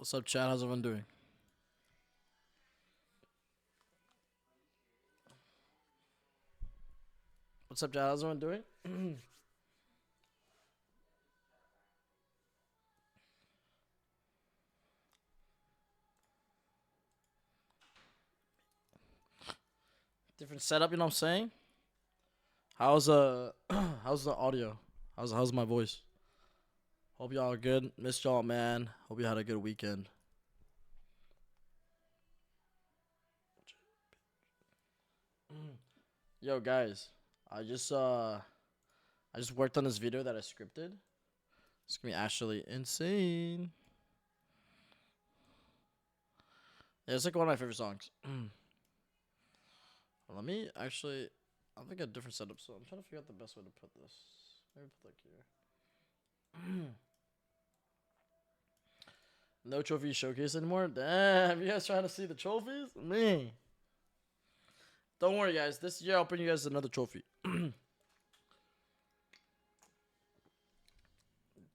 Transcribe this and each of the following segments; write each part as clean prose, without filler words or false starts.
What's up, chat? How's everyone doing? What's up, chat? How's everyone doing? Different setup, you know what I'm saying? How's how's the audio? How's my voice? Hope y'all are good. Missed y'all, man. Hope you had a good weekend. Yo, guys, I just worked on this video that I scripted. It's gonna be actually insane. Yeah, it's like one of my favorite songs. Let me actually. I'll think a different setup. So I'm trying to figure out the best way to put this. Maybe put like here. No trophy showcase anymore. Damn, you guys trying to see the trophies? Me. Don't worry, guys. This year I'll bring you guys another trophy.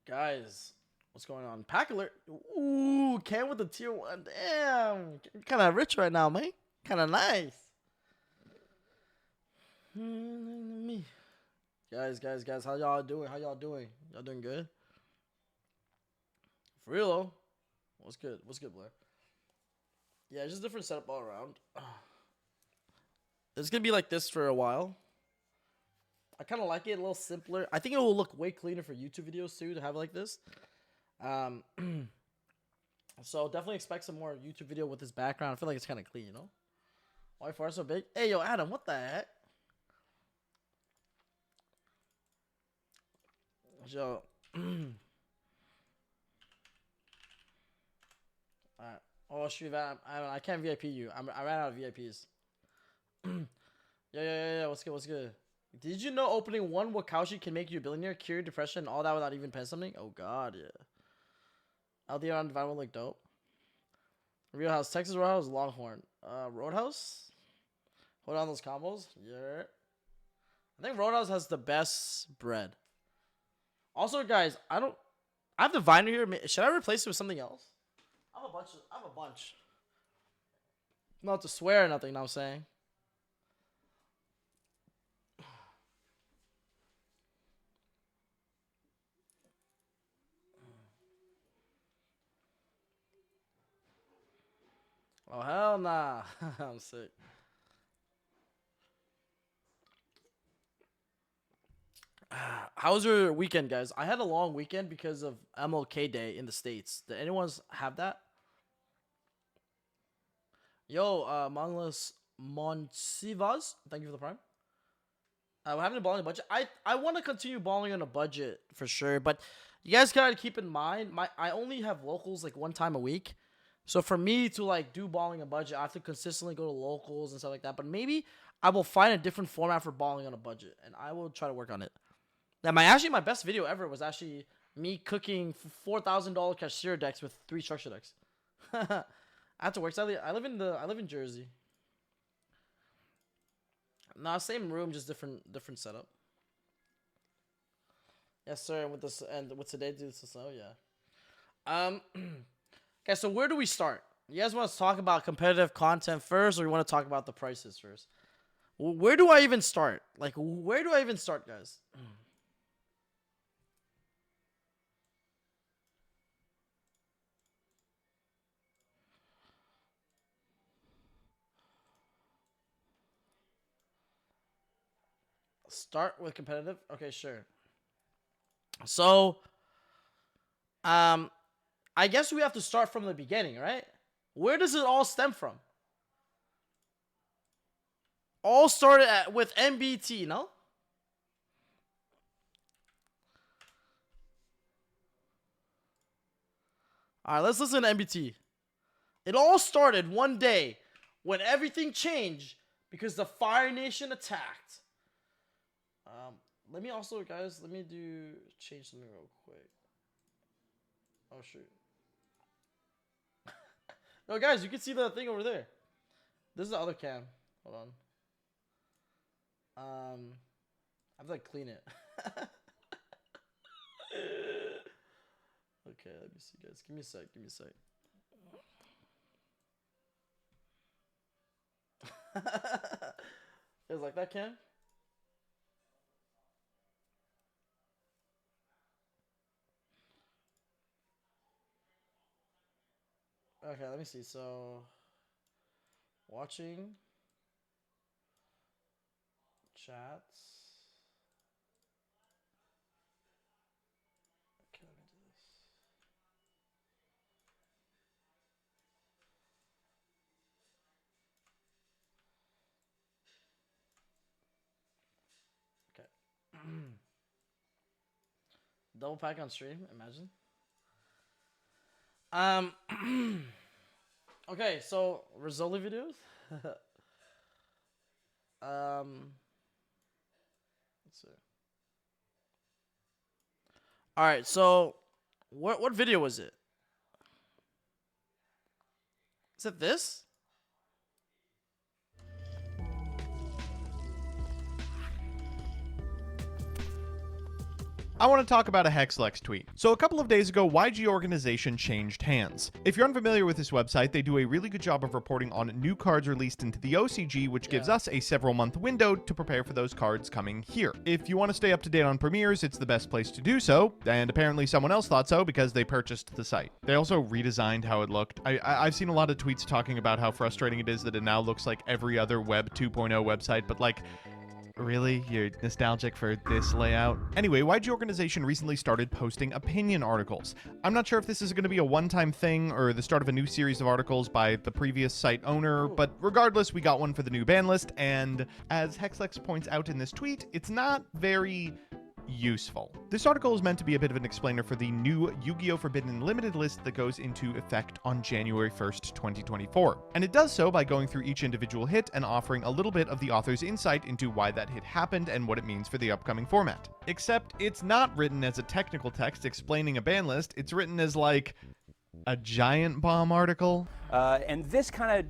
Guys, what's going on? Pack alert. Ooh, Cam with the tier 1. Damn. Kind of rich right now, man. Kind of nice. Me. Guys, how y'all doing? Y'all doing good? For real, though. What's good, Blair? Yeah, just different setup all around. It's gonna be like this for a while. I kind of like it a little simpler. I think it will look way cleaner for YouTube videos too to have like this. So definitely expect some more YouTube video with this background. I feel like it's kind of clean, you know. Why far so big? Hey, yo, Adam, what the heck? Yo. Alright. Oh shoot, I can't VIP you. I ran out of VIPs. Yeah. What's good? Did you know opening one Wakaushi can make you a billionaire, cure depression, and all that without even paying something? Oh god, yeah. LDR on Divine will look dope. Real House, Texas Roadhouse, Longhorn. Roadhouse? Hold on those combos. Yeah. I think Roadhouse has the best bread. Also, guys, I have the Viner here. Should I replace it with something else? I have a bunch. Not to swear or nothing, you know what I'm saying? Oh, hell nah. I'm sick. How was your weekend, guys? I had a long weekend because of MLK Day in the States. Did anyone have that? Yo, Mangless Monsivas, thank you for the prime. We're having a balling budget. I want to continue balling on a budget for sure, but you guys gotta keep in mind, I only have locals like one time a week. So for me to like do balling a budget, I have to consistently go to locals and stuff like that. But maybe I will find a different format for balling on a budget, and I will try to work on it. Now, my best video ever was actually me cooking $4,000 cashier decks with 3 structure decks. I have to work. Sadly, I live in Jersey. Nah, same room, just different setup. Yes, sir. And with this and with today, do this. So yeah. Okay, so where do we start? You guys want to talk about competitive content first, or you want to talk about the prices first? Where do I even start? Like, where do I even start, guys? Start with competitive. Okay, sure. So, I guess we have to start from the beginning, right? Where does it all stem from? All started with MBT, no? All right, let's listen to MBT. It all started one day when everything changed because the Fire Nation attacked. Let me also, guys, change something real quick. Oh, shoot. No, guys, you can see the thing over there. This is the other cam. Hold on. I have to clean it. Okay, let me see, guys. Give me a sec. It's like that, Ken. Okay, let me see. So, watching chats. Okay, let me do this. Okay. Double pack on stream. Imagine. Okay, so Rizzoli videos. Let's see. All right, so what video was it? Is it this? I want to talk about a Hexlex tweet. So a couple of days ago, YG Organization changed hands. If you're unfamiliar with this website, they do a really good job of reporting on new cards released into the OCG, which gives us a several month window to prepare for those cards coming here. If you want to stay up to date on premieres, it's the best place to do so, and apparently someone else thought so because they purchased the site. They also redesigned how it looked. I've seen a lot of tweets talking about how frustrating it is that it now looks like every other Web 2.0 website, but like, really? You're nostalgic for this layout? Anyway, YG Organization recently started posting opinion articles. I'm not sure if this is going to be a one-time thing or the start of a new series of articles by the previous site owner, but regardless, we got one for the new ban list, and as Hexlex points out in this tweet, it's not very useful. This article is meant to be a bit of an explainer for the new Yu-Gi-Oh! Forbidden Limited list that goes into effect on January 1st, 2024. And it does so by going through each individual hit and offering a little bit of the author's insight into why that hit happened and what it means for the upcoming format. Except it's not written as a technical text explaining a ban list, it's written as like a giant bomb article. And this kind of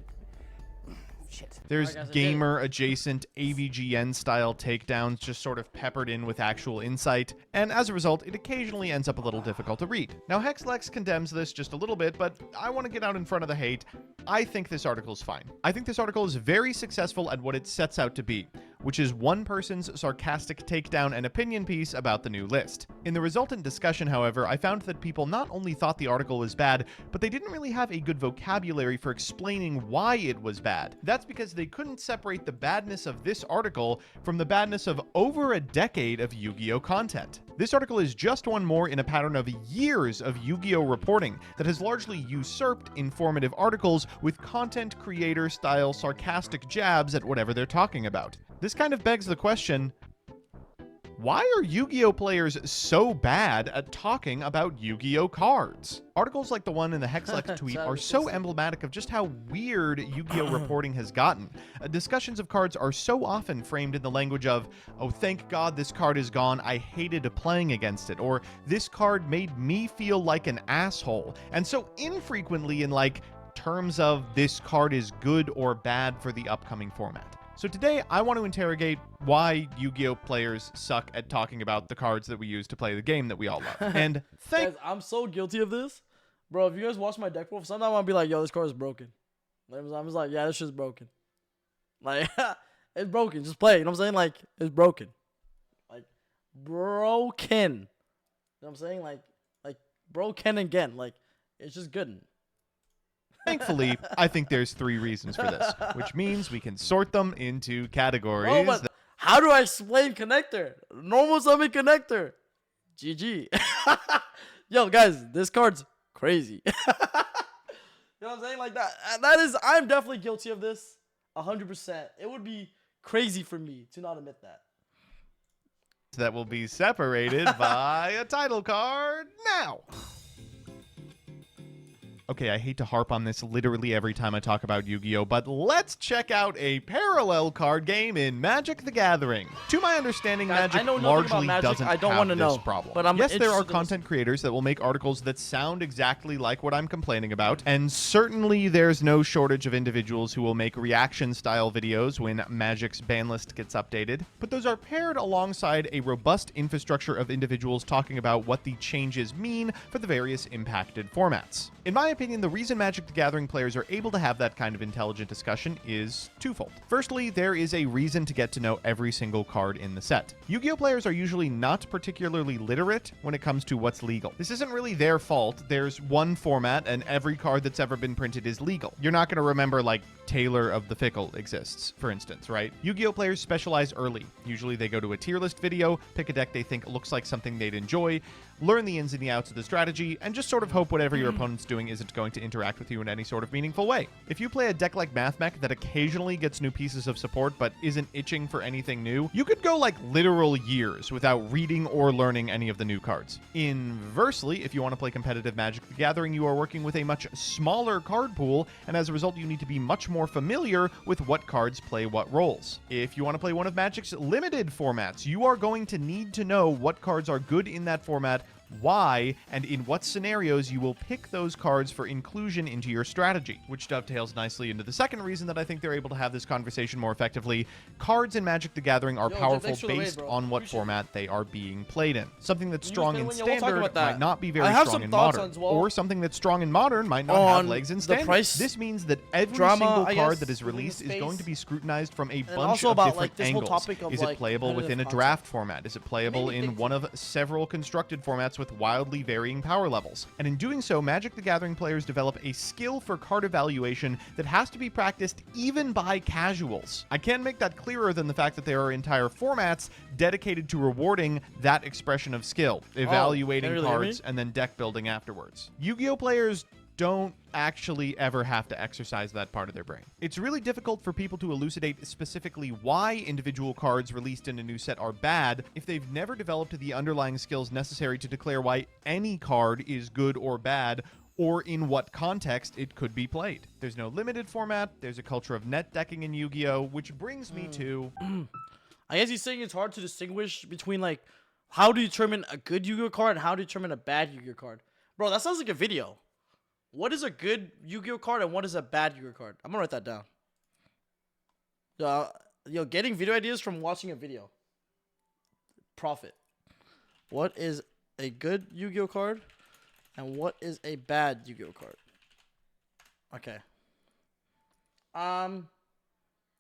shit. There's gamer-adjacent AVGN-style takedowns just sort of peppered in with actual insight, and as a result, it occasionally ends up a little difficult to read. Now, Hexlex condemns this just a little bit, but I want to get out in front of the hate. I think this article is fine. I think this article is very successful at what it sets out to be, which is one person's sarcastic takedown and opinion piece about the new list. In the resultant discussion, however, I found that people not only thought the article was bad, but they didn't really have a good vocabulary for explaining why it was bad. That's because they couldn't separate the badness of this article from the badness of over a decade of Yu-Gi-Oh! Content. This article is just one more in a pattern of years of Yu-Gi-Oh! Reporting that has largely usurped informative articles with content creator-style sarcastic jabs at whatever they're talking about. This kind of begs the question, why are Yu-Gi-Oh! Players so bad at talking about Yu-Gi-Oh! Cards? Articles like the one in the Hexlex tweet are so emblematic of just how weird Yu-Gi-Oh! Reporting has gotten. Discussions of cards are so often framed in the language of, oh, thank God this card is gone, I hated playing against it, or this card made me feel like an asshole, and so infrequently in like terms of this card is good or bad for the upcoming format. So today, I want to interrogate why Yu-Gi-Oh! Players suck at talking about the cards that we use to play the game that we all love. And guys, I'm so guilty of this. Bro, if you guys watch my deck pool, sometimes I'll be like, yo, this card is broken. I'm just like, yeah, this shit's broken. Like, it's broken. Just play. You know what I'm saying? Like, it's broken. Like, broken. You know what I'm saying? Like broken again. Like, it's just good. Thankfully, I think there's 3 reasons for this, which means we can sort them into categories. Oh, but how do I explain connector? Normal summon connector. GG. Yo, guys, this card's crazy. You know what I'm saying? Like I'm definitely guilty of this. 100%. It would be crazy for me to not admit that. That will be separated by a title card now. Okay, I hate to harp on this literally every time I talk about Yu-Gi-Oh!, but let's check out a parallel card game in Magic the Gathering. To my understanding, Guys, Magic largely doesn't have this problem. But yes, there are content creators that will make articles that sound exactly like what I'm complaining about, and certainly there's no shortage of individuals who will make reaction-style videos when Magic's ban list gets updated, but those are paired alongside a robust infrastructure of individuals talking about what the changes mean for the various impacted formats. In my opinion, the reason Magic the Gathering players are able to have that kind of intelligent discussion is twofold. Firstly, there is a reason to get to know every single card in the set. Yu-Gi-Oh players are usually not particularly literate when it comes to what's legal. This isn't really their fault. There's one format and every card that's ever been printed is legal. You're not going to remember like Taylor of the Fickle exists, for instance, right? Yu-Gi-Oh players specialize early. Usually they go to a tier list video, pick a deck they think looks like something they'd enjoy, learn the ins and the outs of the strategy, and just sort of hope whatever your opponent's doing isn't going to interact with you in any sort of meaningful way. If you play a deck like MathMech that occasionally gets new pieces of support but isn't itching for anything new, you could go like literal years without reading or learning any of the new cards. Inversely, if you want to play competitive Magic the Gathering, you are working with a much smaller card pool, and as a result, you need to be much more familiar with what cards play what roles. If you want to play one of Magic's limited formats, you are going to need to know what cards are good in that format, why, and in what scenarios you will pick those cards for inclusion into your strategy, which dovetails nicely into the second reason that I think they're able to have this conversation more effectively. Cards in Magic the Gathering are powerful based on what format they are being played in. Something that's strong in Standard might not be very strong in Modern, or something that's strong in Modern might not have legs in Standard. This means that every single card that is released is going to be scrutinized from a bunch of different angles. Is it playable within a draft format? Is it playable in one of several constructed formats with wildly varying power levels? And in doing so, Magic the Gathering players develop a skill for card evaluation that has to be practiced even by casuals. I can't make that clearer than the fact that there are entire formats dedicated to rewarding that expression of skill, evaluating cards and then deck building afterwards. Yu-Gi-Oh players don't actually ever have to exercise that part of their brain. It's really difficult for people to elucidate specifically why individual cards released in a new set are bad if they've never developed the underlying skills necessary to declare why any card is good or bad, or in what context it could be played. There's no limited format, there's a culture of net decking in Yu-Gi-Oh, which brings me to... I guess he's saying it's hard to distinguish between, like, how to determine a good Yu-Gi-Oh card and how to determine a bad Yu-Gi-Oh card. Bro, that sounds like a video. What is a good Yu-Gi-Oh card and what is a bad Yu-Gi-Oh card? I'm gonna write that down. Yo, getting video ideas from watching a video. Profit. What is a good Yu-Gi-Oh card and what is a bad Yu-Gi-Oh card? Okay.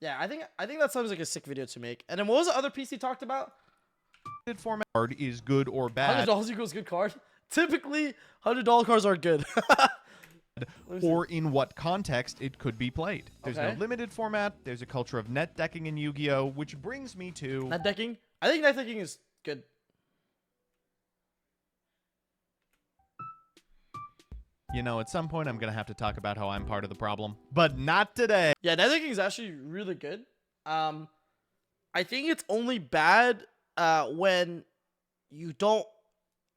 Yeah, I think that sounds like a sick video to make. And then what was the other piece he talked about? Format card is good or bad. $100 equals good card. Typically, $100 cards are good. Or in what context it could be played. There's no limited format. There's a culture of net decking in Yu-Gi-Oh, which brings me to... Net decking? I think net decking is good. You know, at some point I'm going to have to talk about how I'm part of the problem. But not today. Yeah, net decking is actually really good. I think it's only bad when you don't...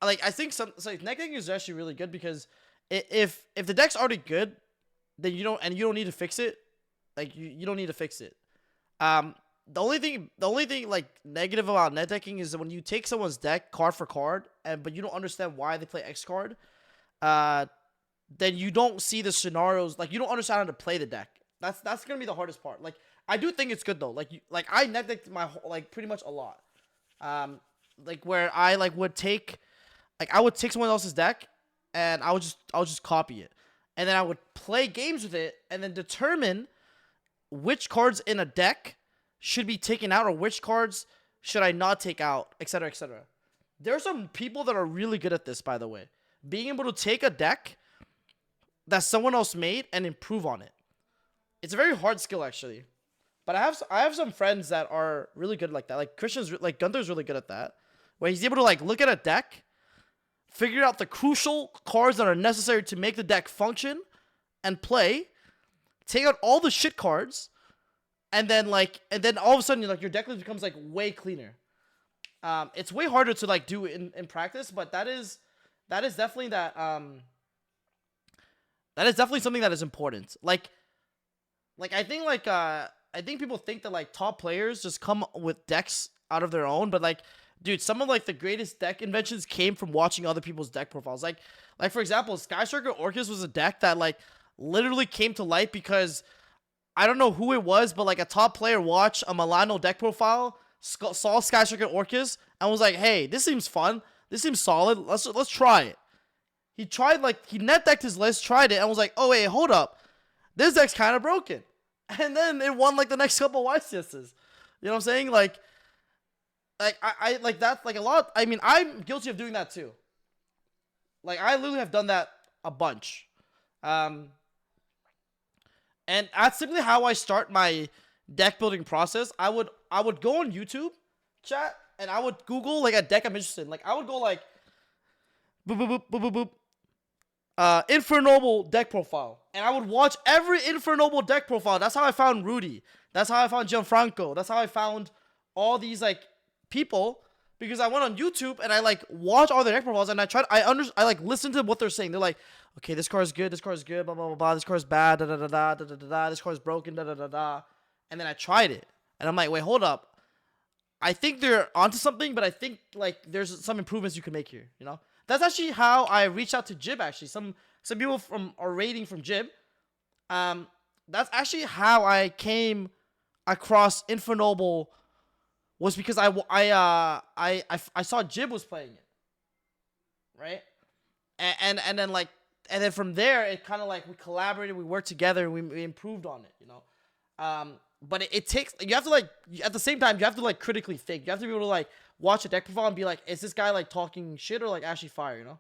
Like, I think net decking is actually really good because... If the deck's already good, then you don't need to fix it. Like you don't need to fix it. The only thing like negative about net decking is that when you take someone's deck card for card, but you don't understand why they play X card, then you don't see the scenarios. Like you don't understand how to play the deck. That's gonna be the hardest part. Like I do think it's good though. Like I net decked my pretty much a lot. Like where I would take someone else's deck. And I would just copy it, and then I would play games with it, and then determine which cards in a deck should be taken out or which cards should I not take out, etc., etc. There are some people that are really good at this, by the way, being able to take a deck that someone else made and improve on it. It's a very hard skill actually, but I have some friends that are really good like that. Like Gunther's really good at that, where he's able to look at a deck. Figure out the crucial cards that are necessary to make the deck function and play. Take out all the shit cards, and then all of a sudden your deck list becomes way cleaner. It's way harder to do in practice, but that is definitely something that is important. I think people think that top players just come with decks out of their own, but dude, some of the greatest deck inventions came from watching other people's deck profiles. Like for example, Sky Striker Orcus was a deck that literally came to light because I don't know who it was, but a top player watched a Milano deck profile, saw Sky Striker Orcus, and was like, "Hey, this seems fun. This seems solid. Let's try it." He tried, like, he net decked his list, tried it, and was like, oh, wait, hold up. This deck's kind of broken. And then it won, like, the next couple YCSs. You know what I'm saying? Like I like that's like a lot. I mean, I'm guilty of doing that too. Like, I literally have done that a bunch. And that's simply how I start my deck building process. I would go on YouTube, chat, and I would Google, like, a deck I'm interested in. Like, I would go, like, boop, boop, boop, boop, boop, boop. Infernoble deck profile. And I would watch every Infernoble deck profile. That's how I found Rudy. That's how I found Gianfranco. That's how I found all these, like, people. Because I went on YouTube and I, like, watch all their deck profiles and I like listen to what they're saying. They're like, okay, this card is good, blah, blah, blah, blah, this card is bad, da, da, da, da, da, da, da, da, this card is broken, da, da, da, da. And then I tried it. And I'm like, wait, hold up. I think they're onto something, but I think, like, there's some improvements you can make here, you know? That's actually how I reached out to Jib, actually. Some people are rating from Jib. That's actually how I came across Infernoble, was because I saw Jib was playing it, right? And then from there, it kind of, like, we collaborated, we worked together, and we improved on it, you know? But it takes, you have to, like, at the same time, you have to, like, critically think. You have to be able to, like, watch a deck profile and be like, is this guy, like, talking shit or, like, actually fire, you know?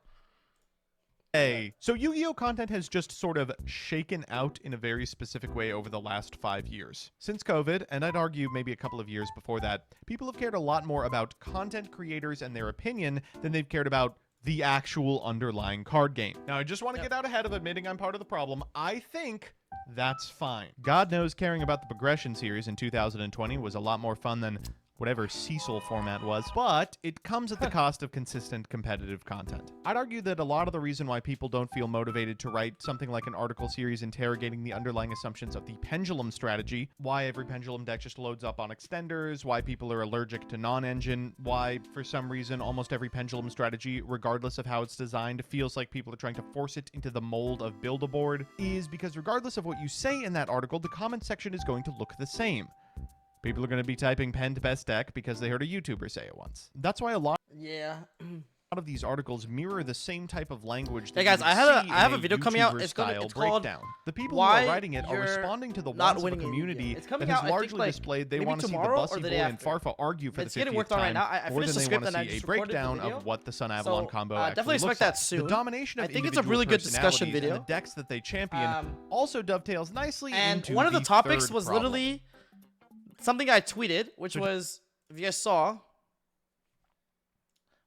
Hey, so Yu-Gi-Oh content has just sort of shaken out in a very specific way over the last 5 years. Since COVID, and I'd argue maybe a couple of years before that, people have cared a lot more about content creators and their opinion than they've cared about the actual underlying card game. Now, I just want to get out ahead of admitting I'm part of the problem. I think that's fine. God knows caring about the progression series in 2020 was a lot more fun than whatever Cecil format was, but it comes at the cost of consistent competitive content. I'd argue that a lot of the reason why people don't feel motivated to write something like an article series interrogating the underlying assumptions of the pendulum strategy, why every pendulum deck just loads up on extenders, why people are allergic to non-engine, why for some reason almost every pendulum strategy, regardless of how it's designed, feels like people are trying to force it into the mold of Build-A-Board, is because regardless of what you say in that article, the comment section is going to look the same. People are going to be typing penned best deck because they heard a YouTuber say it once. That's why a lot of these articles mirror the same type of language that Hey guys, you I would see have in a video coming out. YouTuber It's style called breakdown. The people who Why are writing it are You're responding to the Not wants of a Winning in community Yu-Gi-Oh. It's that coming has out, I think, largely like, displayed they maybe want to see the tomorrow or Bussy the Boy day and after. Farfa argue for the It's getting 50th worked on right time now. I more finished than the they script want and to I see just a recorded the breakdown video. of what the Sun Avalon combo definitely actually expect looks that like. soon. The domination of I think it's a individual really good discussion personalities and video. the decks that they champion also dovetails nicely And into one of the the topics third was problem. literally something I tweeted, which was, if you guys saw,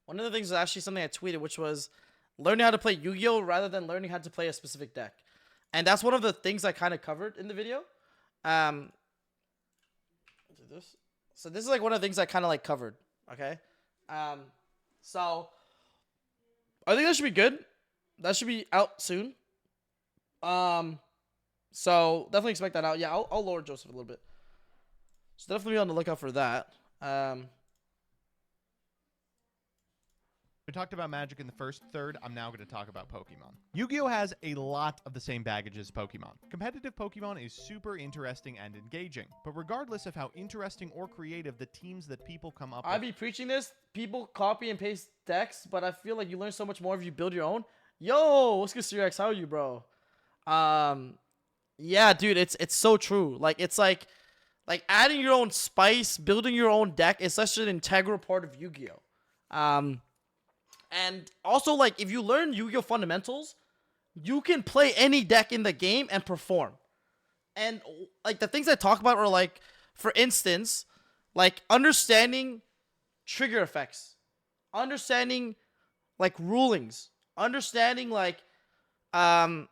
one of the things was actually something I tweeted, which was learning how to play Yu-Gi-Oh rather than learning how to play a specific deck. And that's one of the things I kind of covered in the video. So this is, like, one of the things I kind of, like, covered. Okay. So I think that should be good. That should be out soon. So definitely expect that out. Yeah, I'll lower Joseph a little bit. So definitely be on the lookout for that. We talked about Magic in the first third. I'm now going to talk about Pokemon. Yu-Gi-Oh! Has a lot of the same baggage as Pokemon. Competitive Pokemon is super interesting and engaging, but regardless of how interesting or creative the teams that people come up I with... be preaching this. People copy and paste decks, but I feel like you learn so much more if you build your own. Yo, what's good, Cyrex? How are you, bro? Yeah, dude, it's so true. Like, it's like adding your own spice, building your own deck is such an integral part of Yu-Gi-Oh. And also, like, if you learn Yu-Gi-Oh fundamentals, you can play any deck in the game and perform. And, like, the things I talk about are, like, for instance, like, understanding trigger effects, understanding, like, rulings, understanding, like things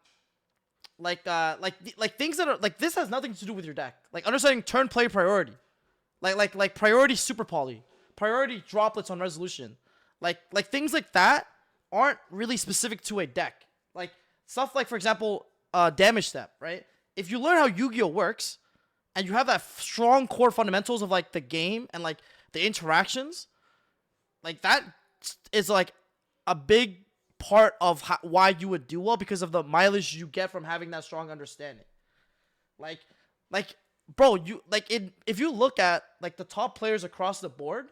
that are, like, this has nothing to do with your deck. Like, understanding turn play priority, like priority super poly, priority droplets on resolution. Like things like that aren't really specific to a deck. Like, stuff like, for example, damage step, right? If you learn how Yu-Gi-Oh works, and you have that strong core fundamentals of, like, the game and, like, the interactions, like, that is, like, a big part of why you would do well, because of the mileage you get from having that strong understanding. Like, bro, if you look at, like, the top players across the board,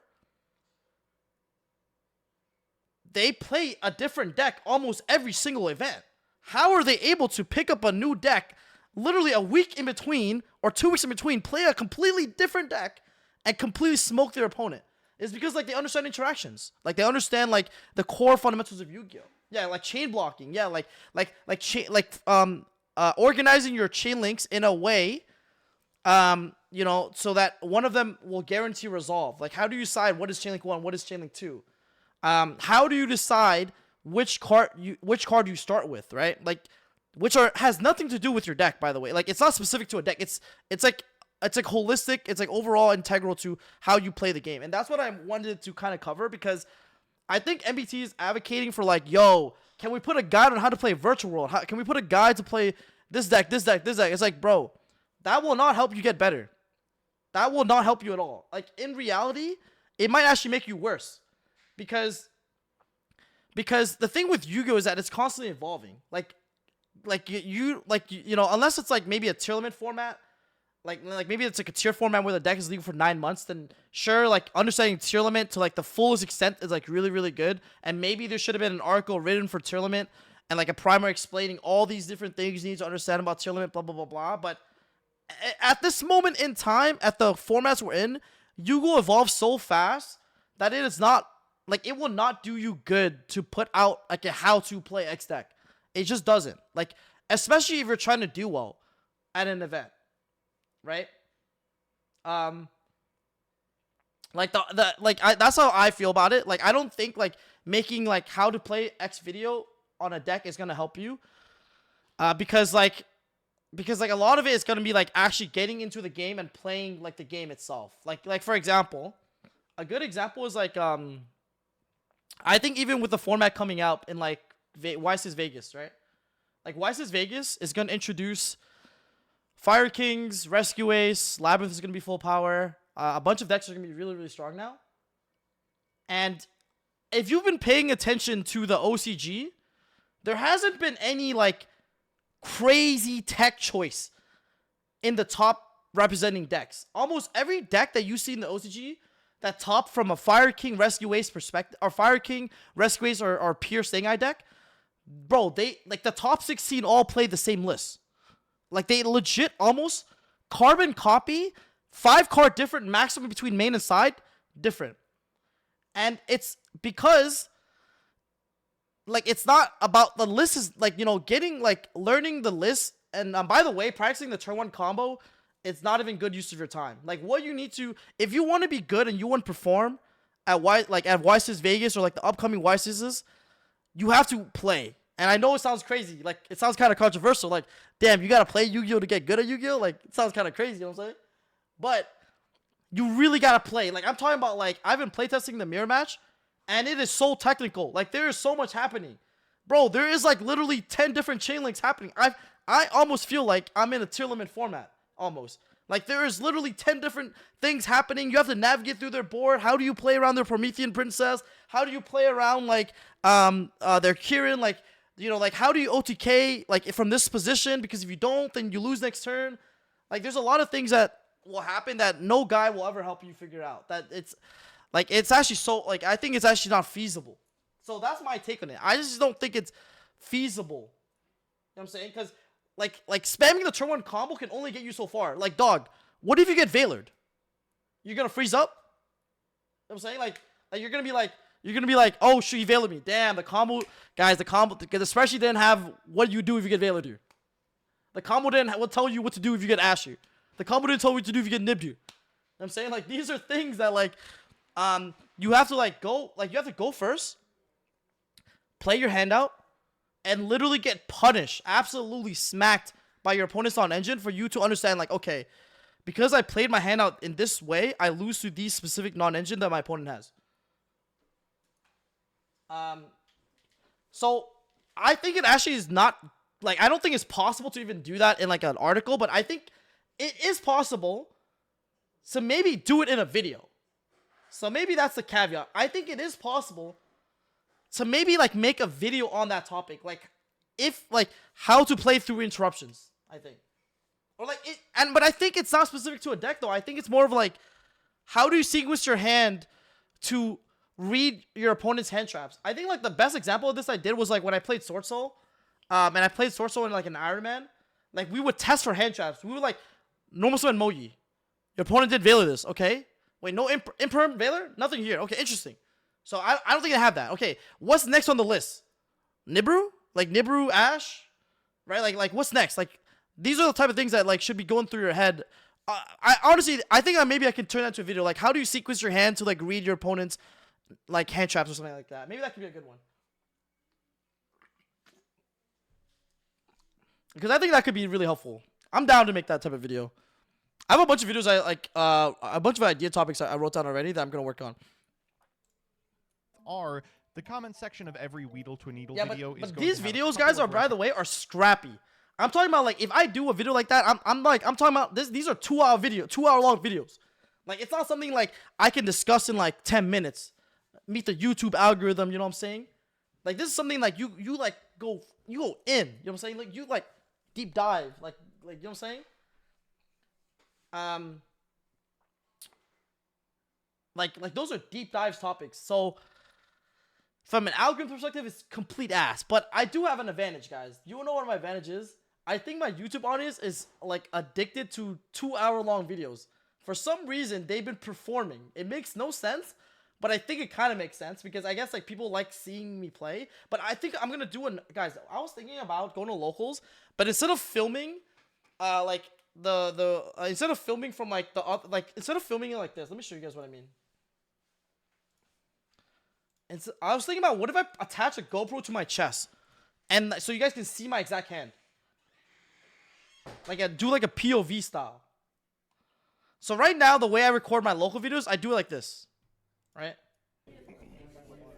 they play a different deck almost every single event. How are they able to pick up a new deck literally a week in between or 2 weeks in between, play a completely different deck and completely smoke their opponent? It's because like they understand interactions. Like they understand like the core fundamentals of Yu-Gi-Oh! Yeah, like chain blocking. Yeah, organizing your chain links in a way so that one of them will guarantee resolve. Like, how do you decide what is chain link 1, what is chain link 2? How do you decide which card you start with, right? Like, has nothing to do with your deck, by the way. Like, it's not specific to a deck. It's like holistic. It's like overall integral to how you play the game, and that's what I wanted to kind of cover, because I think MBT is advocating for like, yo, can we put a guide on how to play Virtual World? Can we put a guide to play this deck, this deck, this deck? It's like, bro, that will not help you get better. That will not help you at all. Like, in reality, it might actually make you worse. Because the thing with Yu-Gi-Oh! Is that it's constantly evolving. Unless it's like maybe a tier limit format, like maybe it's like a tier format where the deck is legal for 9 months, then sure, like understanding tier limit to like the fullest extent is like really, really good. And maybe there should have been an article written for tier limit and like a primer explaining all these different things you need to understand about tier limit, blah, blah, blah, blah. But at this moment in time, at the formats we're in, Yu-Gi-Oh! Evolves so fast that it is not, like, it will not do you good to put out like a how to play X deck. It just doesn't. Like, especially if you're trying to do well at an event, right? That's how I feel about it. Like, I don't think like making like how to play X video on a deck is gonna help you, because a lot of it is gonna be like actually getting into the game and playing like the game itself. Like for example, a good example is like I think even with the format coming out in like Weiss' Vegas, right? Like Weiss' Vegas is gonna introduce Fire Kings, Rescue Ace, Labyrinth is gonna be full power. A bunch of decks are gonna be really, really strong now. And if you've been paying attention to the OCG, there hasn't been any like crazy tech choice in the top representing decks. Almost every deck that you see in the OCG that top from a Fire King Rescue Ace perspective, or Fire King Rescue Ace or Pure Stingai deck, bro, they like the top 16 all play the same list. Like they legit almost carbon copy 5 card different, maximum between main and side different. And it's because like it's not about the list, is like, you know, getting like learning the list. And by the way, practicing the turn 1 combo, it's not even good use of your time. Like what you need to, if you want to be good and you want to perform at Weiss' Vegas or like the upcoming Weiss's, you have to play. And I know it sounds crazy, like it sounds kind of controversial, like damn, you gotta play Yu-Gi-Oh to get good at Yu-Gi-Oh. Like it sounds kind of crazy, you know what I'm saying? But you really gotta play. Like I'm talking about, like I've been playtesting the mirror match, and it is so technical. Like there is so much happening, bro. There is like literally 10 different chain links happening. I almost feel like I'm in a tier limit format. Almost. Like there is literally 10 different things happening. You have to navigate through their board. How do you play around their Promethean Princess? How do you play around like their Kirin? Like, you know, like how do you OTK like from this position? Because if you don't, then you lose next turn. Like there's a lot of things that will happen that no guy will ever help you figure out. That it's like, it's actually so, like I think it's actually not feasible. So that's my take on it. I just don't think it's feasible. You know what I'm saying? Because like spamming the turn 1 combo can only get you so far. Like, dog, what if you get Veilered? You're gonna freeze up? You know what I'm saying? Like you're gonna be like, oh shoot, he Veilered me. Damn, the combo, guys, because especially didn't have what you do if you get Veilered here. The combo will tell you what to do if you get Asher. The combo didn't tell you what to do if you get Nibbed you. You know what I'm saying? Like these are things that like you have to like go, like you have to go first, play your hand out, and literally get punished, absolutely smacked by your opponent's non-engine for you to understand, like, okay, because I played my hand out in this way, I lose to these specific non-engine that my opponent has. So I think it actually is not, like, I don't think it's possible to even do that in like an article, but I think it is possible to maybe do it in a video. So maybe that's the caveat. I think it is possible to maybe like make a video on that topic, like if like how to play through interruptions, I think, or like it, but I think it's not specific to a deck though. I think it's more of like how do you sequence your hand to read your opponent's hand traps. I think like the best example of this I did was like when I played Sword Soul, and I played Sword Soul in like an Iron Man. Like we would test for hand traps. We would like normal summon Mogi. Your opponent did Veiler this, okay? Wait, no imperm Veiler? Nothing here. Okay, interesting. So I don't think I have that. Okay, what's next on the list? Nibru? Like Nibru, Ash? Right? Like what's next? Like these are the type of things that like should be going through your head. I honestly, I think maybe I can turn that into a video. Like how do you sequence your hand to like read your opponent's like hand traps or something like that? Maybe that could be a good one. Because I think that could be really helpful. I'm down to make that type of video. I have a bunch of videos I like, a bunch of idea topics I wrote down already that I'm gonna work on. The comment section of every Weedle to a Needle Yeah, video but is these going to videos, guys, are by the way, are scrappy. I'm talking about like if I do a video like that, I'm talking about this. These are 2-hour long videos. Like it's not something like I can discuss in like 10 minutes. Meet the YouTube algorithm, you know what I'm saying? Like this is something like you like go in, you know what I'm saying? Like you like deep dive, like you know what I'm saying? Like those are deep dives topics. So from an algorithm perspective, it's complete ass. But I do have an advantage, guys. You wanna know what my advantage is? I think my YouTube audience is like addicted to 2-hour-long videos. For some reason, they've been performing. It makes no sense, but I think it kind of makes sense because I guess like people like seeing me play. But I think I'm gonna do guys. I was thinking about going to locals, but instead of filming, like instead of filming from like instead of filming it like this, let me show you guys what I mean. And so I was thinking about what if I attach a GoPro to my chest, and so you guys can see my exact hand. Like I do like a POV style. So right now, the way I record my local videos, I do it like this, right?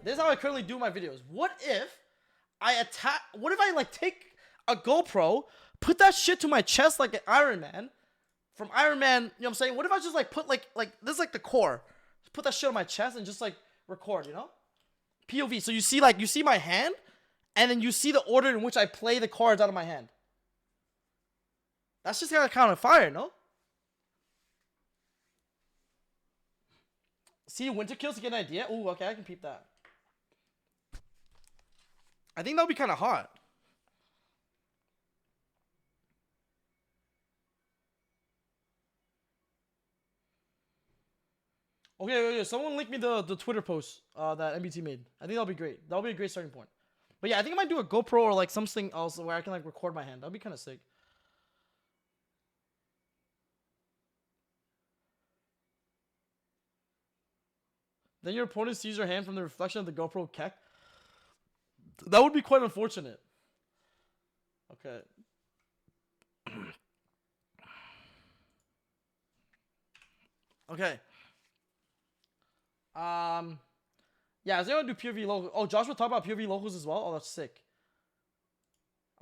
This is how I currently do my videos. What if I like take a GoPro, put that shit to my chest like an Iron Man, from Iron Man, you know what I'm saying? What if I just like put like this is like the core, just put that shit on my chest and just like record, you know? POV. So you see my hand, and then you see the order in which I play the cards out of my hand. That's just kind of fire, no? See winter kills to get an idea. Ooh, okay, I can peep that. I think that would be kind of hot. Okay, someone link me the Twitter post that MBT made. I think that'll be great. That'll be a great starting point. But yeah, I think I might do a GoPro or like something else where I can like record my hand. That'd be kind of sick. Then your opponent sees your hand from the reflection of the GoPro keck. That would be quite unfortunate. Okay. Okay. Yeah, is anyone do POV locals? Oh, Josh will talk about POV locals as well. Oh, that's sick.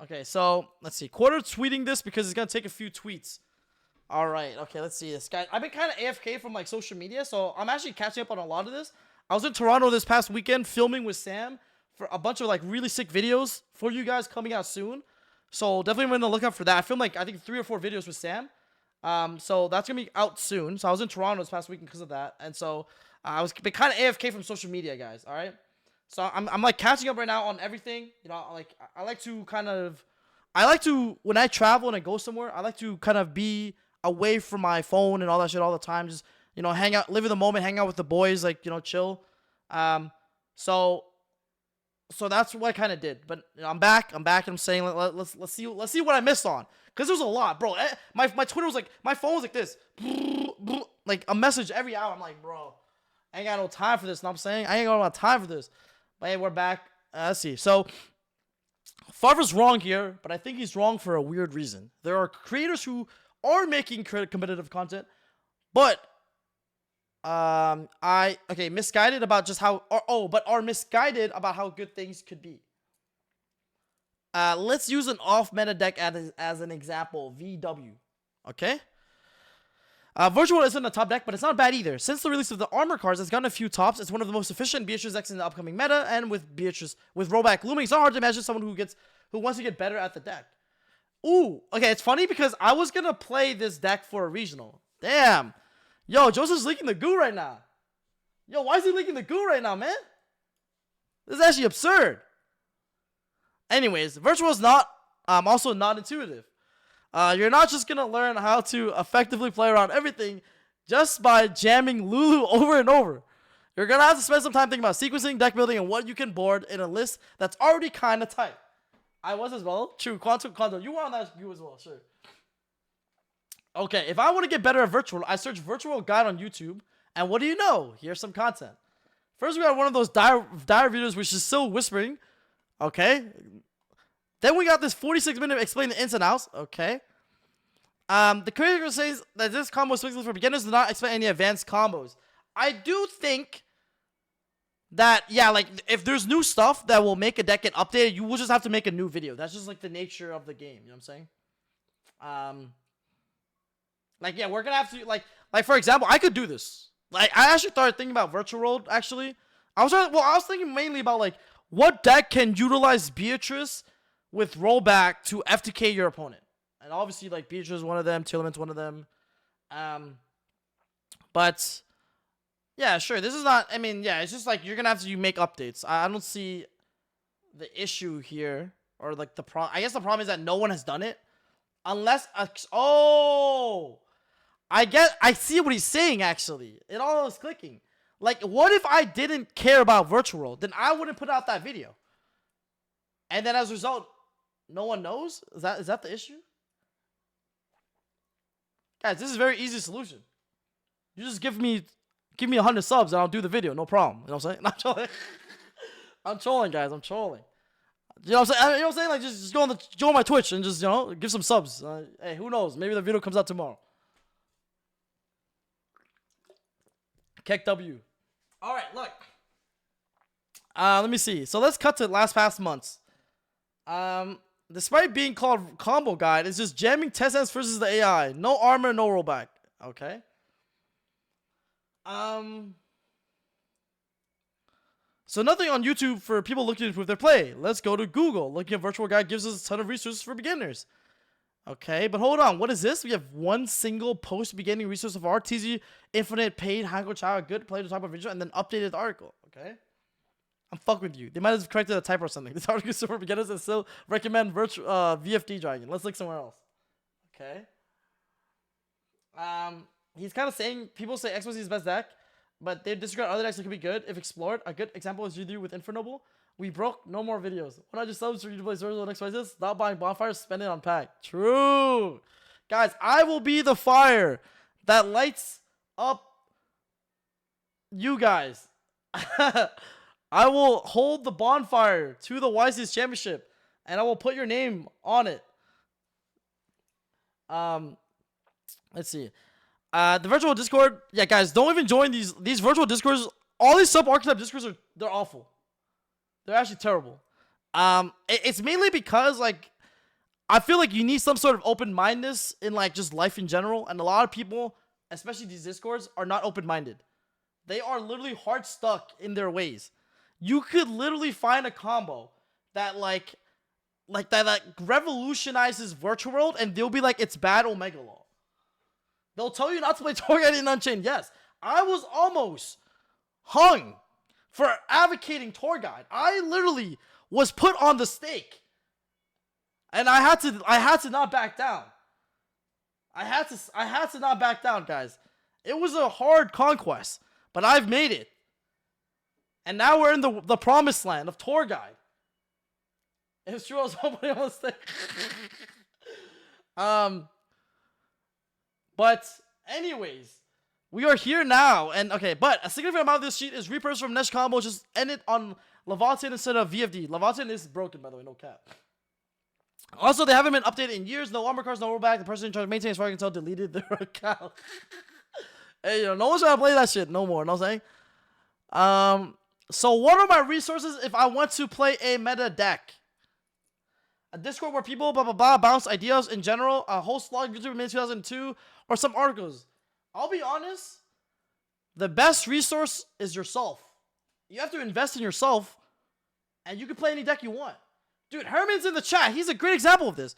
Okay, so let's see. Quarter tweeting this because it's gonna take a few tweets. All right. Okay, let's see this guy. I've been kind of AFK from like social media, so I'm actually catching up on a lot of this. I was in Toronto this past weekend filming with Sam for a bunch of like really sick videos for you guys coming out soon. So definitely be on the lookout for that. I filmed like I think 3 or 4 videos with Sam. So that's gonna be out soon. So I was in Toronto this past weekend because of that, and so I was been kind of AFK from social media, guys. All right. So I'm like catching up right now on everything. You know, like I like to when I travel and I go somewhere, I like to kind of be away from my phone and all that shit all the time. Just, you know, hang out, live in the moment, hang out with the boys, like, you know, chill. So that's what I kind of did. But you know, I'm back, and I'm saying let's see what I missed on, because there's a lot, bro. My Twitter was like, my phone was like this, like a message every hour. I'm like, bro, I ain't got no time for this. Know what I'm saying? I ain't got no time for this. But hey, we're back. Let's see. So Farver's wrong here, but I think he's wrong for a weird reason. There are creators who are making competitive content, but misguided about just how, but are misguided about how good things could be. Let's use an off-meta deck as an example, VW. Okay? Virtual isn't a top deck, but it's not bad either. Since the release of the armor cards, it's gotten a few tops. It's one of the most efficient Beatrice decks in the upcoming meta, and with rollback looming, it's not hard to imagine someone who wants to get better at the deck. Ooh, okay, it's funny because I was gonna play this deck for a regional. Damn. Yo, Joseph's leaking the goo right now. Yo, why is he linking the goo right now, man? This is actually absurd. Anyways, virtual is not also not intuitive. You're not just gonna learn how to effectively play around everything just by jamming Lulu over and over. You're gonna have to spend some time thinking about sequencing, deck building, and what you can board in a list that's already kind of tight. I was as well. True, Quantum, you were on that view as well, sure. Okay, if I want to get better at virtual, I search virtual guide on YouTube, and what do you know? Here's some content. First, we got one of those dire videos which is still whispering. Okay. Then we got this 46-minute explain the ins and outs. Okay. The creator says that this combo is specifically for beginners, does not expect any advanced combos. I do think that, yeah, like, if there's new stuff that will make a deck get updated, you will just have to make a new video. That's just, like, the nature of the game. You know what I'm saying? Like, yeah, we're gonna have to, like, for example, I could do this. Like, I actually started thinking about Virtual World, actually. I was thinking mainly about, like, what deck can utilize Beatrice with rollback to FTK your opponent. And obviously, like, Beatrice is one of them, Tilliman's one of them. But, yeah, sure, this is not, I mean, yeah, it's just, like, you're gonna have to make updates. I don't see the issue here, or, like, I guess the problem is that no one has done it. Unless, I see what he's saying, actually. It all is clicking. Like, what if I didn't care about Virtual World? Then I wouldn't put out that video. And then as a result, no one knows? Is that the issue? Guys, this is a very easy solution. You just give me 100 subs and I'll do the video. No problem. You know what I'm saying? I'm trolling. I'm trolling, guys. I'm trolling. You know what I'm saying? You know what I'm saying? Like, just go on my Twitch and just, you know, give some subs. Hey, who knows? Maybe the video comes out tomorrow. Keck W. All right, look. Let me see. So let's cut to past months. Despite being called combo guide, it's just jamming test ends versus the AI. No armor, no rollback. Okay. So nothing on YouTube for people looking to improve their play. Let's go to Google. Looking at virtual guide gives us a ton of resources for beginners. Okay, but hold on. What is this? We have one single post-beginning resource of RTZ, infinite paid Hanko Chow, good play to talk about video, and then updated article. Okay, I'm fucking with you. They might have corrected a typo or something. This article is for beginners and still recommend virtual VFD dragon. Let's look somewhere else. Okay. He's kind of saying people say XYZ is best deck, but they disregard other decks that could be good if explored. A good example is Yugioh with Infernoble. We broke, no more videos. 100 subs for you to play Zorzo next XYZ. Stop buying bonfires, spend it on pack. True. Guys, I will be the fire that lights up you guys. I will hold the bonfire to the YC's championship, and I will put your name on it. Let's see. The virtual Discord, yeah, guys, don't even join these virtual Discords. All these sub-archetype Discords they're awful. They're actually terrible. It's mainly because, like, I feel like you need some sort of open-mindedness in, like, just life in general. And a lot of people, especially these Discords, are not open-minded. They are literally hard stuck in their ways. You could literally find a combo that, like revolutionizes Virtual World, and they'll be like, it's bad Omega Law. They'll tell you not to play Torghast in Unchained. Yes, I was almost hung for advocating Torghast. I literally was put on the stake. And I had to not back down. I had to not back down, guys. It was a hard conquest, but I've made it. And now we're in the promised land of Torghast. It's true I was hoping on the stake. But anyways, we are here now, and okay, but a significant amount of this sheet is repurposed from Nesh combo, just end it on Leviathan instead of VFD. Leviathan is broken, by the way, no cap. Also, they haven't been updated in years. No armor cards, no rollback. The person in charge of maintaining, as far as I can tell, deleted their account. Hey, no one's trying to play that shit no more, know what I'm saying? So what are my resources if I want to play a meta deck? A Discord where people bounce ideas in general, a whole slog YouTube in 2002, or some articles. I'll be honest, the best resource is yourself. You have to invest in yourself, and you can play any deck you want. Dude, Herman's in the chat. He's a great example of this.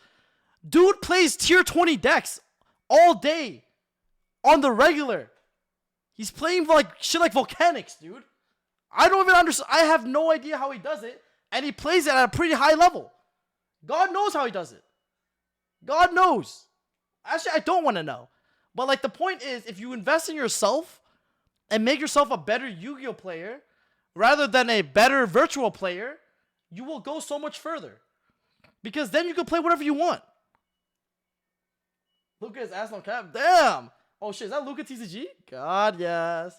Dude plays tier 20 decks all day on the regular. He's playing like shit like volcanics, dude. I don't even understand. I have no idea how he does it, and he plays it at a pretty high level. God knows how he does it. God knows. Actually, I don't want to know. But like the point is, if you invest in yourself and make yourself a better Yu-Gi-Oh player rather than a better virtual player, you will go so much further. Because then you can play whatever you want. Luca is ass no cap. Damn. Oh shit, is that Luca TCG? God, yes.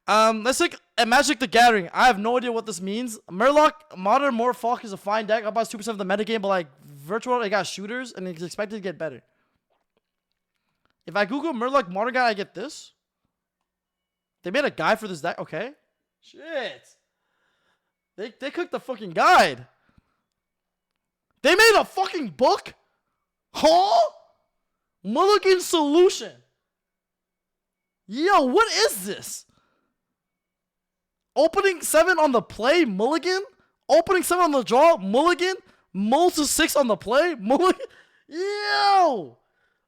Let's look at Magic the Gathering. I have no idea what this means. Murloc Modern Morphok is a fine deck. Up by 2% of the metagame, but like virtual, it got shooters and it's expected to get better. If I Google Murloc Modern Guide, I get this. They made a guide for this deck. Okay. Shit. They cooked the fucking guide. They made a fucking book? Huh? Mulligan Solution. Yo, what is this? Opening 7 on the play, Mulligan. Opening 7 on the draw, Mulligan. Mull to 6 on the play, Mulligan. Yo!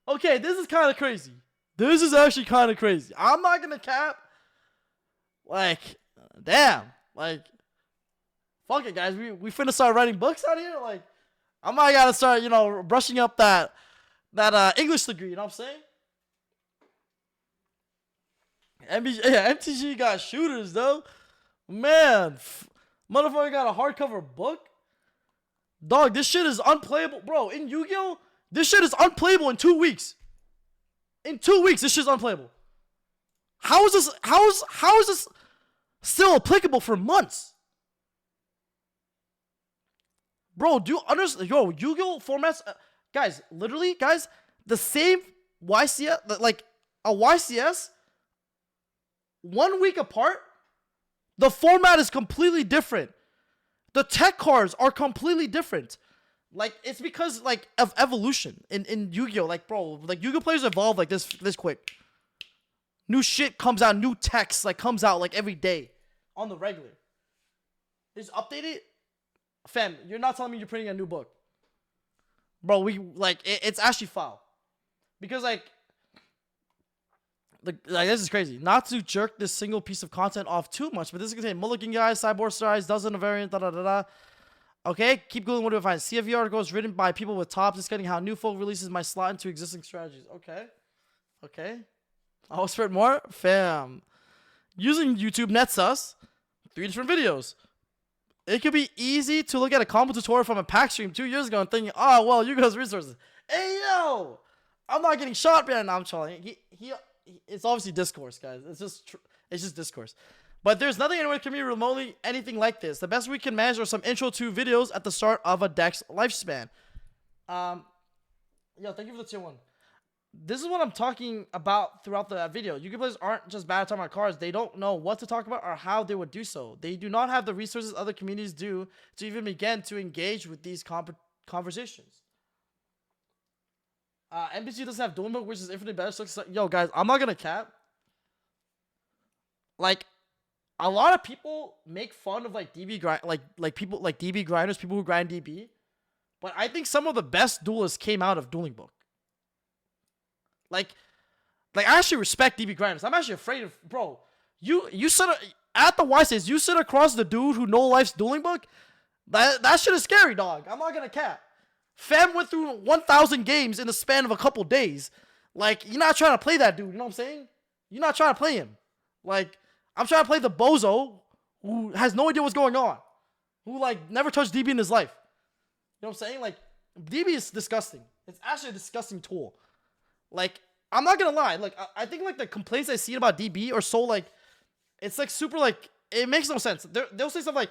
Okay, this is kind of crazy. This is actually kind of crazy. I'm not going to cap. Like, damn. Like, fuck it, guys. We finna start writing books out here. Like, I might gotta start, you know, brushing up that English degree. You know what I'm saying? MTG got shooters though. Man, motherfucker got a hardcover book. Dog, this shit is unplayable, bro. In Yu-Gi-Oh, this shit is unplayable in 2 weeks. In 2 weeks, this shit's unplayable. How is this? How is this still applicable for months? Bro, do you understand? Yo, Yu-Gi-Oh formats, guys, literally, guys, the same YCS, like a YCS, 1 week apart, the format is completely different. The tech cards are completely different. Like, it's because, like, of evolution in Yu-Gi-Oh! Like, bro, like, Yu-Gi-Oh! Players evolve, like, this quick. New shit comes out, new text, like, comes out, like, every day on the regular. They just update it. Fam, you're not telling me you're printing a new book. Bro, it's actually foul. Because, like, this is crazy. Not to jerk this single piece of content off too much, but this is going to say Mulligan Guys, Cyborg Stars, dozen of variant, da-da-da-da. Okay, keep going. What do we find? CFV articles written by people with tops discussing how new folk releases might slot into existing strategies. Okay. I'll spread more? Fam. Using YouTube NetSus, 3 different videos. It could be easy to look at a combo tutorial from a pack stream 2 years ago and thinking, oh, well, Yu-Gi-Oh's resources. Hey, yo! I'm not getting shot right now. I'm trolling. It's obviously discourse, guys. It's just discourse. But there's nothing anyone can be remotely anything like this. The best we can manage are some intro to videos at the start of a deck's lifespan. Yo, thank you for the tier 1. This is what I'm talking about throughout the video. Yu-Gi-Oh! Players aren't just bad at talking about cards. They don't know what to talk about or how they would do so. They do not have the resources other communities do to even begin to engage with these conversations. NBC doesn't have Duel Book, which is infinitely better. So, yo, guys, I'm not going to cap. Like, a lot of people make fun of, like, DB grind, like people, like DB grinders, people who grind DB. But I think some of the best duelists came out of Dueling Book. Like I actually respect DB grinders. I'm actually afraid of, bro. You sit at the YCs, you sit across the dude who no life's Dueling Book. That shit is scary, dog. I'm not gonna cap. Fam went through 1,000 games in the span of a couple days. Like, you're not trying to play that dude. You know what I'm saying? You're not trying to play him. Like, I'm trying to play the bozo who has no idea what's going on, who like never touched DB in his life. You know what I'm saying? Like, DB is disgusting. It's actually a disgusting tool. Like, I'm not gonna lie. Like, I think, like, the complaints I see about DB are so, like, it's, like, super, like, it makes no sense. They'll say stuff like,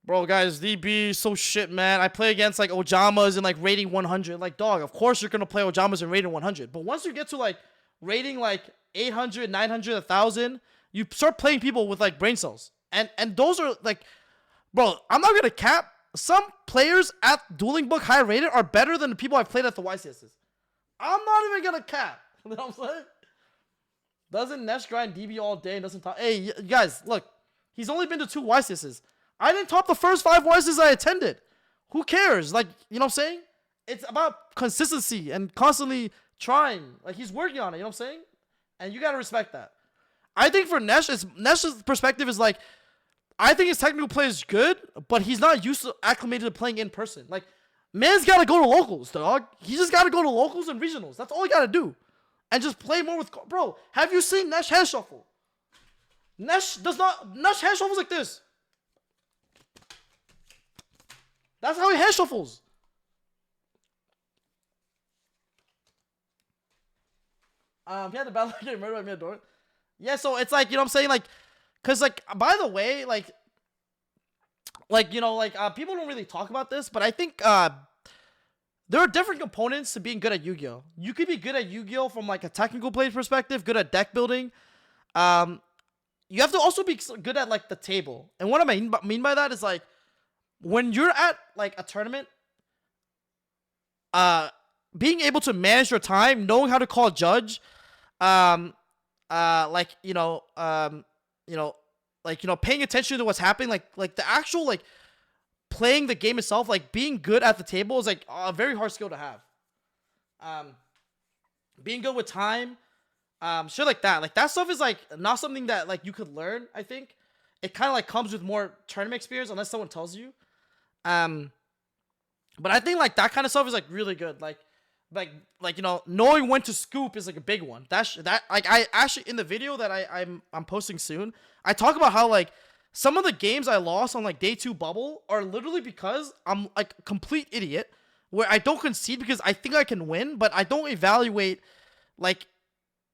bro, guys, DB is so shit, man. I play against, like, Ojamas and, like, rating 100. Like, dog, of course you're gonna play Ojamas and rating 100. But once you get to, like, rating, like, 800, 900, 1,000, you start playing people with, like, brain cells. And those are, like, bro, I'm not gonna cap. Some players at Dueling Book high rated are better than the people I've played at the YCSs. I'm not even gonna cap. You know what I'm saying? Doesn't Nesh grind DB all day and doesn't talk. Hey, you guys, look. He's only been to 2 YCSs. I didn't top the first 5 YCSs I attended. Who cares? Like, you know what I'm saying? It's about consistency and constantly trying. Like, he's working on it. You know what I'm saying? And you gotta respect that. I think for Nesh's perspective is like, I think his technical play is good, but he's not used to acclimated to playing in person. Like, man's gotta go to locals, dog. He just gotta go to locals and regionals. That's all he gotta do. And just play more with... Bro, have you seen Nesh hand shuffle? Nesh hand shuffles like this. That's how he hand shuffles. He had the battle getting murdered by Midor. Yeah, so it's like, you know what I'm saying? Like, cause like, by the way, you know, like, people don't really talk about this, but I think, there are different components to being good at Yu-Gi-Oh! You could be good at Yu-Gi-Oh! From like a technical play perspective, good at deck building. You have to also be good at like the table. And what I mean by that is like, when you're at like a tournament, being able to manage your time, knowing how to call judge, like, paying attention to what's happening, like the actual like playing the game itself, like being good at the table is like a very hard skill to have. Being good with time, shit like that stuff is like not something that like you could learn. I think it kind of like comes with more tournament experience unless someone tells you. But I think like that kind of stuff is like really good. Like you know, knowing when to scoop is like a big one. That like I actually in the video that I'm posting soon, I talk about how like some of the games I lost on like day 2 bubble are literally because I'm like a complete idiot where I don't concede because I think I can win, but I don't evaluate whether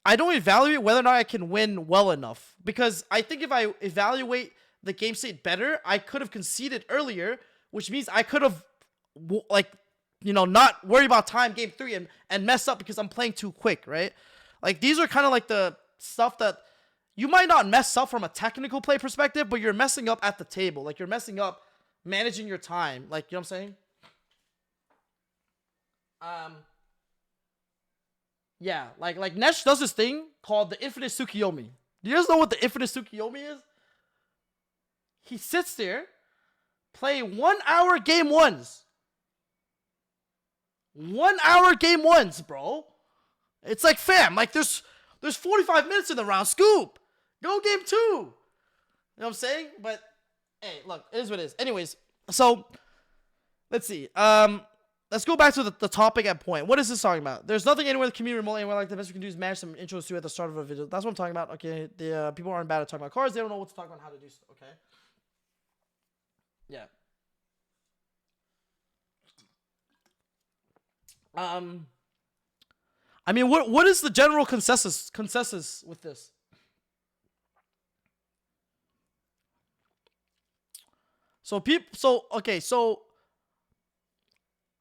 or not I can win well enough. Because I think if I evaluate the game state better, I could have conceded earlier, which means I could have like, you know, not worry about time game 3 and mess up because I'm playing too quick, right? Like these are kind of like the stuff that you might not mess up from a technical play perspective, but you're messing up at the table. Like you're messing up managing your time. Like, you know what I'm saying? Yeah, like Nesh does this thing called the infinite Tsukiyomi. Do you guys know what the infinite Tsukiyomi is? He sits there, play 1 hour game 1s. 1 hour game 1s, bro. It's like, fam, like there's 45 minutes in the round. Scoop. Go game 2. You know what I'm saying? But hey, look, it is what it is. Anyways, so let's see. Let's go back to the topic at point. What is this talking about? There's nothing anywhere in the community remote anywhere like the best we can do is manage some intros to at the start of a video. That's what I'm talking about. Okay, the people aren't bad at talking about cards. They don't know what to talk about and how to do so. Okay. Yeah. I mean, what is the general consensus with this? So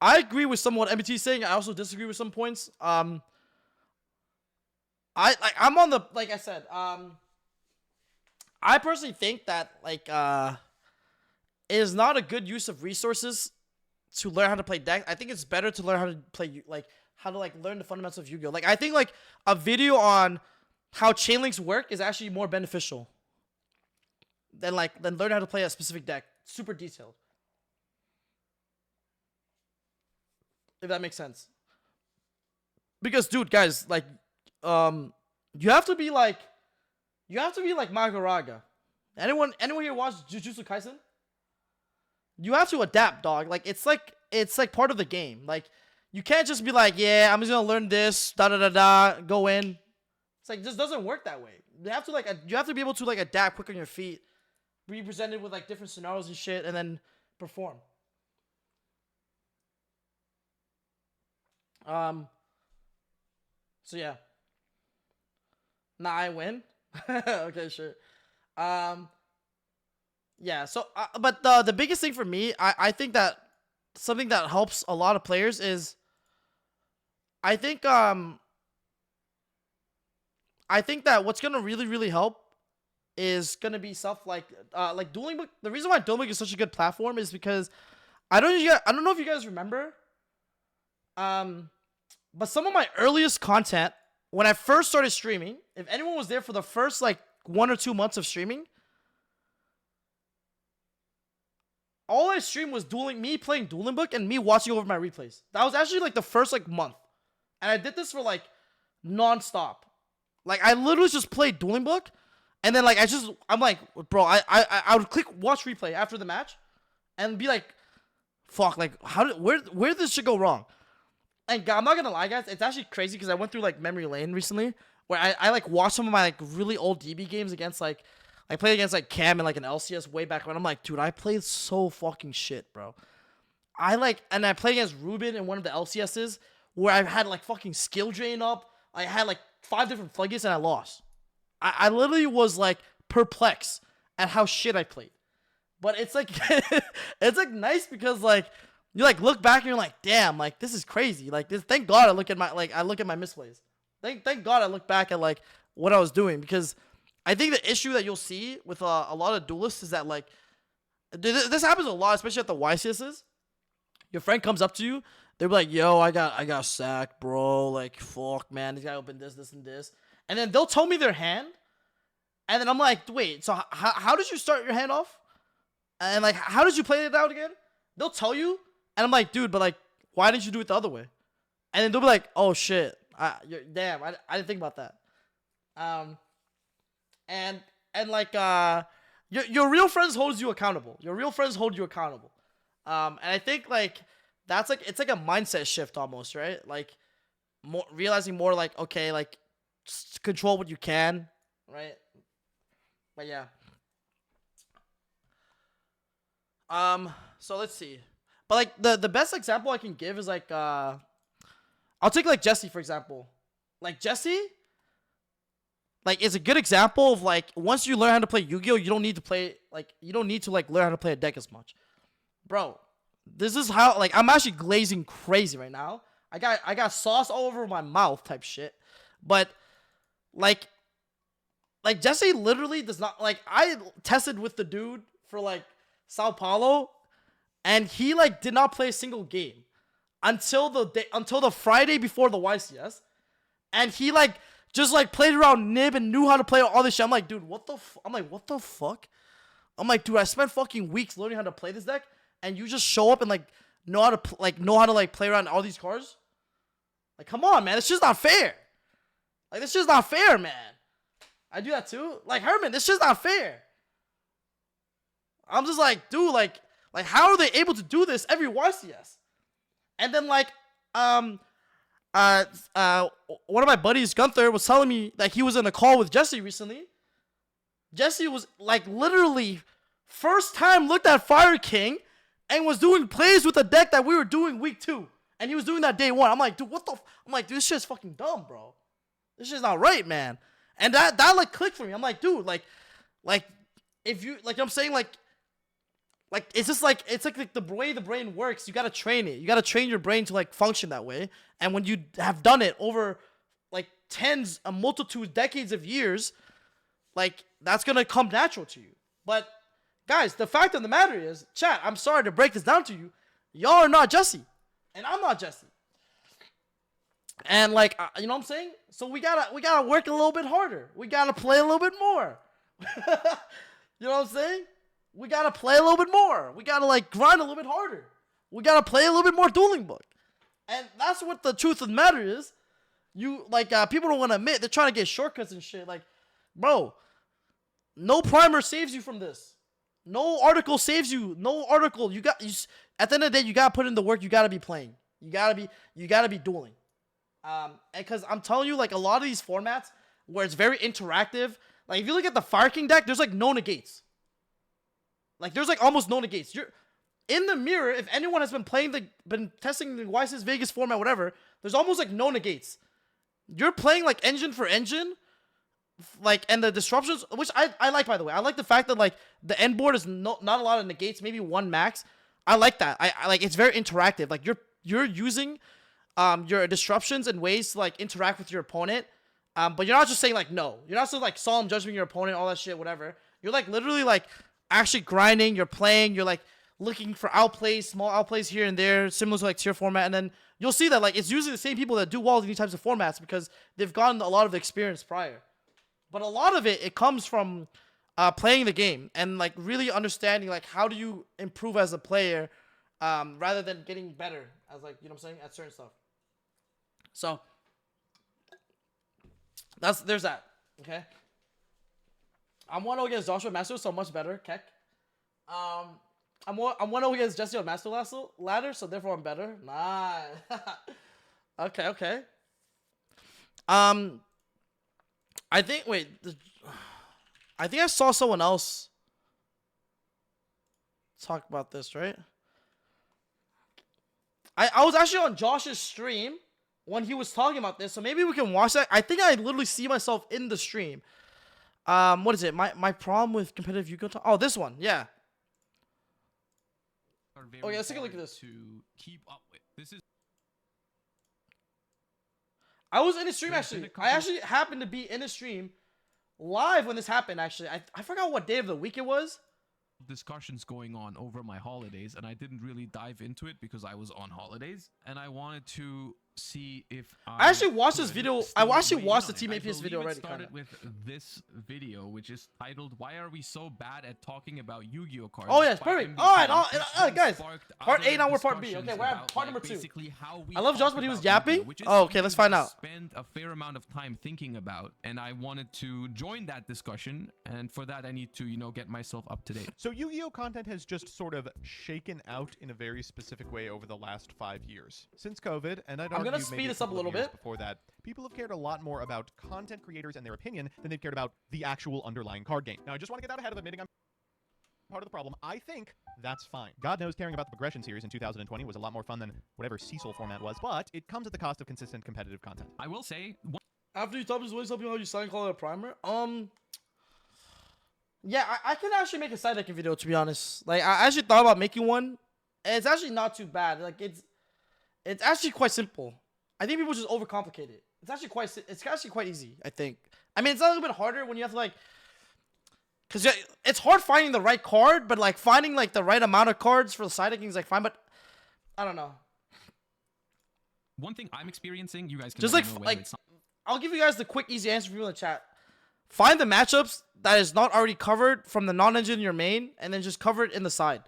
I agree with some what MBT is saying. I also disagree with some points. I'm on the, like I said, I personally think that like it is not a good use of resources to learn how to play deck. I think it's better to learn how to play how to learn the fundamentals of Yu-Gi-Oh. Like I think like a video on how chain links work is actually more beneficial than learn how to play a specific deck. Super detailed. If that makes sense. Because dude, guys, like you have to be like Magaraga. Anyone here watch Jujutsu Kaisen? You have to adapt, dog. Like it's like part of the game. Like you can't just be like, yeah, I'm just gonna learn this, go in. It's like it just doesn't work that way. You have to be able to adapt quick on your feet, be presented with like different scenarios and shit, and then perform. So yeah. Nah, I win. Okay, sure. Yeah. So, but the biggest thing for me, I think that something that helps a lot of players is, I think that what's gonna really help is gonna be stuff like Dueling Book. The reason why Dueling Book is such a good platform is because I don't know if you guys remember, but some of my earliest content when I first started streaming, if anyone was there for the first 1 or 2 months of streaming, all I streamed was me playing Dueling Book and me watching over my replays. That was actually the first month, and I did this for non-stop. Like I literally just played Dueling Book, and then like I'm like, bro, I would click watch replay after the match, and be like, fuck, like where did this shit go wrong? And I'm not gonna lie, guys, it's actually crazy because I went through like memory lane recently, where I like watched some of my like really old DB games against like I played against like Cam and like an LCS way back when. I'm like, dude, I played so fucking shit, bro. I played against Ruben in one of the LCSs where I had like fucking skill drain up. I had like 5 different floodgates and I lost. I literally was like perplexed at how shit I played. But it's like it's like nice because like you like look back and you're like, damn, like this is crazy. Like this, thank God I look at my misplays. Thank God I look back at like what I was doing, because I think the issue that you'll see with a lot of duelists is that like this happens a lot, especially at the YCSs. Your friend comes up to you, they're like, yo, I got sacked, bro. Like, fuck, man, this guy opened this, and this. And then they'll tell me their hand. And then I'm like, wait, so how did you start your hand off? And like, how did you play it out again? They'll tell you. And I'm like, dude, but like, why didn't you do it the other way? And then they'll be like, oh, shit. Damn, I didn't think about that. And like, your real friends holds you accountable. Your real friends hold you accountable. And I think like that's like it's like a mindset shift almost, right? Like more realizing more like, okay, like just control what you can, right? But yeah. So let's see. But like the best example I can give is like I'll take like Jesse for example. Like Jesse, like it's a good example of like once you learn how to play Yu-Gi-Oh, you don't need to like learn how to play a deck as much. Bro, this is how like I'm actually glazing crazy right now. I got sauce all over my mouth type shit. But like Jesse literally does not like I tested with the dude for like Sao Paulo, and he like did not play a single game until the Friday before the YCS, and he like just like played around Nib and knew how to play all this shit. I'm like, dude, what the fuck? I'm like, dude, I spent fucking weeks learning how to play this deck, and you just show up and like know how to play around all these cards. Like, come on, man, it's just not fair. Like, this just not fair, man. I do that too. Like, Herman, this just not fair. I'm just like, dude, like how are they able to do this every YCS? And then like, one of my buddies, Gunther, was telling me that he was in a call with Jesse recently. Jesse was like literally first time looked at Fire King and was doing plays with the deck that we were doing week 2. And he was doing that day 1. I'm like, dude, I'm like, dude, this shit's fucking dumb, bro. This shit's not right, man. And that like clicked for me. I'm like, dude, like if you like I'm saying like it's just like it's like the way the brain works, you gotta train it. You gotta train your brain to like function that way. And when you have done it over like a multitude, decades of years, like that's gonna come natural to you. But guys, the fact of the matter is, chat, I'm sorry to break this down to you, y'all are not Jesse, and I'm not Jesse. And like you know what I'm saying? So we gotta work a little bit harder. We gotta play a little bit more. You know what I'm saying? We gotta play a little bit more. We gotta like grind a little bit harder. We gotta play a little bit more Dueling Book. And that's what the truth of the matter is. You like people don't want to admit they're trying to get shortcuts and shit. Like, bro, no primer saves you from this. No article saves you. No article. At the end of the day, you gotta put in the work. You gotta be playing. You gotta be dueling. Because I'm telling you, like a lot of these formats where it's very interactive. Like if you look at the Fire King deck, there's like no negates. Like there's like almost no negates. You're in the mirror. If anyone has been testing the YCS Vegas format, whatever, there's almost like no negates. You're playing like engine for engine, like, and the disruptions, which I like, by the way. I like the fact that like the end board is not a lot of negates, maybe 1 max. I like that. I like it's very interactive. Like you're using your disruptions and ways to like interact with your opponent. But you're not just saying like no. You're not just like solemn judging your opponent, all that shit, whatever. You're like literally like actually grinding. You're playing. You're like looking for outplays, small outplays here and there, similar to like tier format, and then you'll see that like it's usually the same people that do well in these types of formats because they've gotten a lot of experience prior. But a lot of it comes from playing the game and like really understanding like how do you improve as a player rather than getting better as like, you know what I'm saying, at certain stuff. So there's that. Okay. I'm 1-0 against Joshua Master, so much better. Keck. I'm 1-0 against Jesse on Master Ladder, so therefore I'm better. Nah. Okay. I think I think I saw someone else talk about this, right? I was actually on Josh's stream when he was talking about this, so maybe we can watch that. I think I literally see myself in the stream. What is it? My problem with competitive Yugioh. Oh, this one, yeah. Okay, let's take a look at this. To keep up with. This is. I was in a stream actually. I actually happened to be in a stream live when this happened. Actually, I forgot what day of the week it was. Discussions going on over my holidays, and I didn't really dive into it because I was on holidays, and I wanted to see if I actually watched this video. I actually watched the Team APS video already. Started with this video, which is titled "Why Are We So Bad at Talking About Yu-Gi-Oh cards?" Oh yes, perfect. All right, guys. Part A, now we're part B. Okay, we're at part number 2. I love Josh, but he was yapping. Oh, okay, let's find out. Spend a fair amount of time thinking about, and I wanted to join that discussion, and for that I need to, get myself up to date. So Yu-Gi-Oh content has just sort of shaken out in a very specific way over the last 5 years. Since COVID, and I'm gonna speed this up a little bit. Before that, people have cared a lot more about content creators and their opinion than they've cared about the actual underlying card game. Now, I just want to get out ahead of admitting I'm part of the problem. I think that's fine. God knows caring about the progression series in 2020 was a lot more fun than whatever Cecil format was, but it comes at the cost of consistent competitive content. I will say... After you top this way, something how you sign call it a primer. Yeah, I can actually make a side decking video, to be honest. Like, I actually thought about making one, and it's actually not too bad. Like, it's actually quite simple. I think people just overcomplicate it. It's actually quite easy, I think. I mean, it's a little bit harder when you have to, like, because it's hard finding the right card, but, like, finding, like, the right amount of cards for the side decking is, like, fine, but I don't know. One thing I'm experiencing, you guys can just, like, I'll give you guys the quick, easy answer for people in the chat. Find the matchups that is not already covered from the non-engine in your main, and then just cover it in the side.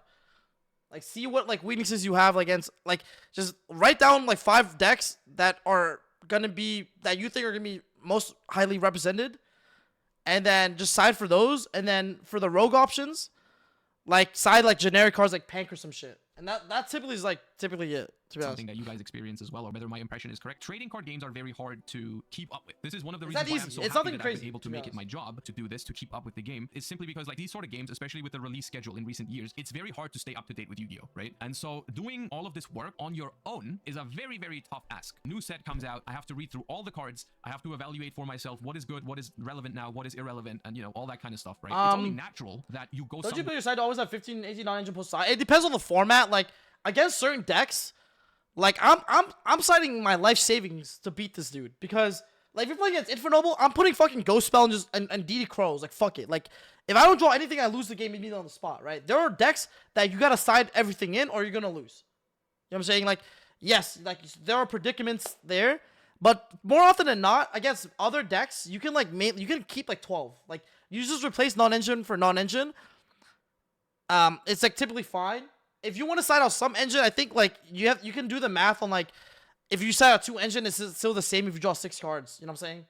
Like, see what, like, weaknesses you have against, like, just write down, like, 5 decks that are gonna be, that you think are gonna be most highly represented, and then just side for those, and then for the rogue options, like, side, like, generic cards like Pank or some shit. And that typically is, like, it, to be honest. Something that you guys experience as well, or whether my impression is correct. Trading card games are very hard to keep up with. This is one of the reasons why I'm so happy that I've been able to make it my job to do this, to keep up with the game, is simply because, like, these sort of games, especially with the release schedule in recent years, it's very hard to stay up to date with Yu-Gi-Oh, right? And so doing all of this work on your own is a very, very tough ask. New set comes out, I have to read through all the cards, I have to evaluate for myself what is good, what is relevant now, what is irrelevant, and, all that kind of stuff, right? It's only natural that you go. Don't you play your side to always have 15, 18 non-engine post side? It depends on the format. Like, against certain decks, like, I'm citing my life savings to beat this dude, because, like, if you're playing against Infernoble, I'm putting fucking Ghost Spell and DD Crows. Like, fuck it. Like, if I don't draw anything, I lose the game immediately on the spot, right? There are decks that you gotta side everything in, or you're gonna lose. You know what I'm saying? Like, yes, like, there are predicaments there, but more often than not, against other decks, you can, like, you can keep, like, 12. Like, you just replace non-engine for non-engine. It's, like, typically fine. If you want to side out some engine, I think, like, you can do the math on, like, if you side out 2 engine, it's still the same if you draw 6 cards. You know what I'm saying?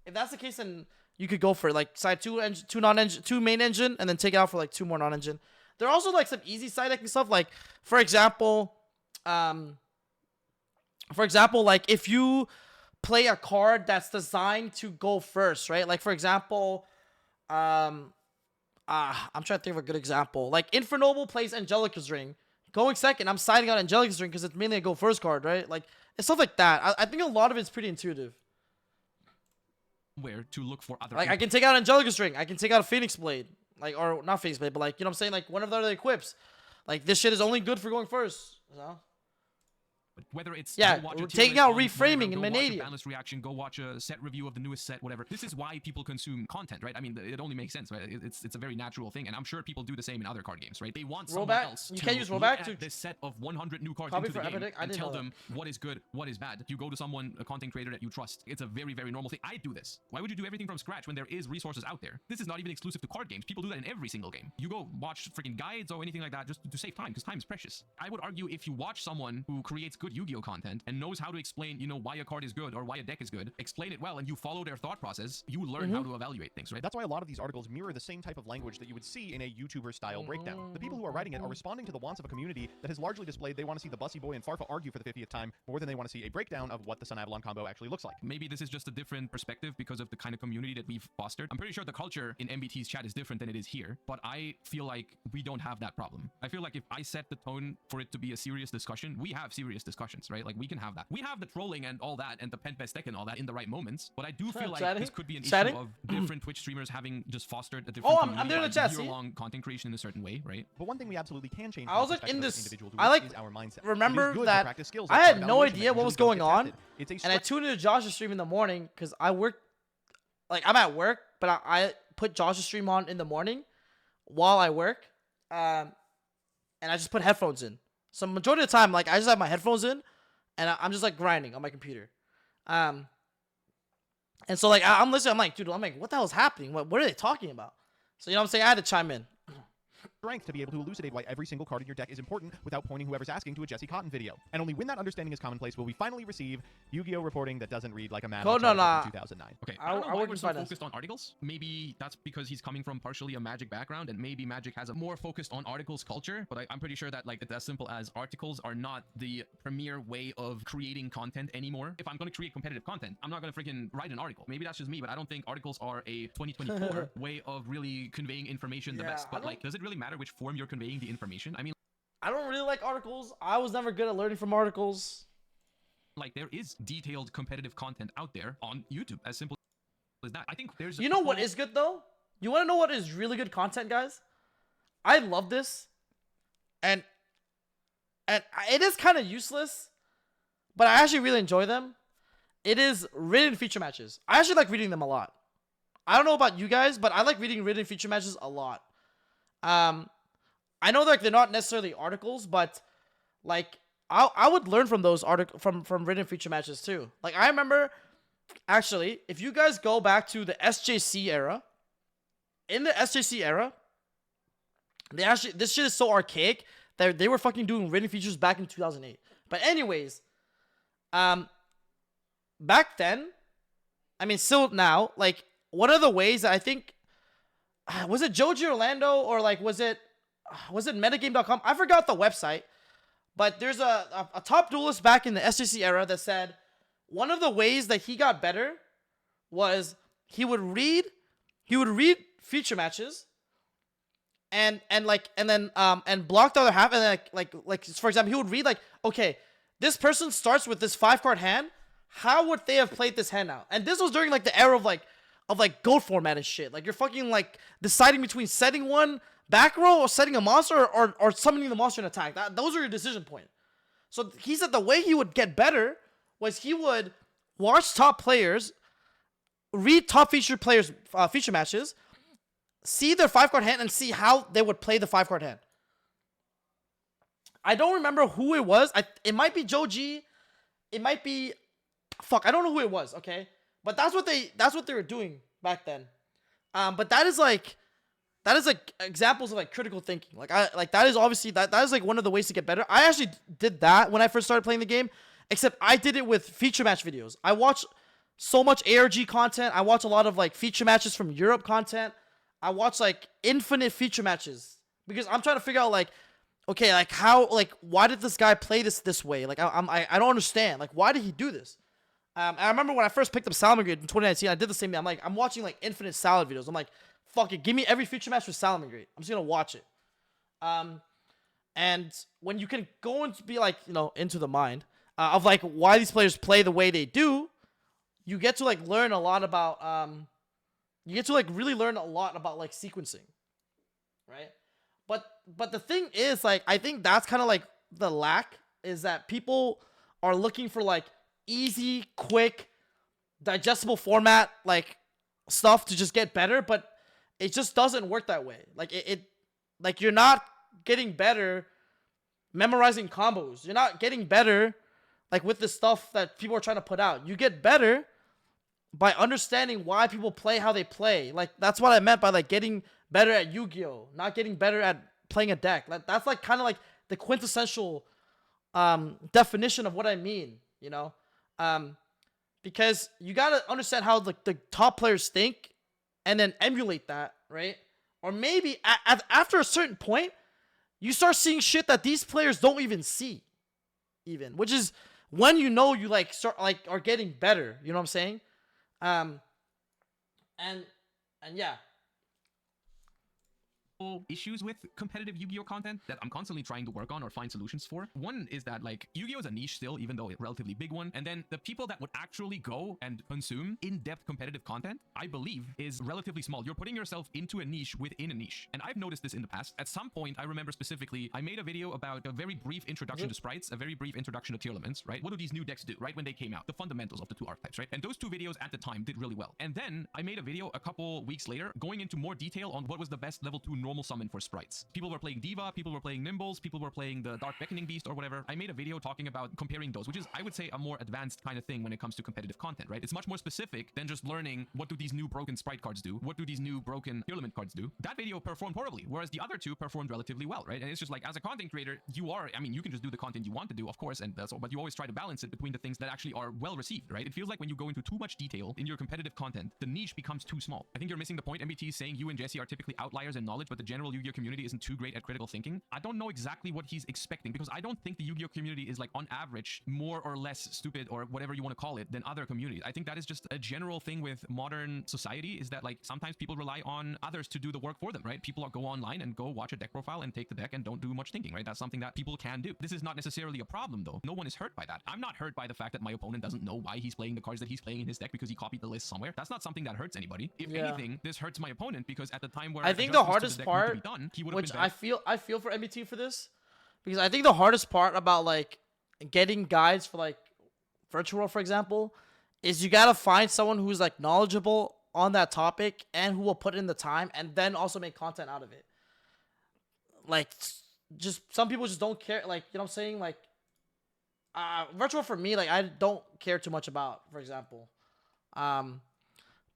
If that's the case, then you could go for it. Like, side 2 non-engine, 2 main engine, and then take it out for, like, 2 more non-engine. There are also, like, some easy side decking stuff. Like, for example, like, if you play a card that's designed to go first, right? Like, for example, I'm trying to think of a good example. Like, Infernoble plays Angelica's Ring. Going second, I'm siding out Angelica's Ring because it's mainly a go first card, right? Like, it's stuff like that. I think a lot of it's pretty intuitive. Where to look for other. Like, I can take out Angelica's Ring. I can take out a Phoenix Blade. Like, or not Phoenix Blade, but, like, you know what I'm saying? Like, one of the other equips. Like, this shit is only good for going first. You know? Whether it's we're taking out reframing and Manadia. Balanced reaction, go watch a set review of the newest set, whatever. This is why people consume content, right? I mean, it only makes sense, right? It's a very natural thing, and I'm sure people do the same in other card games, right? They want someone else to look at this set of 100 new cards into the game and tell them what is good, what is bad. You go to someone, a content creator that you trust. It's a very, very normal thing. I do this. Why would you do everything from scratch when there is resources out there? This is not even exclusive to card games. People do that in every single game. You go watch freaking guides or anything like that just to save time, because time is precious. I would argue if you watch someone who creates good Yu-Gi-Oh content and knows how to explain, you know, why a card is good or why a deck is good, explain it well, and you follow their thought process, you learn how to evaluate things, right? That's why a lot of these articles mirror the same type of language that you would see in a YouTuber-style breakdown. The people who are writing it are responding to the wants of a community that has largely displayed they want to see the Bussy Boy and Farfa argue for the 50th time more than they want to see a breakdown of what the Sun Avalon combo actually looks like. Maybe this is just a different perspective because of the kind of community that we've fostered. I'm pretty sure the culture in MBT's chat is different than it is here, but I feel like we don't have that problem. I feel like if I set the tone for it to be a serious discussion, we have serious discussions, right? Like, we can have that. We have the trolling and all that and the pen best deck and all that in the right moments, but I do feel like this could be an issue of different Twitch streamers having just fostered a different I'm doing the chat, year-long content creation in a certain way, right? But one thing we absolutely can change I was like in this, individual I like is our mindset. remember It is good to that practice skills I like had no evaluation idea that what was usually don't going get on, tested. It's a and I tuned into Josh's stream in the morning because I work, like I'm at work, but I put Josh's stream on in the morning while I work, and I just put headphones in. So majority of the time, like I just have my headphones in, and I'm just like grinding on my computer, and so like I'm listening. I'm like, dude, I'm like, what the hell is happening? What are they talking about? So you know what I'm saying? I had to chime in. strength to be able to elucidate why every single card in your deck is important without pointing whoever's asking to a Jesse Cotton video. And only when that understanding is commonplace will we finally receive Yu-Gi-Oh reporting that doesn't read like a man from 2009. Okay, I don't know why we're so focused on articles. Maybe that's because he's coming from partially a Magic background, and maybe Magic has a more focused on articles culture, but I'm pretty sure that like it's as simple as articles are not the premier way of creating content anymore. If I'm going to create competitive content, I'm not going to freaking write an article. Maybe that's just me, but I don't think articles are a 2024 way of really conveying information the best. But like, does it really matter which form you're conveying the information? I mean, I don't really like articles. I was never good at learning from articles. Like, there is detailed competitive content out there on YouTube, as simple as that. I think there's You know what is good though? You want to know what is really good content, guys? I love this, and it is kind of useless, but I actually really enjoy them. It is written feature matches. I actually like reading them a lot. I don't know about you guys, but I like reading written feature matches a lot. I know like they're not necessarily articles, but like I would learn from those from written feature matches too. Like I remember, actually, if you guys go back to the SJC era, in the SJC era, they actually, this shit is so archaic that they were fucking doing written features back in 2008. But anyways, back then, I mean, still now, like one of the ways that I think, was it Joji Orlando or like was it metagame.com? I forgot the website, but there's a top duelist back in the SJC era that said one of the ways that he got better was he would read feature matches and block the other half, and then like for example, he would read like, okay, this person starts with this 5-card hand, how would they have played this hand out? And this was during like the era of GOAT format and shit. Like you're fucking like deciding between setting one back row or setting a monster or summoning the monster in attack. Those are your decision point. So he said the way he would get better was he would watch top players, read top feature players' feature matches, see their 5-card hand, and see how they would play the 5-card hand. I don't remember who it was. It might be Joji. It might be, fuck, I don't know who it was. Okay, but that's what they were doing back then. But that is like examples of like critical thinking. Like that is obviously that is like one of the ways to get better. I actually did that when I first started playing the game, except I did it with feature match videos. I watch so much ARG content. I watch a lot of like feature matches from Europe content. I watch like infinite feature matches because I'm trying to figure out like, okay, like how, like why did this guy play this way? Like I don't understand. Like why did he do this? I remember when I first picked up Salamangreat in 2019, I did the same thing. I'm watching like infinite salad videos. I'm like, fuck it, give me every feature match for Salamangreat. I'm just gonna watch it. And when you can go and be like, you know, into the mind of like why these players play the way they do, you get to like learn a lot about you get to like really learn a lot about like sequencing, right? But the thing is, like, I think that's kind of like the lack, is that people are looking for like easy, quick, digestible format like stuff to just get better, but it just doesn't work that way. Like it like you're not getting better memorizing combos. You're not getting better like with the stuff that people are trying to put out. You get better by understanding why people play how they play. Like that's what I meant by like getting better at Yu-Gi-Oh, not getting better at playing a deck. That's like kind of like the quintessential definition of what I mean, you know, because you gotta understand how the top players think, and then emulate that, right? Or maybe after a certain point, you start seeing shit that these players don't even see, even, which is when you know you like start like are getting better. You know what I'm saying? And yeah. Issues with competitive Yu-Gi-Oh content that I'm constantly trying to work on or find solutions for. One is that like Yu-Gi-Oh is a niche still, even though a relatively big one. And then the people that would actually go and consume in-depth competitive content, I believe, is relatively small. You're putting yourself into a niche within a niche. And I've noticed this in the past. At some point, I remember specifically, I made a video about a very brief introduction to sprites, a very brief introduction to tier elements, right? What do these new decks do, right? When they came out, the fundamentals of the two archetypes, right? And those two videos at the time did really well. And then I made a video a couple weeks later going into more detail on what was the best level 2 normal summon for sprites. People were playing Diva, people were playing Nimbles, people were playing the Dark Beckoning Beast or whatever. I made a video talking about comparing those, which is, I would say, a more advanced kind of thing when it comes to competitive content, right? It's much more specific than just learning what do these new broken sprite cards do, what do these new broken element cards do. That video performed horribly, whereas the other two performed relatively well, right? And it's just like, as a content creator, I mean, you can just do the content you want to do, of course, and that's all, but you always try to balance it between the things that actually are well received, right? It feels like when you go into too much detail in your competitive content, the niche becomes too small. I think you're missing the point. MBT is saying you and Jesse are typically outliers in knowledge, but the general Yu-Gi-Oh community isn't too great at critical thinking. I don't know exactly what he's expecting, because I don't think the Yu-Gi-Oh community is like on average more or less stupid or whatever you want to call it than other communities. I think that is just a general thing with modern society, is that like sometimes people rely on others to do the work for them, right? People go online and go watch a deck profile and take the deck and don't do much thinking, right? That's something that people can do. This is not necessarily a problem though. No one is hurt by that. I'm not hurt by the fact that my opponent doesn't know why he's playing the cards that he's playing in his deck because he copied the list somewhere. That's not something that hurts anybody. If anything, this hurts my opponent, because at the time where I think the hardest part, which I feel for MBT for this, because I think the hardest part about like getting guides for like virtual, for example, is you gotta find someone who's like knowledgeable on that topic and who will put in the time and then also make content out of it. Like, just some people just don't care. Like, you know what I'm saying? Like, virtual for me, like I don't care too much about, for example.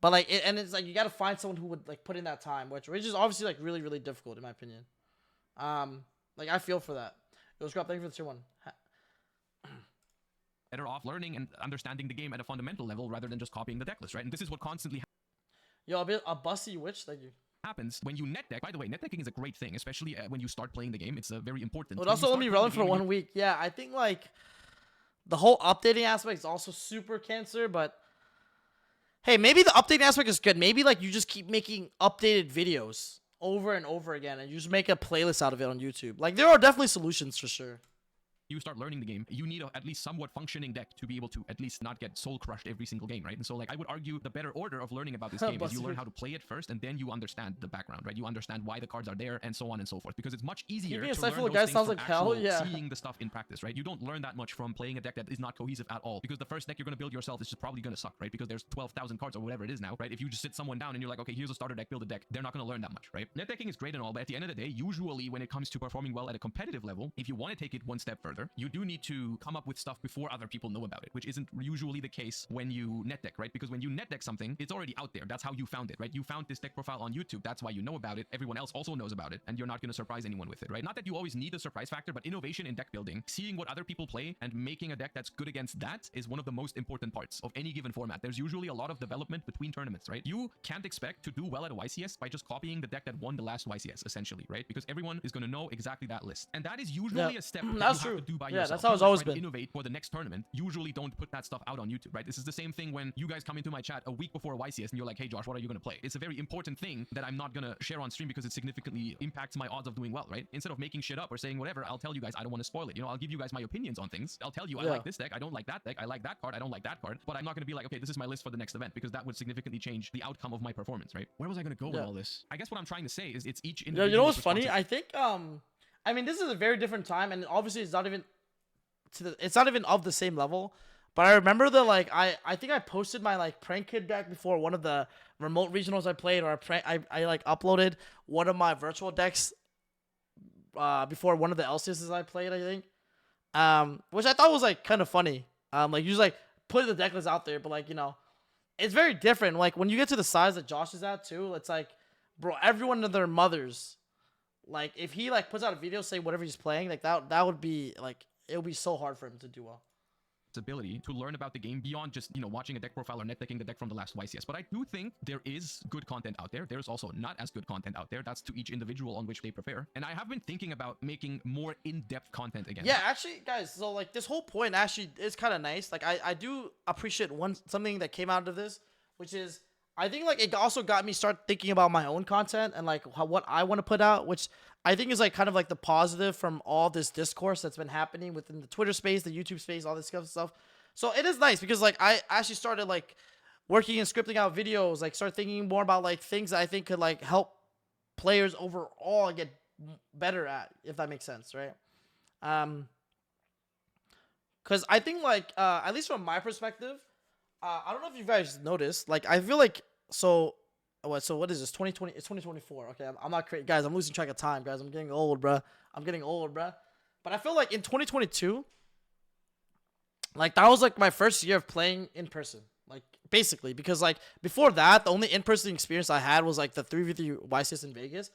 But like, it's like you gotta find someone who would like put in that time, which is obviously like really, really difficult in my opinion. Like I feel for that. Yo, Scrap, thank you for the tier 1. Better off learning and understanding the game at a fundamental level rather than just copying the deck list, right? And this is what constantly Yo, a busty witch, thank you. Happens when you net deck. By the way, net decking is a great thing, especially when you start playing the game. It's very important. It also only relevant for 1 week. Yeah, I think like the whole updating aspect is also super cancer, but hey, maybe the updating aspect is good. Maybe like you just keep making updated videos over and over again and you just make a playlist out of it on YouTube. Like there are definitely solutions for sure. You start learning the game, you need at least somewhat functioning deck to be able to at least not get soul crushed every single game, right? And so like I would argue the better order of learning about this game is you learn how to play it first, and then you understand the background, right? You understand why the cards are there and so on and so forth, because it's much easier to learn those things from seeing the stuff in practice, right? You don't learn that much from playing a deck that is not cohesive at all, because the first deck you're going to build yourself is just probably going to suck, right? Because there's 12,000 cards or whatever it is now, right? If you just sit someone down and you're like, okay, here's a starter deck, build a deck, they're not going to learn that much, right? Net decking is great and all, but at the end of the day, usually when it comes to performing well at a competitive level, if you want to take it one step further, you do need to come up with stuff before other people know about it, which isn't usually the case when you net deck, right? Because when you net deck something, it's already out there. That's how you found it, right? You found this deck profile on YouTube. That's why you know about it. Everyone else also knows about it, and you're not going to surprise anyone with it, right? Not that you always need a surprise factor, but innovation in deck building, seeing what other people play and making a deck that's good against that is one of the most important parts of any given format. There's usually a lot of development between tournaments, right? You can't expect to do well at a YCS by just copying the deck that won the last YCS, essentially, right? Because everyone is going to know exactly that list. And that is usually a step that you have to do by yourself. That's how it's always been. Innovate for the next tournament. Usually don't put that stuff out on YouTube, right? This is the same thing when you guys come into my chat a week before YCS and you're like, hey Josh, what are you going to play? It's a very important thing that I'm not going to share on stream because it significantly impacts my odds of doing well, right? Instead of making shit up or saying whatever, I'll tell you guys I don't want to spoil it. You know, I'll give you guys my opinions on things. I'll tell you I like this deck, I don't like that deck, I like that card, I don't like that card, but I'm not going to be like, okay, this is my list for the next event, because that would significantly change the outcome of my performance, right? Where was I going to go with all this? I guess what I'm trying to say is it's each individual. You know what's funny? I think I mean, this is a very different time, and obviously it's not even of the same level. But I remember I think I posted my like prank kid deck before one of the remote regionals I played, or I like uploaded one of my virtual decks before one of the LCSs I played, I think. Which I thought was like kind of funny. Like you just like put the deck list out there, but like, you know, it's very different. Like when you get to the size that Josh is at too, it's like, bro, everyone and their mothers, like if he like puts out a video saying whatever he's playing, like that would be like it'll be so hard for him to do well. Ability to learn about the game beyond just, you know, watching a deck profile or net decking the deck from the last YCS. But I do think there is good content out there. There's also not as good content out there. That's to each individual on which they prepare. And I have been thinking about making more in-depth content again. Yeah, actually, guys, so like this whole point actually is kind of nice. Like I do appreciate something that came out of this, which is I think like it also got me start thinking about my own content and like what I want to put out, which I think is like kind of like the positive from all this discourse that's been happening within the Twitter space, the YouTube space, all this stuff. So it is nice because like I actually started like working and scripting out videos, like start thinking more about like things that I think could like help players overall get better at, if that makes sense, right? Because I think like at least from my perspective, I don't know if you guys noticed, like I feel like so what is this? 2020? It's 2024. Okay, I'm not crazy, guys. I'm losing track of time, guys. I'm getting old, bruh. But I feel like in 2022, like that was like my first year of playing in person, like basically because like before that, the only in-person experience I had was like the 3v3 YCS in Vegas,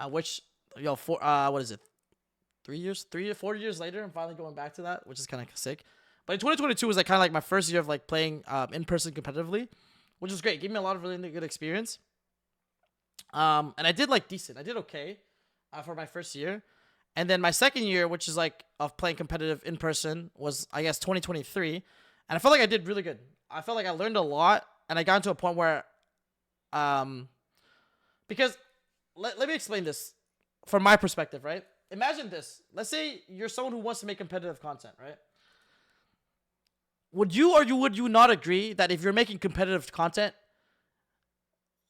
which what is it? 3 or 4 years later, I'm finally going back to that, which is kind of sick. But in 2022 was like kind of like my first year of like playing in person competitively, which was great. Gave me a lot of really good experience. And I did like decent. I did okay for my first year. And then my second year, which is like of playing competitive in person, was I guess 2023. And I felt like I did really good. I felt like I learned a lot, and I got to a point where, because let me explain this from my perspective, right? Imagine this. Let's say you're someone who wants to make competitive content, right? Would you or would you not agree that if you're making competitive content,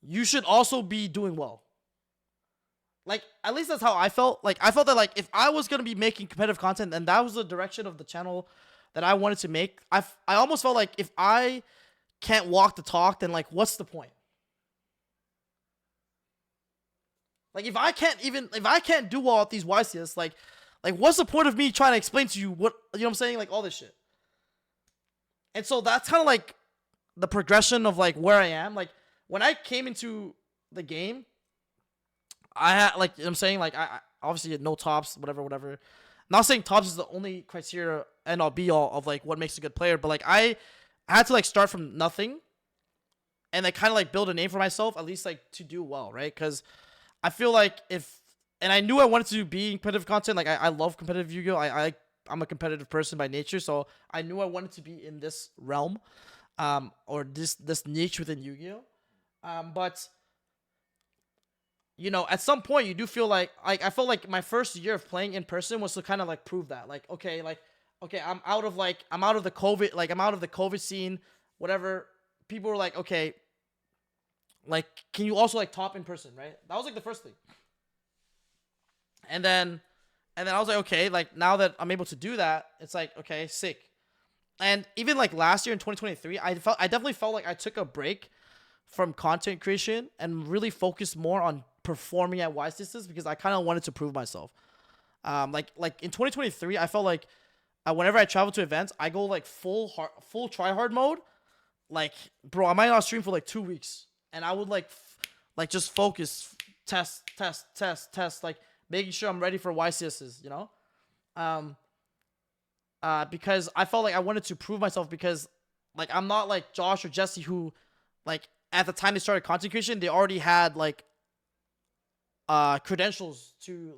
you should also be doing well? Like, at least that's how I felt. Like, I felt that, like, if I was going to be making competitive content and that was the direction of the channel that I wanted to make, I almost felt like if I can't walk the talk, then, like, what's the point? Like, if I can't do well at these YCS, like, what's the point of me trying to explain to you what, you know what I'm saying? Like, all this shit. And so that's kind of like the progression of like where I am. Like when I came into the game, I had like, you know what I'm saying, like I obviously had no tops, whatever. Not saying tops is the only criteria and all be all of like what makes a good player, but like I had to like start from nothing and like kind of like build a name for myself, at least like to do well, right? Because I feel like and I knew I wanted to be competitive content. Like I love competitive Yu-Gi-Oh! I'm a competitive person by nature, so I knew I wanted to be in this realm, or this niche within Yu-Gi-Oh. But you know, at some point you do feel like I felt like my first year of playing in person was to kind of like prove that, like okay, I'm out of the COVID scene, whatever. People were like, okay, like can you also like top in person, right? That was like the first thing, and then I was like, okay, like now that I'm able to do that, it's like, okay, sick. And even like last year in 2023, I definitely felt like I took a break from content creation and really focused more on performing at YCS because I kind of wanted to prove myself. Like in 2023, I felt like whenever I travel to events, I go like full try hard mode. Like, bro, I might not stream for like 2 weeks, and I would like just focus, test, like making sure I'm ready for YCSs, you know? Because I felt like I wanted to prove myself because, like, I'm not like Josh or Jesse who, like, at the time they started content creation, they already had, like, credentials to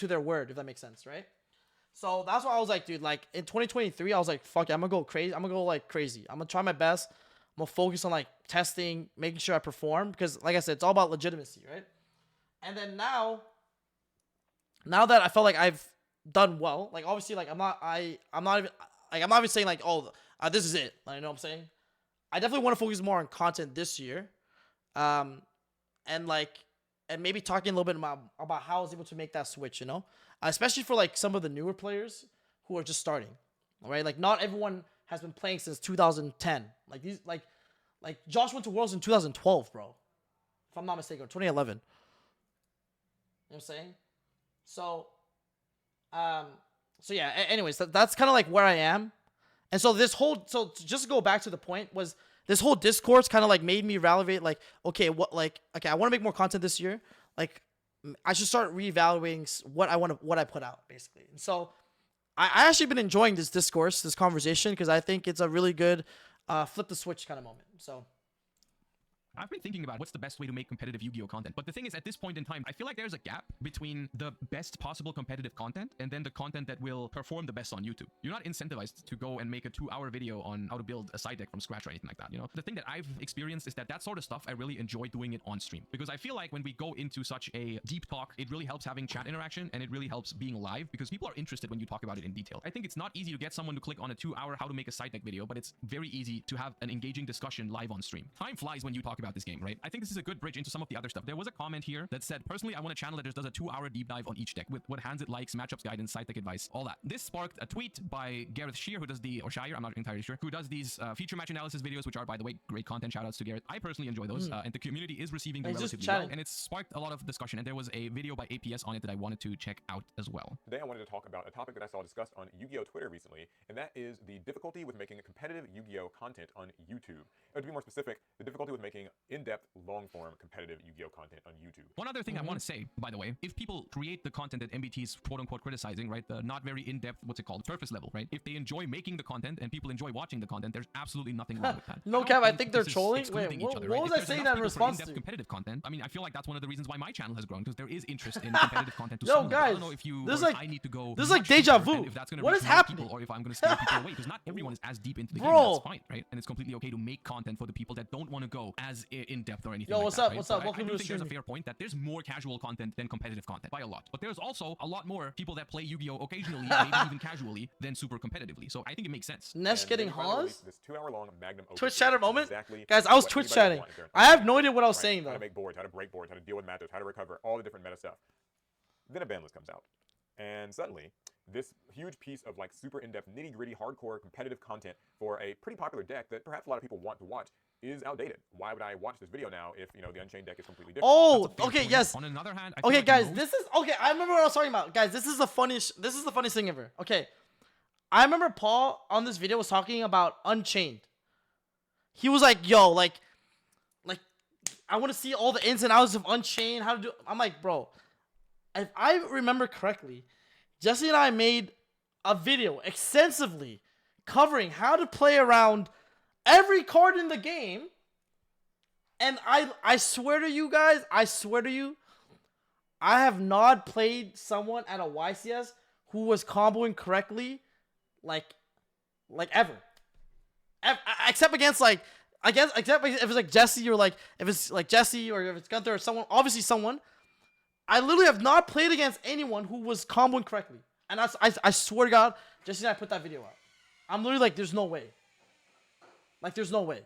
their word, if that makes sense, right? So that's why I was like, dude, like, in 2023, I was like, fuck it, I'm gonna go crazy. I'm gonna go, like, crazy. I'm gonna try my best. I'm gonna focus on, like, testing, making sure I perform because, like I said, it's all about legitimacy, right? And then now that I felt like I've done well, like obviously, like I'm not even saying like, oh, this is it. Like, you know what I'm saying? I definitely want to focus more on content this year, and maybe talking a little bit about how I was able to make that switch, you know, especially for like some of the newer players who are just starting, right? Like not everyone has been playing since 2010. Like these, like Josh went to Worlds in 2012, bro, if I'm not mistaken, or 2011. You know what I'm saying? So yeah, anyways, that's kind of like where I am. And so so just to go back to the point was this whole discourse kind of like made me evaluate like, okay, I want to make more content this year. Like I should start reevaluating what I put out basically. And so I actually been enjoying this discourse, this conversation, because I think it's a really good flip the switch kind of moment. So. I've been thinking about what's the best way to make competitive Yu-Gi-Oh content. But the thing is, at this point in time, I feel like there's a gap between the best possible competitive content and then the content that will perform the best on YouTube. You're not incentivized to go and make a 2-hour video on how to build a side deck from scratch or anything like that, you know? The thing that I've experienced is that sort of stuff, I really enjoy doing it on stream. Because I feel like when we go into such a deep talk, it really helps having chat interaction and it really helps being live because people are interested when you talk about it in detail. I think it's not easy to get someone to click on a 2-hour how to make a side deck video, but it's very easy to have an engaging discussion live on stream. Time flies when you talk about this game, right? I think this is a good bridge into some of the other stuff. There was a comment here that said, personally, I want a channel that just does a 2-hour deep dive on each deck with what hands it likes, matchups guidance, side deck advice, all that. This sparked a tweet by Gareth Shear, who does the, or Shire, I'm not entirely sure, who does these feature match analysis videos, which are, by the way, great content. Shoutouts to Gareth. I personally enjoy those, and the community is receiving them relatively well, and it's sparked a lot of discussion, and there was a video by APS on it that I wanted to check out as well. Today I wanted to talk about a topic that I saw discussed on Yu-Gi-Oh! Twitter recently, and that is the difficulty with making competitive Yu-Gi-Oh! Content on YouTube. Or to be more specific, the difficulty with making in-depth, long-form competitive Yu-Gi-Oh! Content on YouTube. One other thing I want to say, by the way, if people create the content that MBT is quote-unquote criticizing, right, the not very in-depth, what's it called, surface level, right, if they enjoy making the content and people enjoy watching the content, there's absolutely nothing wrong with that. No cap, I think they're trolling. Wait, what was I saying that in response to? Competitive content, I mean, I feel like that's one of the reasons why my channel has grown, because there is interest in competitive content to Yo, some guys, I don't know if you, this is like, I need to go, this is like deja vu. If that's gonna what reach is more happening? People, or if I'm going to scare people away, because not everyone is as deep into the game, that's fine, right? And it's completely okay to make content for the people that don't want to go as in-depth or anything. Yo, like what's that, up? right? What's up? So Welcome to the think stream. there's a fair point that there's more casual content than competitive content by a lot, but there's also a lot more people that play Yu-Gi-Oh! Occasionally, maybe even casually, than super competitively. So I think it makes sense. Ness getting Haws? This 2-hour-long magnum Twitch chatter moment? Exactly Guys, I was Twitch chatting. I have no idea what I was saying though. How to make boards, how to break boards, how to deal with matchups, how to recover, all the different meta stuff. Then a ban list comes out. And suddenly, this huge piece of like super in-depth, nitty-gritty, hardcore, competitive content for a pretty popular deck that perhaps a lot of people want to watch is outdated. Why would I watch this video now if, you know, the Unchained deck is completely different? Oh, okay, yes. On another hand, okay, guys, this is okay. I remember what I was talking about. Guys, this is the funniest thing ever. Okay, I remember Paul on this video was talking about Unchained. He was like, "Yo, like, I want to see all the ins and outs of Unchained. How to do?" I'm like, bro, if I remember correctly, Jesse and I made a video extensively covering how to play around every card in the game. And I swear to you guys, I have not played someone at a YCS who was comboing correctly, like ever. Except against except if it's like Jesse or like if it's like Jesse or if it's Gunther or someone, obviously someone. I literally have not played against anyone who was comboing correctly. And I swear to God, Jesse and I put that video out. I'm literally like, there's no way. Like, there's no way.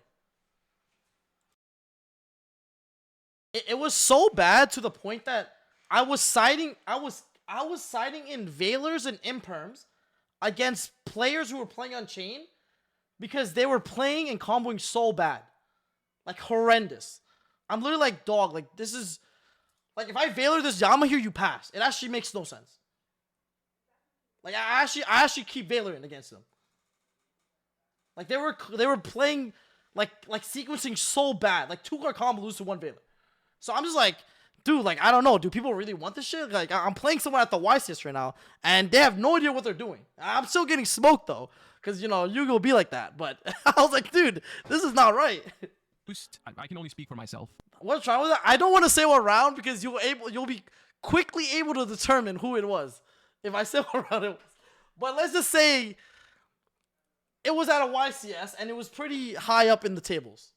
It was so bad to the point that I was siding in Veilers and Imperms against players who were playing Unchained because they were playing and comboing so bad. Like, horrendous. I'm literally like, dog, like, this is... Like, if I Veiler this Yama here, you pass. It actually makes no sense. Like, I actually keep Veilering against them. Like, they were playing, like sequencing so bad. Like, 2-card combo lose to 1 Veiler. So I'm just like, dude, like, I don't know. Do people really want this shit? Like, I'm playing someone at the YCS right now, and they have no idea what they're doing. I'm still getting smoked, though. Because, you know, Yugioh will be like that. But I was like, dude, this is not right. I can only speak for myself. What's wrong with that? I don't want to say what round because you'll be quickly able to determine who it was if I say what round it was. But let's just say it was at a YCS and it was pretty high up in the tables.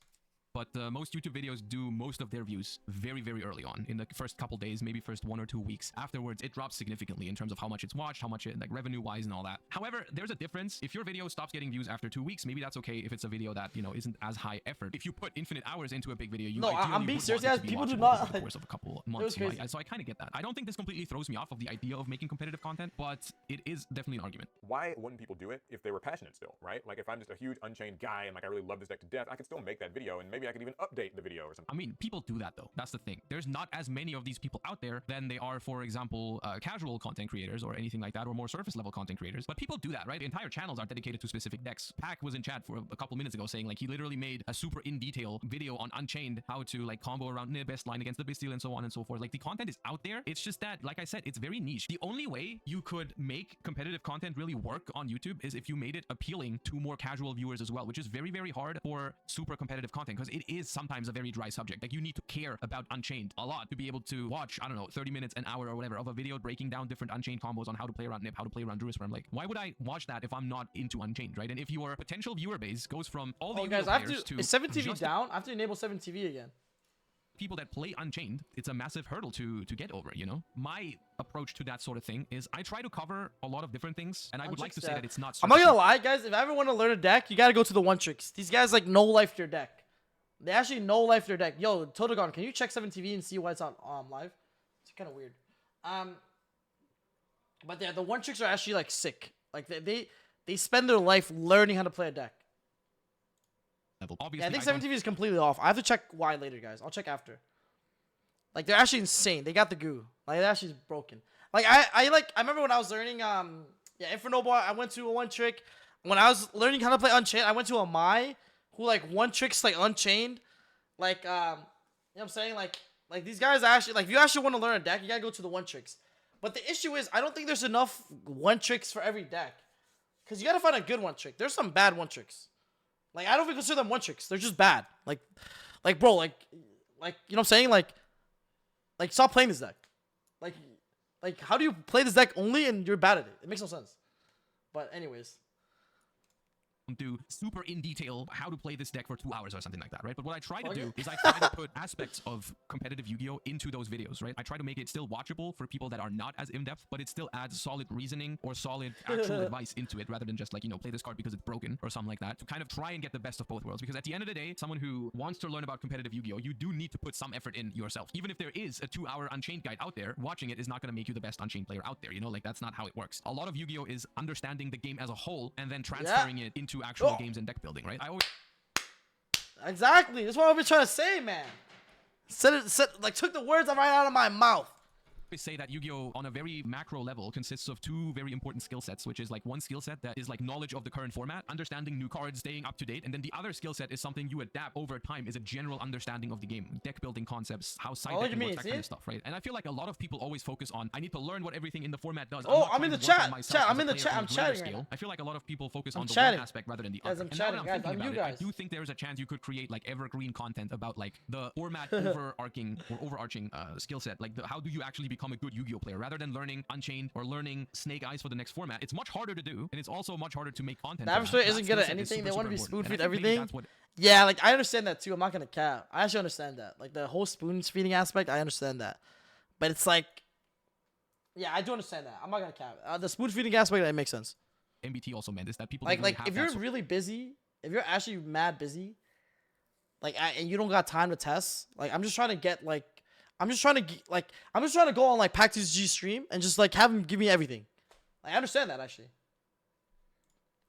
But most YouTube videos do most of their views very, very early on. In the first couple days, maybe first 1 or 2 weeks. Afterwards, it drops significantly in terms of how much it's watched, how much it, like, revenue-wise and all that. However, there's a difference. If your video stops getting views after 2 weeks, maybe that's okay if it's a video that, you know, isn't as high effort. If you put infinite hours into a big video, you I'm being serious. Guys, people do not. Over the course of a couple months, you know, so I kind of get that. I don't think this completely throws me off of the idea of making competitive content, but it is definitely an argument. Why wouldn't people do it if they were passionate still, right? Like, if I'm just a huge Unchained guy and, like, I really love this deck to death, I could still make that video, and maybe maybe I could even update the video or something. I mean, people do that though. That's the thing. There's not as many of these people out there than they are, for example, casual content creators or anything like that, or more surface level content creators. But people do that, right? Entire channels are dedicated to specific decks. Pac was in chat for a couple minutes ago saying like he literally made a super in detail video on Unchained, how to like combo around the best line against the Bastille and so on and so forth. Like the content is out there. It's just that, like I said, it's very niche. The only way you could make competitive content really work on YouTube is if you made it appealing to more casual viewers as well, which is very, very hard for super competitive content because it is sometimes a very dry subject. Like you need to care about Unchained a lot to be able to watch, I don't know, 30 minutes, an hour or whatever of a video breaking down different Unchained combos on how to play around Nip, how to play around Druid. I'm like, why would I watch that if I'm not into Unchained, right? And if your potential viewer base goes from all the guys, I have players to. Is 7TV down? I have to enable 7TV again. People that play Unchained, it's a massive hurdle to get over, you know? My approach to that sort of thing is I try to cover a lot of different things, and I would like to say that it's not... I'm not gonna lie, guys. If I ever want to learn a deck, you gotta go to the one tricks. These guys, like, no life their deck. They actually no life their deck. Yo, Totogon, can you check 7TV and see why it's on live? It's kind of weird. But the one tricks are actually, like, sick. Like, they spend their life learning how to play a deck. Obviously, yeah, I think 7TV is completely off. I have to check why later, guys. I'll check after. Like, they're actually insane. They got the goo. Like, they're actually broken. Like, I remember when I was learning, Inferno Bar, I went to a one trick. When I was learning how to play Unchained, I went to a Mai who, like, one tricks, like, Unchained. Like, you know what I'm saying? Like these guys are actually, like, if you actually want to learn a deck, you gotta go to the one tricks. But the issue is, I don't think there's enough one tricks for every deck. Because you gotta find a good one trick. There's some bad one tricks. Like, I don't even consider them one tricks. They're just bad. Like, bro, like, you know what I'm saying? Like, stop playing this deck. Like, how do you play this deck only and you're bad at it? It makes no sense. But anyways. Do super in detail how to play this deck for 2 hours or something like that, right? But what I try to do is I try to put aspects of competitive Yu-Gi-Oh into those videos, right? I try to make it still watchable for people that are not as in-depth, but it still adds solid reasoning or solid actual advice into it rather than just like, you know, play this card because it's broken or something like that, to kind of try and get the best of both worlds. Because at the end of the day, someone who wants to learn about competitive Yu-Gi-Oh, you do need to put some effort in yourself. Even if there is a 2-hour Unchained guide out there, watching it is not going to make you the best Unchained player out there, you know? Like, that's not how it works. A lot of Yu-Gi-Oh is understanding the game as a whole and then transferring it into actual games and deck building, right? Exactly. That's what I've been trying to say, man. Took the words right out of my mouth. Say that Yu-Gi-Oh on a very macro level consists of two very important skill sets, which is like one skill set that is like knowledge of the current format, understanding new cards, staying up to date, and then the other skill set is something you adapt over time, is a general understanding of the game, deck building concepts, how side decking works, that kind of stuff, right? And I feel like a lot of people always focus on, I need to learn what everything in the format does. I'm in the chat. I'm in the chat. I'm chatting right now. I feel like a lot of people focus on the one aspect rather than the other. I'm chatting, guys. I'm you guys. I do think there's a chance you could create like evergreen content about like the format overarching skill set, like how do you actually become a good Yu-Gi-Oh player? Rather than learning Unchained or learning Snake Eyes for the next format, it's much harder to do, and it's also much harder to make content. The average player isn't good at anything. They want to be spoon-feed everything. Yeah, like, I understand that too. I'm not going to cap. I actually understand that. Like, the whole spoon-feeding aspect, I understand that. But it's like, yeah, I do understand that. I'm not going to cap. The spoon-feeding aspect, that makes sense. MBT also meant is that people like if you're really busy, if you're actually mad busy, like, and you don't got time to test, like, I'm just trying to get, like, I'm just trying to go on like Paktcg stream and just like have him give me everything. Like, I understand that actually.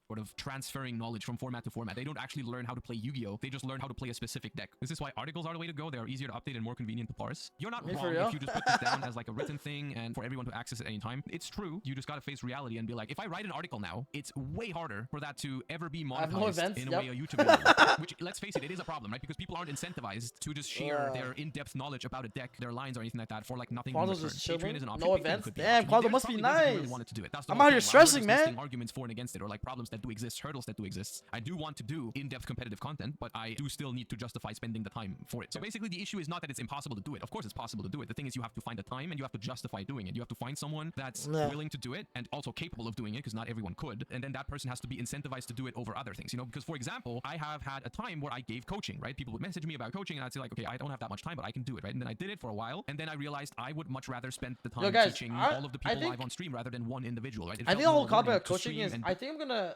Sort of transferring knowledge from format to format. They don't actually learn how to play Yu-Gi-Oh! They just learn how to play a specific deck. This is why articles are the way to go. They are easier to update and more convenient to parse. You're not wrong if you just put this down as like a written thing and for everyone to access at any time. It's true. You just gotta face reality and be like, if I write an article now, it's way harder for that to ever be monetized in a way a YouTube video. Which, let's face it is a problem, right? Because people aren't incentivized to just share their in-depth knowledge about a deck, their lines or anything like that for like nothing in return. Patreon is an option. No events? Damn, Qualdo must be nice. Really wanted to do it. That's I'm out here stressing, man. Arguments for and against it, or like problems that do exist, hurdles that do exist. I do want to do in-depth competitive content, but I do still need to justify spending the time for it. So basically the issue is not that it's impossible to do it. Of course it's possible to do it. The thing is you have to find the time and you have to justify doing it. You have to find someone that's willing to do it and also capable of doing it, because not everyone could. And then that person has to be incentivized to do it over other things, you know, because for example, I have had a time where I gave coaching, right? People would message me about coaching and I'd say like, okay, I don't have that much time, but I can do it, right? And then I did it for a while, and then I realized I would much rather spend the time teaching all of the people live on stream rather than one individual, right? I think the whole concept of coaching is, I think I'm gonna,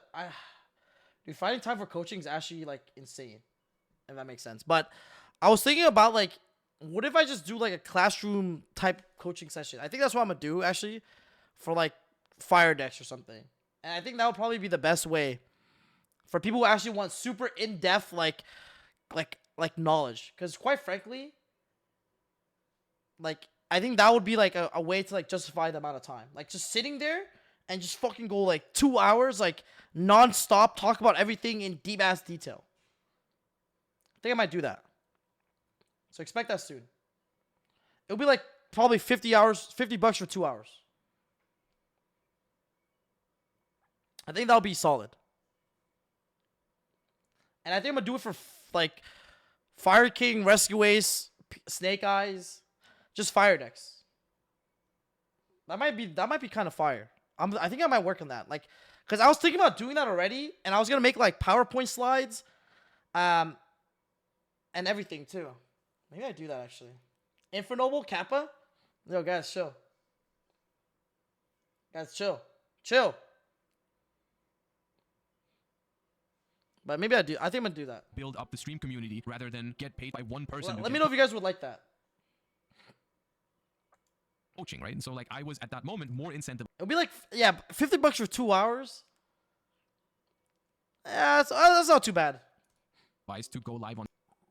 dude, finding time for coaching is actually like insane, if that makes sense. But I was thinking about like, what if I just do like a classroom type coaching session? I think that's what I'm gonna do actually, for like fire decks or something. And I think that would probably be the best way for people who actually want super in-depth like like knowledge, because quite frankly, like I think that would be like a way to like justify the amount of time, like just sitting there and just fucking go like 2 hours like non-stop, talk about everything in deep ass detail. I think I might do that. So expect that soon. It'll be like probably $50 for 2 hours. I think that'll be solid. And I think I'm gonna do it for like Fire King, Rescue Ace, Snake Eyes, just fire decks. That might be kind of fire. I think I might work on that. Like, cause I was thinking about doing that already, and I was gonna make like PowerPoint slides, and everything too. Maybe I do that actually. Infernoble Kappa? Yo, guys, chill. Guys, chill. Chill. But maybe I do. I think I'm gonna do that. Build up the stream community rather than get paid by one person. Let me know if you guys would like that. Coaching, right? And so like I was at that moment more incentivized It'll be like, yeah, $50 for 2 hours. Yeah, that's not too bad. to go live on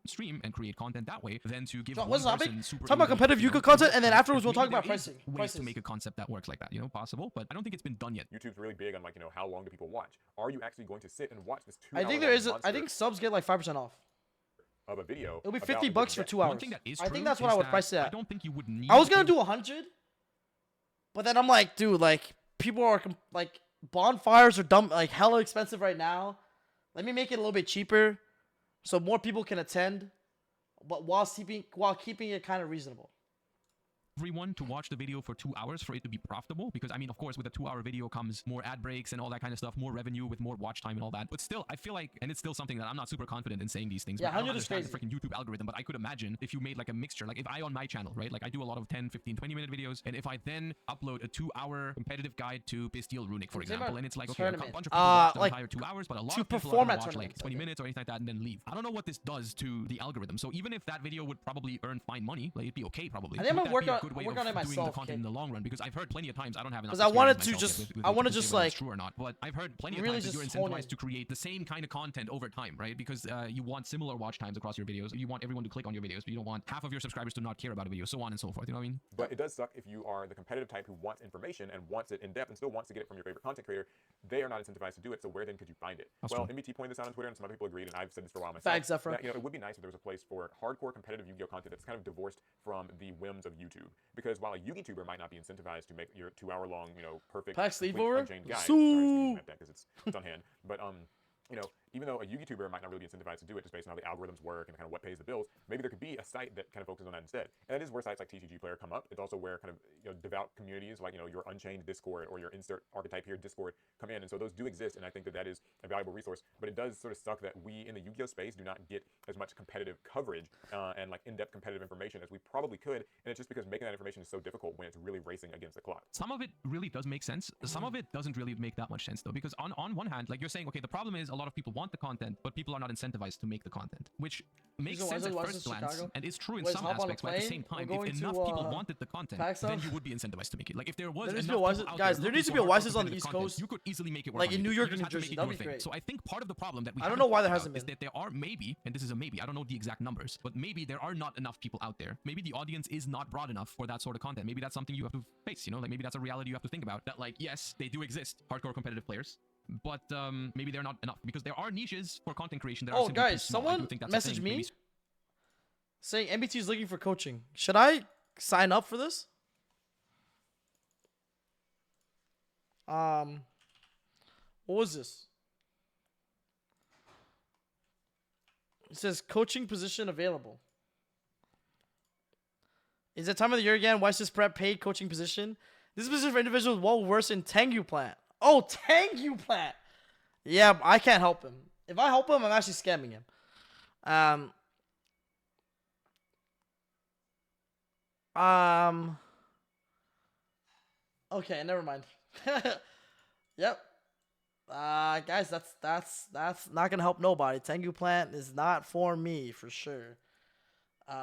stream and create content that way than to give So, one what's the topic? person super Talk about competitive Yugioh content, and then afterwards we'll talk about there is pricing. ways Prices. to make a concept that works like that, you know, possible, but I don't think it's been done yet. YouTube's really big on like, you know, how long do people watch? Are you actually going to sit and watch this 2 I think there is. I think subs get like 5% off. of a video? It'll be about $50 the for deck? 2 hours. One thing that is I think true that's what is I would that price it at. I don't think you would need I was gonna to do 100, but then I'm like, dude, like people are like bonfires are dumb, like hella expensive right now. Let me make it a little bit cheaper, so more people can attend, but while keeping it kind of reasonable. everyone to watch the video for 2 hours for it to be profitable, because I mean, of course, with a 2-hour video comes more ad breaks and all that kind of stuff, more revenue with more watch time and all that. But still, I feel like, and it's still something that I'm not super confident in saying these things. Yeah, but I don't 100 is understand the crazy. freaking YouTube algorithm, but I could imagine if you made like a mixture, like if I on my channel, right, like I do a lot of 10, 15, 20-minute videos, and if I then upload a 2-hour competitive guide to Bastille Runic, for Same example, about and it's like, okay, a tournament. bunch of people watch the Like, entire 2 hours, but a lot to of people are perform gonna at watch like tournaments, 20 okay. minutes or anything like that and then leave. I don't know what this does to the algorithm. So even if that video would probably earn fine money, like it'd be okay probably. I think I'm would gonna that work be a good way on it of doing myself, the content in the long run? Because I've heard plenty of times, I don't have enough 'Cause I wanted experience to myself just- with I wanna YouTube to just, say whether it's like, true or not, but I've heard plenty of really times that you're just hone incentivized in. to create the same kind of content over time, right? Because you want similar watch times across your videos. You want everyone to click on your videos, but you don't want half of your subscribers to not care about a video, so on and so forth. You know what I mean? But it does suck if you are the competitive type who wants information and wants it in depth and still wants to get it from your favorite content creator. They are not incentivized to do it, so where then could you find it? That's well, true. MBT pointed this out on Twitter, and some other people agreed, and I've said this for a while myself. Thanks, Zephyr. That, you know, it would be nice if there was a place for hardcore competitive Yu-Gi-Oh content that's kind of divorced from the whims of YouTube. Because while a YouTuber might not be incentivized to make your 2-hour-long, you know, perfect, Pack sleeve complete, over? unchained guide. Sorry, Sue. using that deck 'cause it's on hand. But you know, even though a YouTuber might not really be incentivized to do it just based on how the algorithms work and kind of what pays the bills, maybe there could be a site that kind of focuses on that instead. And that is where sites like TCG Player come up. It's also where kind of, you know, devout communities like, you know, your Unchained Discord or your insert archetype here Discord come in. And so those do exist, and I think that that is a valuable resource. But it does sort of suck that we in the Yu-Gi-Oh space do not get as much competitive coverage and like in-depth competitive information as we probably could. And it's just because making that information is so difficult when it's really racing against the clock. Some of it really does make sense. Some of it doesn't really make that much sense though, because on one hand, like you're saying, okay, the problem is a lot of people want the content, but people are not incentivized to make the content, which makes So why sense is at it- why is first this glance, Chicago? and it's true in Wait, some hop on a aspects, but at the plane? same time, We're if going enough to, people wanted the content, Paktcg? then you would be incentivized to make it. Like if there was There needs to enough be a people Wisest- out guys, there there needs to looking be a for Wisest hardcore on the competitive East content, Coast, you could easily make it work like on in YouTube. New You York just and New have to make Jersey. it That'd your be thing. great. So I think part of the problem that we I don't haven't know why there talked hasn't about is been. that there are maybe, and this is a maybe, I don't know the exact numbers, but maybe there are not enough people out there. Maybe the audience is not broad enough for that sort of content. Maybe that's something you have to face, you know, like maybe that's a reality you have to think about, that like, yes, they do exist, hardcore competitive players, but maybe they're not enough, because there are niches for content creation that are Oh, simply too guys, small. I do someone think that's a messaged thing. me Maybe saying MBT is looking for coaching. Should I sign up for this? What was this? It says coaching position available. Is it time of the year again? Why is this prep paid coaching position? This is position for individuals well versed in Tengu plant. Oh, Tengu plant. Yeah, I can't help him. If I help him, I'm actually scamming him. Okay, never mind. Yep. Guys, that's not gonna help nobody. Tengu plant is not for me for sure. You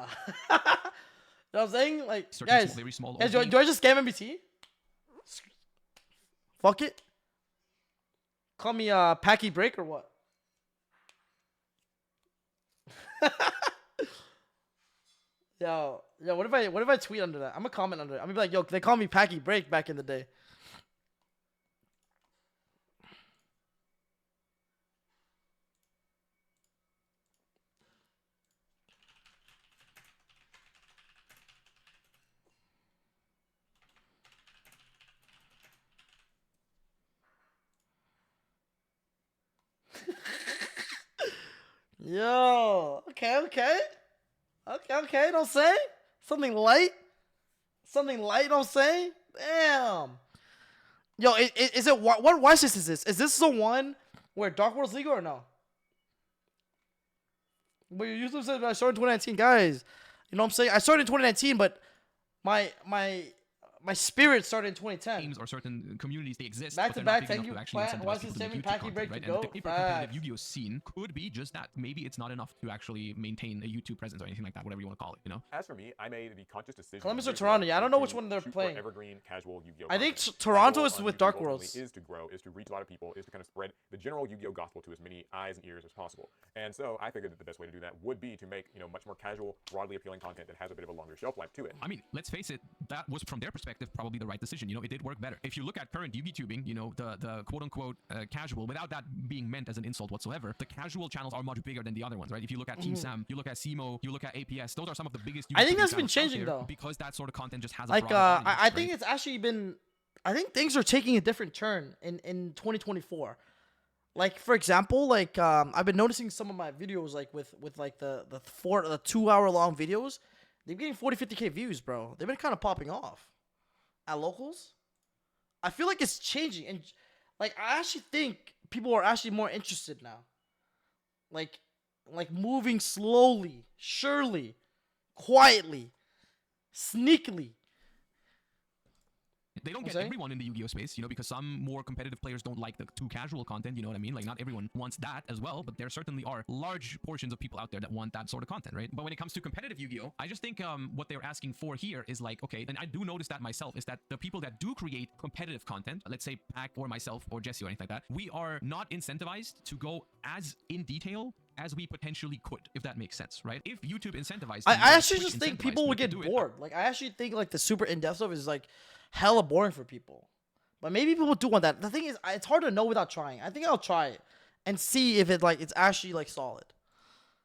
know what I'm saying? Like, certain guys, very small do OG. I just scam MBT? Fuck it. Call me Packy Break or what? Yo, what if I tweet under that? I'm gonna comment under it. I'm gonna be like, yo, they called me Packy Break back in the day. Yo, okay. Don't say something light. Don't say. Damn. Yo, is it what watch list is this? Is this the one where Dark World's legal or no? But your YouTube said I started in 2019, guys. You know what I'm saying? I started in 2019, but my spirit started in 2010. Games or certain communities, they exist. Back to back, thank you. Why is this Packy Break right? to go? And the competitive Yu-Gi-Oh scene could be just that. Maybe it's not enough to actually maintain a YouTube presence or anything like that, whatever you want to call it, you know? As for me, I made the conscious decision. Columbus or Toronto? Yeah, I don't know which one they're playing. Evergreen casual Yu-Gi-Oh. I think content. Toronto My is goal with on Dark YouTube Worlds. ultimately is to grow, is to reach a lot of people, is to kind of spread the general Yu-Gi-Oh gospel to as many eyes and ears as possible. And so I figured that the best way to do that would be to make, much more casual, broadly appealing content that has a bit of a longer shelf life to it. I mean, let's face it, that was from their perspective probably the right decision. It did work better. If you look at current Yu-Gi tubing, the quote-unquote casual, without that being meant as an insult whatsoever, the casual channels are much bigger than the other ones, right? If you look at Team Sam, you look at SEMO, you look at APS, those are some of the biggest I think Yu-Gi that's been channels changing out there though, because that sort of content just has a like broader audience, I think right? it's actually been. I think things are taking a different turn in 2024. Like for example, like I've been noticing some of my videos like with like the 2 hour long videos, they're getting 40-50K views, bro. They've been kind of popping off at locals. I feel like it's changing, and like I actually think people are actually more interested now. Like moving slowly, surely, quietly, sneakily. They don't get everyone in the Yu-Gi-Oh space, because some more competitive players don't like the too casual content, you know what I mean? Like, not everyone wants that as well, but there certainly are large portions of people out there that want that sort of content, right? But when it comes to competitive Yu-Gi-Oh, I just think what they're asking for here is like, okay, and I do notice that myself, is that the people that do create competitive content, let's say Pac or myself or Jesse or anything like that, we are not incentivized to go as in detail as we potentially could, if that makes sense, right? If YouTube incentivized, I actually just think people would get bored. Like, I actually think like the super in-depth stuff is like hella boring for people. But maybe people do want that. The thing is, it's hard to know without trying. I think I'll try it and see if it's actually like solid.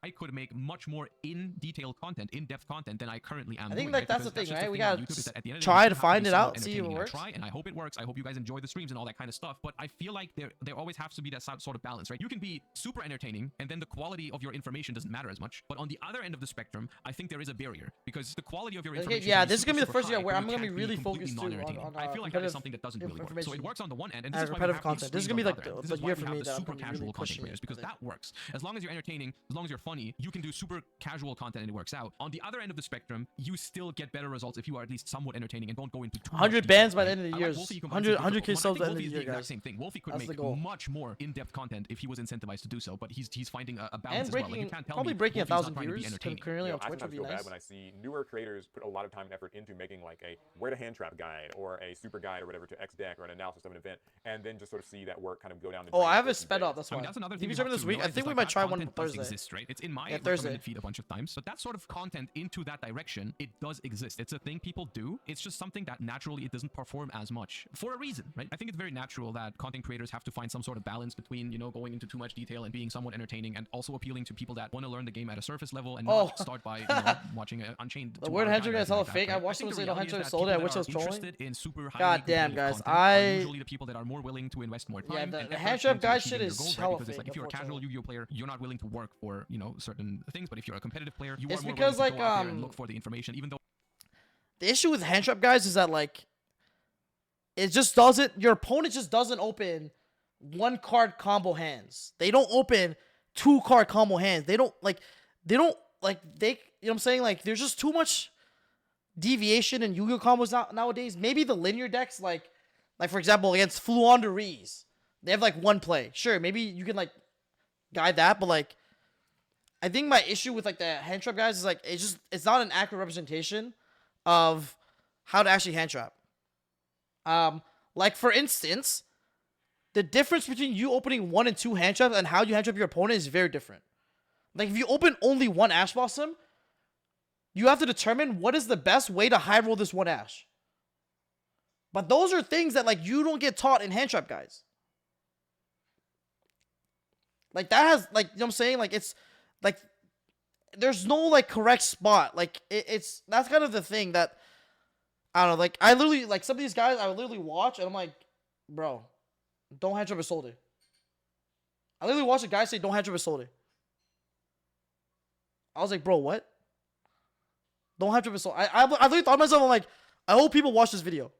I could make much more in-detail content, in-depth content than I currently am. I think doing, like right? that's the because thing, just right? We YouTube, gotta try to find it out, see if it entertaining. works. Try, and I hope it works. I hope you guys enjoy the streams and all that kind of stuff. But I feel like there always has to be that sort of balance, right? You can be super entertaining, and then the quality of your information doesn't matter as much. But on the other end of the spectrum, I think there is a barrier because the quality of your information. Yeah, can this is gonna be the super first year high, where but I'm it gonna be can't really completely focused too non-entertaining. on I feel like that is something that doesn't really work. So it works on the one end, and this is why we have repetitive content. This is gonna be like the year for me that I'm super gonna be casual really content pushing creators it. because that works. As long as you're entertaining, as long as you're funny, you can do super casual content and it works out. On the other end of the spectrum, you still get better results if you are at least somewhat entertaining and don't go into too 100 much bans by detail, the end of the right? year. I like Wolfie, 100K subs by the end of the year, exact guys. same thing. Wolfie could That's the make goal. much more in-depth content if he was incentivized to do so, but he's finding a balance And as well. Like, you breaking, can't tell probably me breaking Wolfie's not 1,000 trying to be viewers entertaining. currently on I Twitch would sometimes be feel bad nice. when I see newer creators put a lot of time and effort into making like a where to hand trap guide or a super guide or whatever to X deck or an analysis of an event, and then just sort of see that work kind of go down the Oh, drain I have for it a few sped days. up. That's I why. mean, that's another thing TV you have service this to week. I realize think is we that might that try one content does Thursday. exist, right? It's in my Thursday. recommended feed a bunch of times, but that sort of content into that direction, it does exist. It's a thing people do. It's just something that naturally it doesn't perform as much for a reason, right? I think it's very natural that content creators have to find some sort of balance between, going into too much detail and being somewhat entertaining and also appealing to people that want to learn the game at a surface level and not start by watching Unchained. The word Henchman is hella fake. I watched someone say the Henchman sold it. I wish I was trolling. Interested in super God damn, guys. are usually the people that are more willing to invest more time. Yeah, and the effort hand trap into guy achieving shit your is goals, right? hella Because it's fake, like if you're a casual unfortunately. Yu-Gi-Oh player, you're not willing to work for certain things. But if you're a competitive player, you It's are more because, willing to like, go out there and look for the information, even though. The issue with hand trap guys is that like it just doesn't. Your opponent just doesn't open 1-card combo hands. They don't open 2-card combo hands. They don't like. You know what I'm saying? Like there's just too much deviation in Yu-Gi-Oh combos nowadays. Maybe the linear decks, like for example against Fluon Rees, they have like one play. Sure, maybe you can like guide that, but like I think my issue with like the hand trap guys is like it's not an accurate representation of how to actually hand trap. Like for instance, the difference between you opening 1 and 2 hand traps and how you hand trap your opponent is very different. Like if you open only 1 Ash Blossom, you have to determine what is the best way to high roll this one Ash. But those are things that like you don't get taught in hand trap, guys. Like that has like, you know what I'm saying? Like it's like there's no like correct spot. Like it's that's kind of the thing that I don't know. Like I literally like some of these guys I would literally watch and I'm like, bro, don't hand trap a soldier. I literally watched a guy say don't hand trap a soldier. I was like, bro, what? Don't hand trap a soldier. I literally thought to myself, I'm like, I hope people watch this video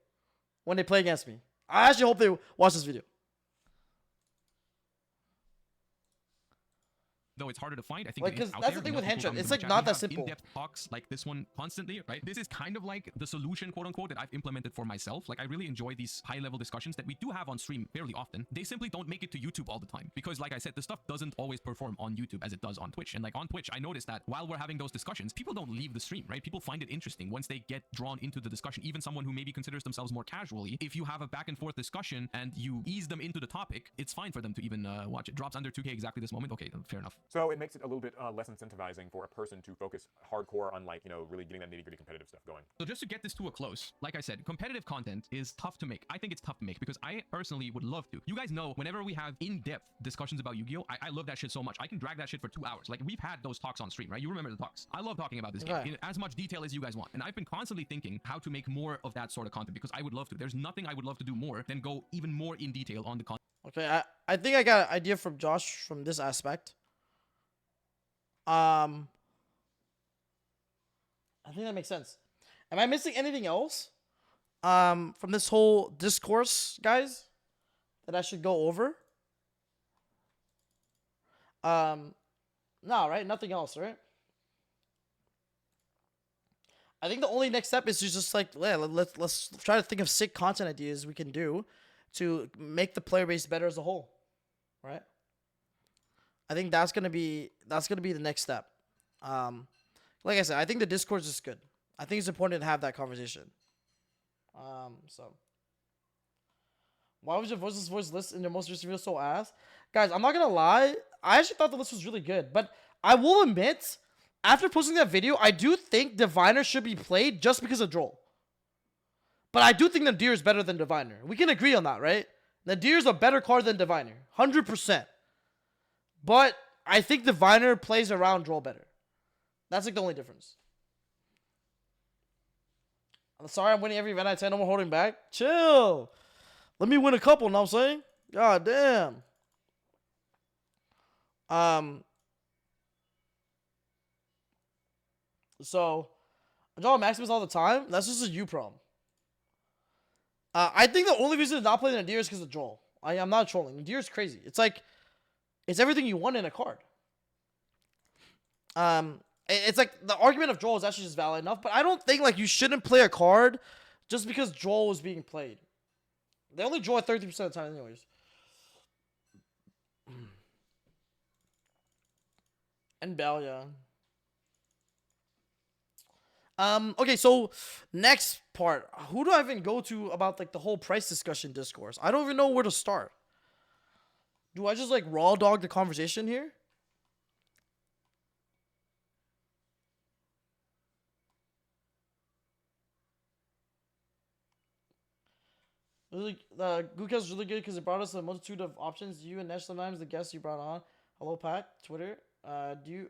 when they play against me. I actually hope they watch this video. Though it's harder to find, I think like, it is because out that's there. the thing with People hand trap. come It's from like chat. not We that have simple. in-depth talks like this one constantly, right? This is kind of like the solution, quote unquote, that I've implemented for myself. Like I really enjoy these high-level discussions that we do have on stream fairly often. They simply don't make it to YouTube all the time because, like I said, the stuff doesn't always perform on YouTube as it does on Twitch. And like on Twitch, I noticed that while we're having those discussions, people don't leave the stream, right? People find it interesting once they get drawn into the discussion. Even someone who maybe considers themselves more casually, if you have a back and forth discussion and you ease them into the topic, it's fine for them to even watch it. Drops under 2K exactly this moment. Okay, fair enough. So it makes it a little bit less incentivizing for a person to focus hardcore on, like, you know, really getting that nitty-gritty competitive stuff going. So just to get this to a close, like I said, competitive content is tough to make. I think it's tough to make because I personally would love to. You guys know whenever we have in-depth discussions about Yu-Gi-Oh, I love that shit so much. I can drag that shit for 2 hours. Like we've had those talks on stream, right? You remember the talks. I love talking about this game in as much detail as you guys want. And I've been constantly thinking how to make more of that sort of content because I would love to. There's nothing I would love to do more than go even more in detail on the content. Okay, I think I got an idea from Josh from this aspect. I think that makes sense. Am I missing anything else from this whole discourse, guys, that I should go over? No, right? Nothing else, right? I think the only next step is to just like let's try to think of sick content ideas we can do to make the player base better as a whole, right? I think that's gonna be the next step. Like I said, I think the discourse is good. I think it's important to have that conversation. So why was your voice list in your most recent video so ass? Guys, I'm not gonna lie. I actually thought the list was really good, but I will admit, after posting that video, I do think Diviner should be played just because of Droll. But I do think Nadir is better than Diviner. We can agree on that, right? Nadir is a better card than Diviner, 100%. But I think Diviner plays around Droll better. That's like the only difference. I'm sorry I'm winning every event I attend. No more holding back. Chill. Let me win a couple, know what I'm saying? God damn. So, I draw Maximus all the time. That's just a you problem. I think the only reason to not play Nadir is because of Joel. I'm not trolling. Nadir is crazy. It's like, it's everything you want in a card. It's like the argument of Joel is actually just valid enough, but I don't think like you shouldn't play a card just because Joel is being played. They only draw 30% of the time anyways. And Bell, yeah. Okay, so next part. Who do I even go to about like the whole price discussion discourse? I don't even know where to start. Do I just like raw dog the conversation here? Really, Gookaz is really good because it brought us a multitude of options. You and Nesh sometimes the guests you brought on. Hello, Pat. Twitter. Do you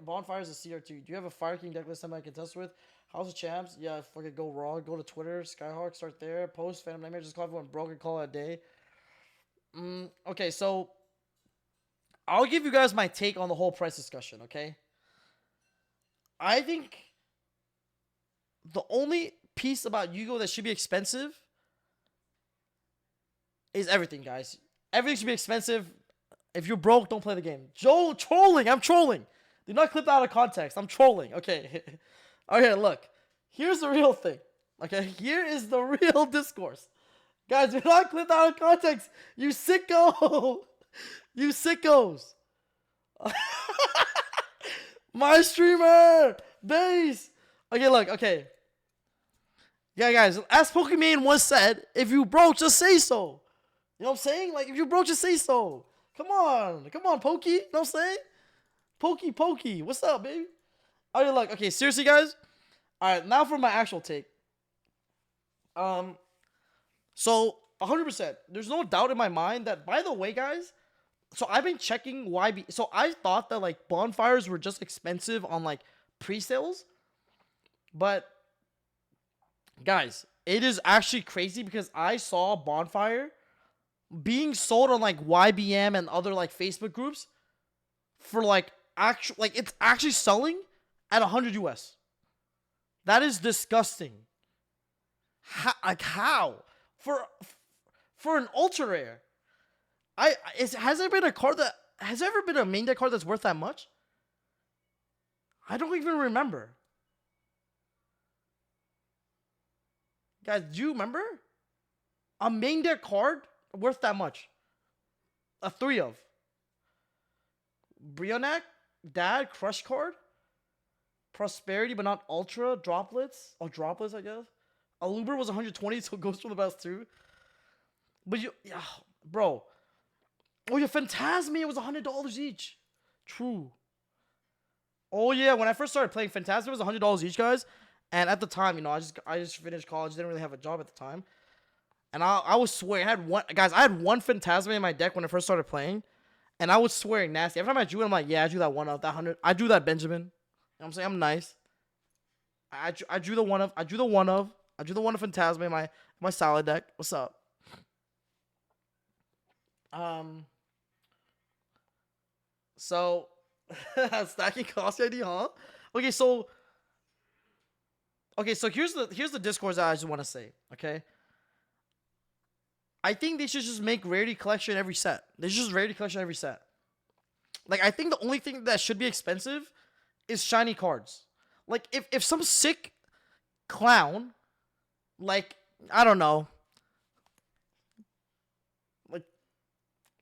bonfires a CR2? Do you have a Fire King deck list somebody I can test with? House of Champs? Yeah, fucking go raw. Go to Twitter. Skyhawk. Start there. Post Phantom Nightmare. Just call everyone broke and call it a day. Okay, so I'll give you guys my take on the whole price discussion. Okay. I think the only piece about Yugioh that should be expensive is everything, guys. Everything should be expensive. If you're broke, don't play the game. Joe, trolling. I'm trolling. Do not clip that out of context. I'm trolling. Okay. Okay, look. Here's the real thing. Okay, here is the real discourse. Guys, do not clip that out of context. You sicko. You sickos. My streamer. Base. Okay, look. Okay. Yeah, guys. As Pokemon once said, if you broke, just say so. You know what I'm saying? Like, if you broke, just say so. Come on. Come on, Pokey. You know what I'm saying? Pokey. What's up, baby? Oh, look. Okay, seriously, guys. All right, now for my actual take. So 100%. There's no doubt in my mind that. By the way, guys. So I've been checking YB. So I thought that like bonfires were just expensive on like pre-sales, but guys, it is actually crazy because I saw bonfire being sold on like YBM and other like Facebook groups for like actual like it's actually selling at 100 US. That is disgusting. How for an ultra rare? Has there been a card that has there ever been a main deck card that's worth that much? I don't even remember. Guys, do you remember a main deck card worth that much? A 3 of Brionac, Dad, Crush card, Prosperity, but not Ultra, Droplets. Oh, Droplets, I guess. Aluber was 120, so it goes for the best too. But yeah, bro. Oh, your Phantasmia was $100 each. True. Oh yeah, when I first started playing Phantasmia, it was $100 each, guys. And at the time, you know, I just finished college, didn't really have a job at the time. And I was swearing, I had one Phantasmia in my deck when I first started playing. And I was swearing nasty. Every time I drew it, I'm like, yeah, I drew that one of, that 100. I drew that Benjamin. You know what I'm saying? I'm nice. I drew the one of Phantasmia in my salad deck. What's up? So stacking cost ID, huh? Okay, so here's the discourse that I just want to say. Okay, I think they should just make rarity collection every set. They should just rarity collection every set. Like, I think the only thing that should be expensive is shiny cards. Like, if some sick clown, like, I don't know,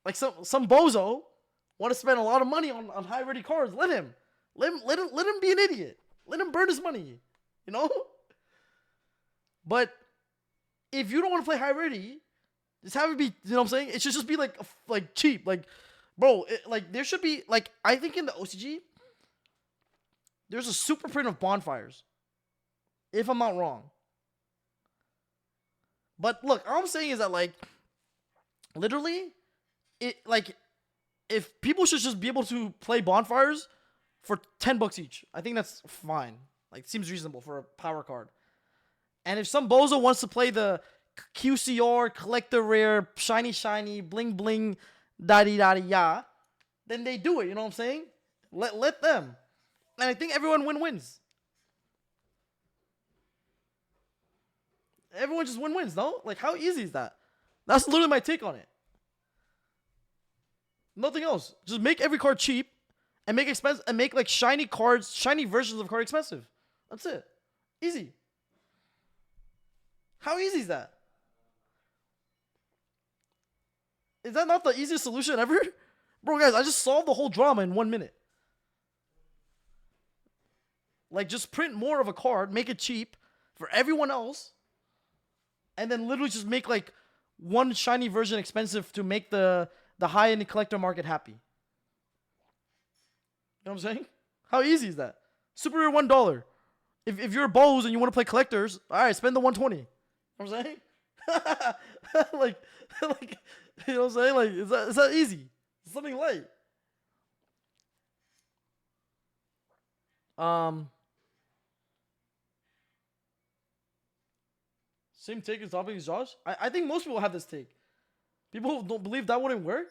like some bozo want to spend a lot of money on high rarity cards, let him be an idiot. Let him burn his money, you know? But if you don't want to play high rarity, just have it be, you know what I'm saying? It should just be like cheap. Like, bro, like there should be, like, I think in the OCG, there's a super print of bonfires. If I'm not wrong. But look, all I'm saying is that, like, literally, if people should just be able to play bonfires for $10 each, I think that's fine. Like, it seems reasonable for a power card. And if some bozo wants to play the QCR, collector rare, shiny, bling bling, da-di-da-di-ya, then they do it, you know what I'm saying? Let them. And I think everyone wins. Everyone just wins, no? Like, how easy is that? That's literally my take on it. Nothing else. Just make every card cheap and make like shiny cards, shiny versions of card expensive. That's it. Easy. How easy is that? Is that not the easiest solution ever? Bro, guys, I just solved the whole drama in 1 minute. Like, just print more of a card, make it cheap for everyone else, and then literally just make like one shiny version expensive to make the high-end collector market happy. You know what I'm saying? How easy is that? Super rare $1. If you're a Bose and you want to play collectors, all right, spend the 120. You know what I'm saying? like, you know what I'm saying? Like, is that easy? It's something light. Same take as topic as Josh. I think most people have this take. People don't believe that wouldn't work.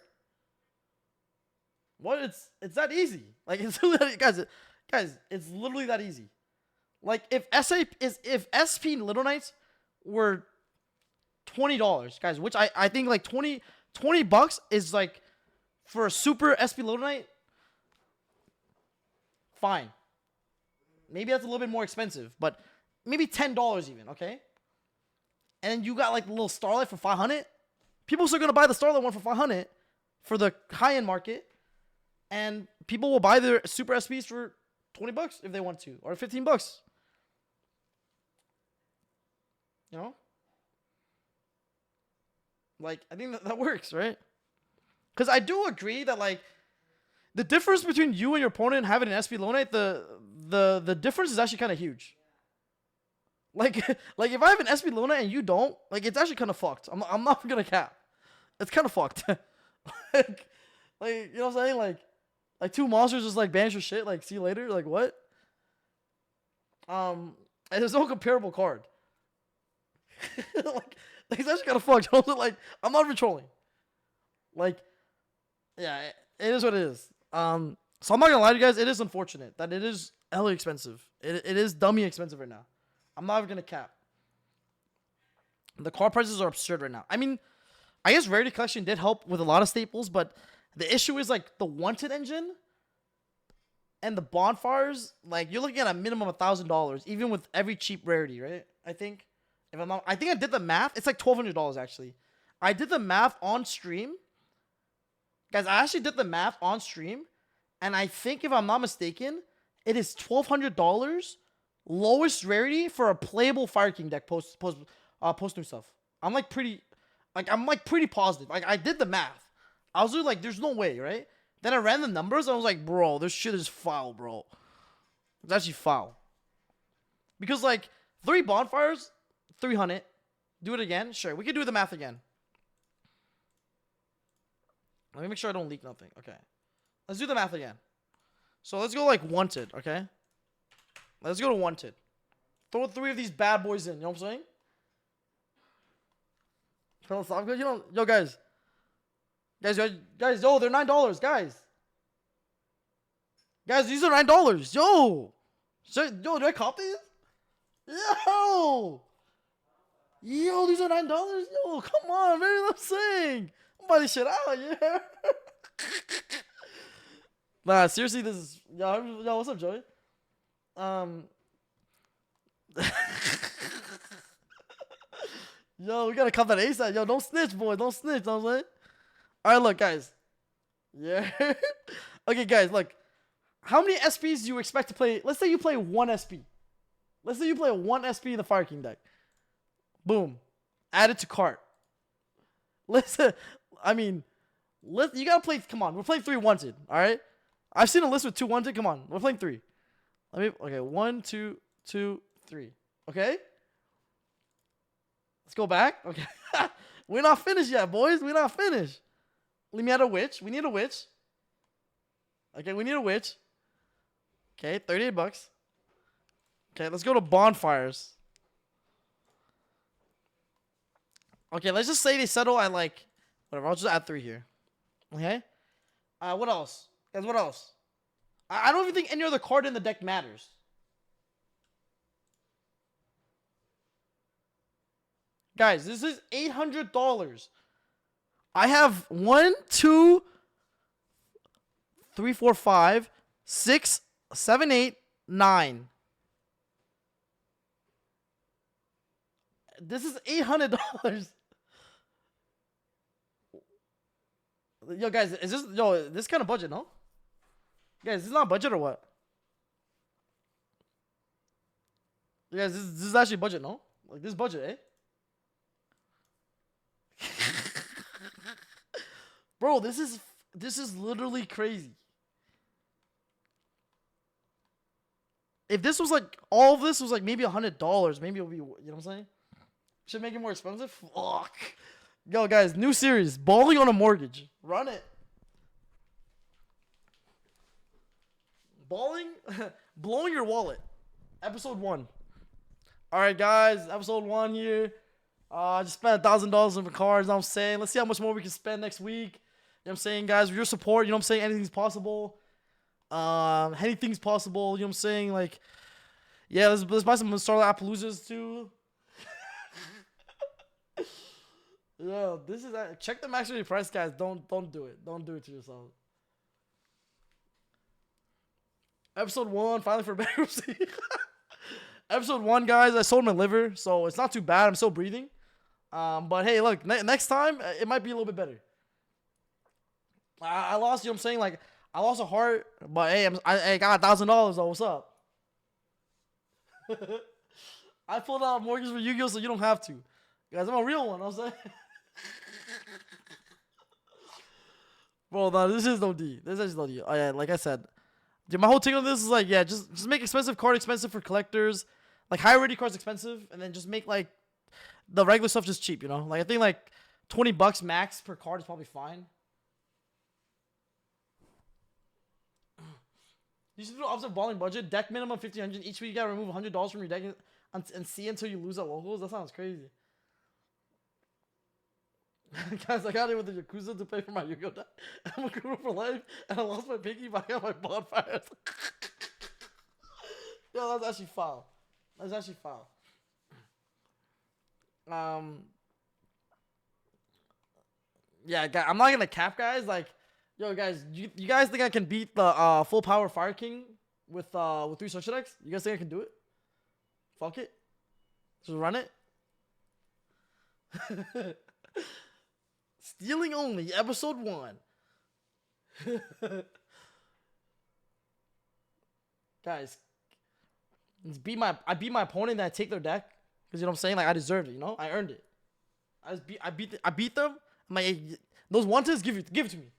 What? It's that easy. Like, it's literally, guys, it's literally that easy. Like, if SP Little Knights were $20, guys, which I think like $20 is like for a super SP Little Knight, fine. Maybe that's a little bit more expensive, but maybe $10 even, okay? And then you got like the little Starlight for 500. People are still gonna buy the Starlight one for 500 for the high-end market, and people will buy their super SPs for $20 if they want to, or $15. You know? Like, I think that works, right? Because I do agree that, like, the difference between you and your opponent having an SP Low Knight, the the difference is actually kind of huge. Like if I have an SP Luna and you don't, like it's actually kind of fucked. I'm not gonna cap. It's kind of fucked. like you know what I'm saying? Like two monsters just like banish your shit. Like see you later. Like what? And there's no comparable card. like it's actually kind of fucked. Like I'm not even trolling. Like yeah, it is what it is. So I'm not gonna lie to you guys. It is unfortunate that it is hella expensive. It is dummy expensive right now. I'm not even gonna cap. The card prices are absurd right now. I mean, I guess Rarity Collection did help with a lot of staples, but the issue is like the Wanted engine and the bonfires. Like you're looking at a minimum of $1,000, even with every cheap rarity, right? I think if I'm not, I think I did the math. It's like $1,200 actually. I did the math on stream, guys. I actually did the math on stream, and I think if I'm not mistaken, it is $1,200. Lowest rarity for a playable Fire King deck post new stuff. I'm pretty positive. Like I did the math. I was like, there's no way, right? Then I ran the numbers. And I was like, bro, this shit is foul, bro. It's actually foul. Because like 3 bonfires, 300. Do it again. Sure, we can do the math again. Let me make sure I don't leak nothing. Okay, let's do the math again. So let's go like Wanted. Okay. Let's go to Wanted. Throw 3 of these bad boys in. You know what I'm saying? You know, yo, guys. Yo, they're $9, guys. Guys, these are $9. Yo, do I cop these? Yo, these are $9. Yo, come on, man. I'm saying, I'm buying this shit out, yeah. Nah, seriously, this is yo. What's up, Joey? Yo, we gotta cut that ASAP. Yo, don't snitch, boy. Don't snitch. Know what I'm saying? Alright, look, guys. Yeah. Okay, guys, look. How many SPs do you expect to play? Let's say you play 1 SP. Let's say you play 1 SP in the Fire King deck. Boom. Add it to cart. Listen, I mean, you gotta play. Come on, we're playing 3 Wanted. Alright? I've seen a list with 2 Wanted. Come on, we're playing 3. Okay, 1, 2, 2, 3. Okay? Let's go back. Okay. We're not finished yet, boys. We're not finished. Let me add a witch. We need a witch. Okay, we need a witch. Okay, $38. Okay, let's go to bonfires. Okay, let's just say they settle at like whatever. I'll just add 3 here. Okay? What else? Guys, what else? I don't even think any other card in the deck matters. Guys, this is $800. I have 1, 2, 3, 4, 5, 6, 7, 8, 9. This is $800. Yo, guys, this kind of budget, no? Guys, this is not budget or what? You guys, this is actually budget, no? Like this budget, eh? Bro, this is literally crazy. If this was like all of this was like maybe $100, maybe it'll be, you know what I'm saying? Should make it more expensive. Fuck. Yo, guys, new series, Balling on a Mortgage. Run it. Balling, blowing your wallet. Episode 1. All right, guys, episode 1 here. Just spent $1,000 on cards. You know what I'm saying, let's see how much more we can spend next week. You know what I'm saying, guys, with your support, you know what I'm saying, anything's possible. Anything's possible. You know what I'm saying, like, yeah, let's buy some Starlight Appaloozas too. Yo, this is check the max price, guys. Don't do it. Don't do it to yourself. Episode 1, finally for bankruptcy. Episode 1, guys, I sold my liver, so it's not too bad. I'm still breathing. But hey, look, next time it might be a little bit better. I lost, you know what I'm saying? Like, I lost a heart, but hey, I got $1,000 though. What's up? I pulled out a mortgage for Yugioh, so you don't have to. Guys, I'm a real one, you know what I'm saying? Bro, no, this is no D. This is no D. Oh, yeah, like I said, Dude, my whole take on this is like, yeah, just make expensive card expensive for collectors, like high rarity cards expensive, and then just make like the regular stuff just cheap. You know, like I think like $20 max per card is probably fine. You should do an opposite balling budget. Deck minimum 1,500 each week. You gotta remove $100 from your deck and see until you lose at locals. That sounds crazy. Guys, I got it with the Yakuza to pay for my Yu-Gi-Oh deck. I'm a guru for life, and I lost my pinky, but I got my bonfires. Yo, that's actually foul. That's actually foul. Yeah, I'm not gonna cap, guys. Like, yo, guys, you guys think I can beat the full power Fire King with 3 structure decks? You guys think I can do it? Fuck it. Just run it. Stealing only, episode 1. Guys, I beat my opponent and I take their deck because you know what I'm saying. Like I deserved it. You know, I earned it. I beat them. I'm like, hey, those wanted, give it to me.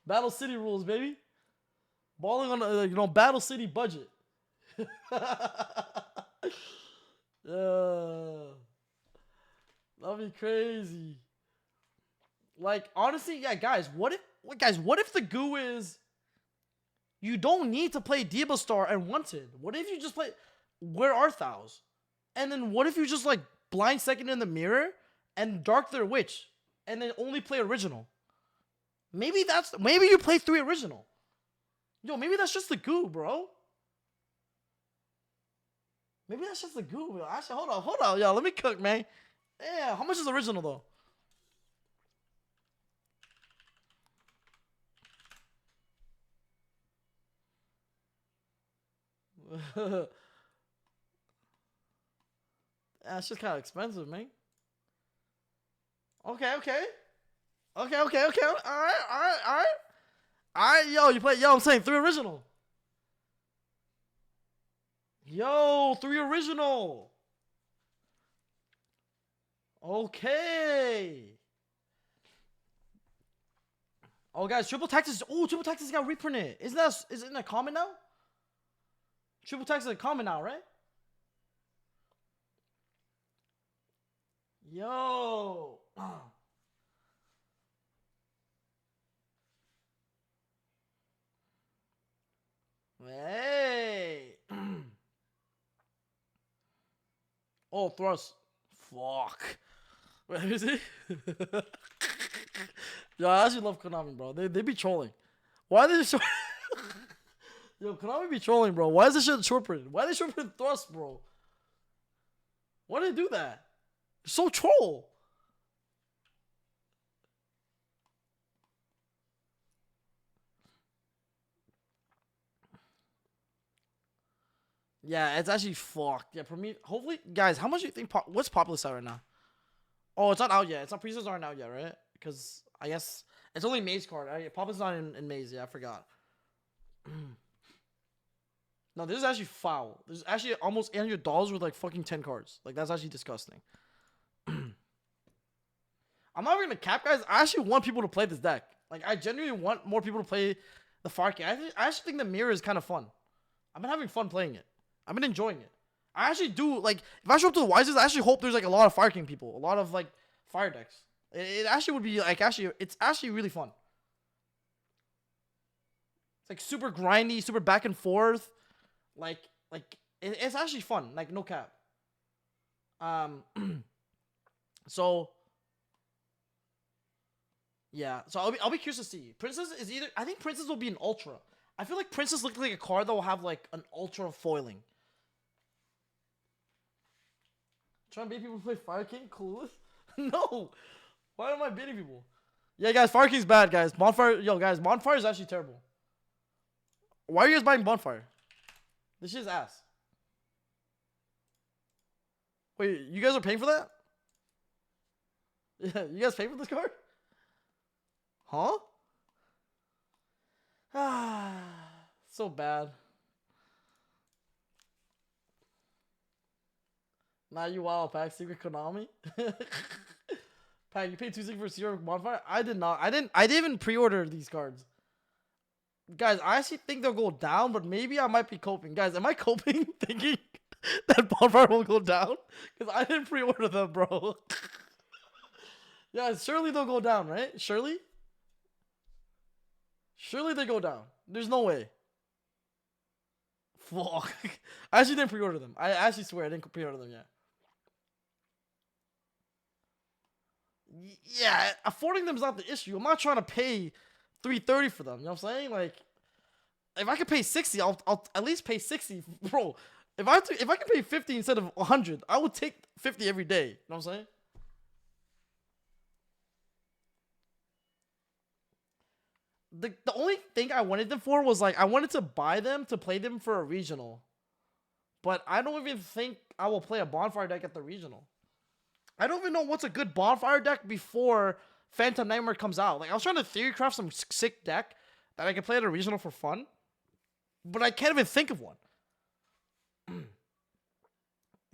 Battle City rules, baby. Balling on a Battle City budget. That'd be crazy. Like honestly, yeah, guys. What if the goo is you don't need to play Diva Star and Wanted? What if you just play Where Art Thou's? And then what if you just like blind second in the mirror and Dark Their Witch and then only play original? Maybe you play 3 original. Yo, maybe that's just the goo, bro. Maybe that's just the goo, bro. Actually, hold on, yo. Let me cook, man. Yeah, how much is original though? That's just kind of expensive, man. Okay. All right, yo, you play, yo, I'm saying 3 original. Yo, 3 original. Okay. Oh, guys, triple taxes got reprinted. Isn't that common now? Triple taxes are common now, right? Yo. Hey. Oh, thrust. Fuck. Wait, is it? Yo, I actually love Konami, bro. They be trolling. Why are they so... Yo, Konami be trolling, bro. Why is this shit short printed? Why are they short printed thrust, bro? Why do they do that? So troll. Yeah, it's actually fucked. Yeah, for me, hopefully, guys, how much do you think, what's Populous at right now? Oh, it's not out yet. It's not, pre-sales aren't out yet, right? Because I guess it's only Maze card. Populous not in Maze. Yeah, I forgot. No, this is actually foul. There's actually almost $800 with like fucking 10 cards. Like, that's actually disgusting. I'm not even gonna cap, guys. I actually want people to play this deck. Like, I genuinely want more people to play the Far King. I actually think the mirror is kind of fun. I've been having fun playing it. I've been enjoying it. I actually do, like, if I show up to the Wisest, I actually hope there's, like, a lot of Fire King people. A lot of, like, fire decks. It actually would be, like, it's actually really fun. It's, like, super grindy, super back and forth. Like, it's actually fun. Like, no cap. So, yeah. So, I'll be curious to see. Princess is either, I think Princess will be an Ultra. I feel like Princess looks like a card that will have, like, an Ultra foiling. Trying to bait people to play Fire King? Clueless? No! Why am I baiting people? Yeah, guys, Fire King's bad, guys. Bonfire, yo, guys, Bonfire is actually terrible. Why are you guys buying Bonfire? This shit's ass. Wait, you guys are paying for that? Yeah, you guys paying for this card? Huh? Ah, so bad. Now you wild pack secret Konami. Pat, you paid $260 for Zero Bonfire? I did not. I didn't even pre-order these cards. Guys, I actually think they'll go down, but maybe I might be coping. Guys, am I coping thinking that Bonfire will go down? Because I didn't pre-order them, bro. Yeah, surely they'll go down, right? Surely? Surely they go down. There's no way. Fuck. I actually didn't pre-order them. I actually swear I didn't pre-order them yet. Yeah, affording them is not the issue. I'm not trying to pay $330 for them. You know what I'm saying? Like, if I could pay $60, I'll at least pay $60, bro. If I can pay $50 instead of $100, I would take $50 every day. You know what I'm saying? The only thing I wanted them for was like I wanted to buy them to play them for a regional, but I don't even think I will play a bonfire deck at the regional. I don't even know what's a good bonfire deck before Phantom Nightmare comes out. Like, I was trying to theory craft some sick deck that I could play at a regional for fun, but I can't even think of one.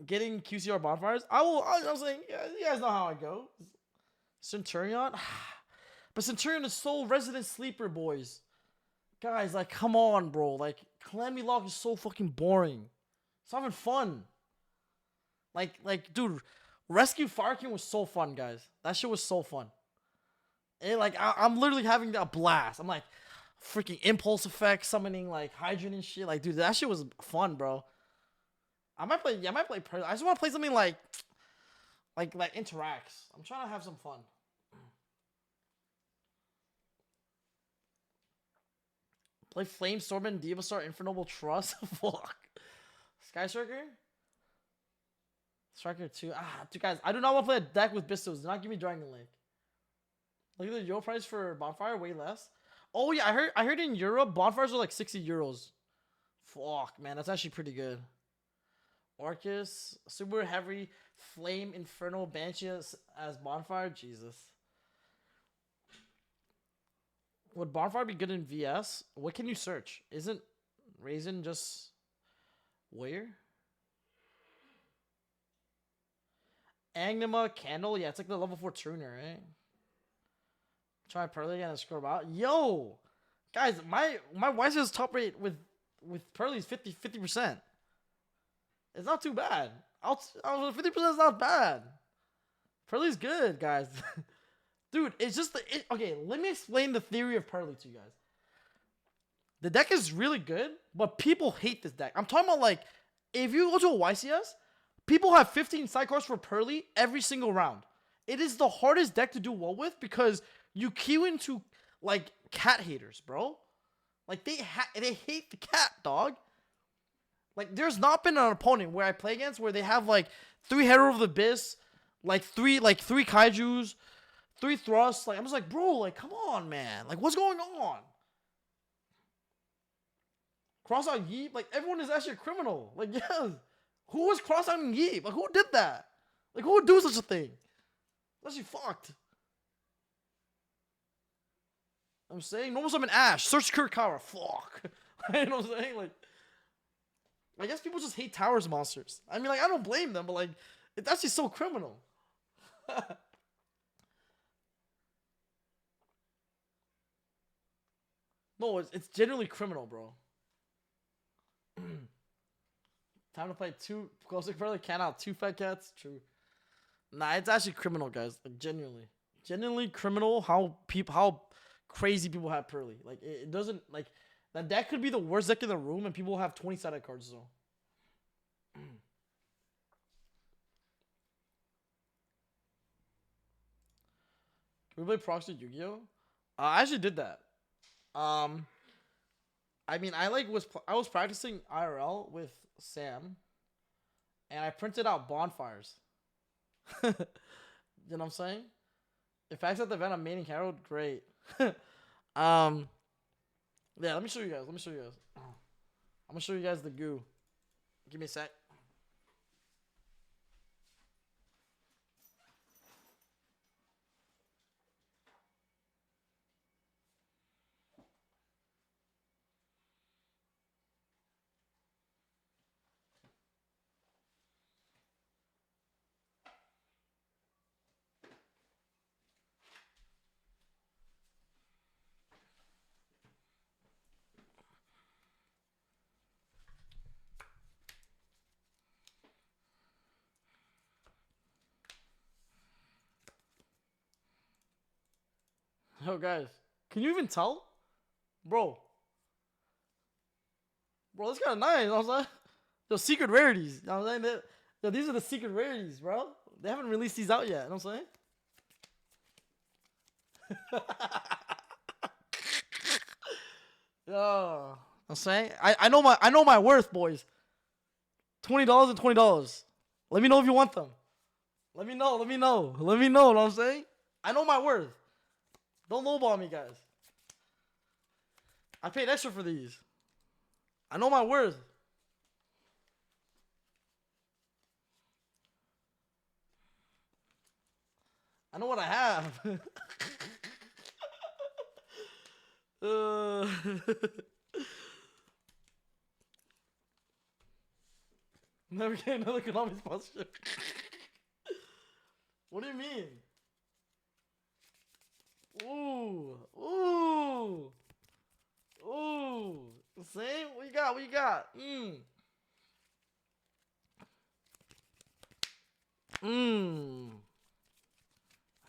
Getting QCR bonfires? I was saying, yeah, you guys know how I go. Centurion? But Centurion is so resident sleeper, boys. Guys, like, come on, bro. Like, Calamity Lock is so fucking boring. It's not even fun. Like, dude, Rescue Fire King was so fun, guys. That shit was so fun. And, like, I'm literally having a blast. I'm like, freaking impulse effect, summoning, like, Hydrant and shit. Like, dude, that shit was fun, bro. I might play Pearly. I just want to play something like interacts. I'm trying to have some fun. Play Flame Stormman, Diva Star, Infernoble Trust. Fuck. Sky Striker? Striker 2. Dude, guys, I do not want to play a deck with Bistos. Do not give me Dragon Lake. Look at the Euro price for Bonfire, way less. Oh yeah, I heard in Europe bonfires are like €60. Fuck, man, that's actually pretty good. Orcus, super heavy Flame Infernal Banshee as bonfire. Jesus. Would bonfire be good in VS? What can you search? Isn't Raisin just where? Agnima Candle, yeah, it's like the level 4 tuner, right? Try Pearly again and scroll out. Yo, guys, my Wise's top rate with Pearly is 50%. It's not too bad. 50% is not bad. Pearly's good, guys. Dude, it's just okay, let me explain the theory of Pearly to you guys. The deck is really good, but people hate this deck. I'm talking about, like, if you go to a YCS, people have 15 sidecars for Pearly every single round. It is the hardest deck to do well with because you queue into, like, cat haters, bro. Like, they hate the cat, dog. Like, there's not been an opponent where I play against where they have, like, 3 Herald of the Abyss, like, three Kaijus, 3 thrusts. Like, I'm just like, bro, like, come on, man. Like, what's going on? Cross out Yeep? Like, everyone is actually a criminal. Like, yes. Who was cross out Yeep? Like, who did that? Like, who would do such a thing? That's actually fucked. I'm saying, normal summon Ash. Search Kurikawa. Fuck. You know what I'm saying? Like, I guess people just hate Towers monsters. I mean, like, I don't blame them, but, like, it's actually so criminal. No, it's genuinely criminal, bro. Time to play 2 closer Pearly, can out 2 fat cats. True. Nah, it's actually criminal, guys. Like, genuinely criminal. How crazy people have Pearly. Like, it doesn't, like, that deck could be the worst deck in the room, and people have 20 sided cards. So. Can we play proxy Yugioh? I actually did that. I mean, I was practicing IRL with Sam, and I printed out bonfires. You know what I'm saying? If I accept the event, I'm maining Harold, great. Yeah, let me show you guys. I'm gonna show you guys the goo. Give me a sec. Yo, guys, can you even tell? Bro, that's kind of nice. You know what I'm saying? Those secret rarities. You know what I'm saying? Yo, these are the secret rarities, bro. They haven't released these out yet. You know what I'm saying? Yo, I'm saying I know my worth, boys. $20 and $20. Let me know if you want them. Let me know. You know what I'm saying? I know my worth. Don't lowball me, guys. I paid extra for these. I know my worth. I know what I have. Never get another Konami sponsorship. What do you mean? Ooh. See? What you got?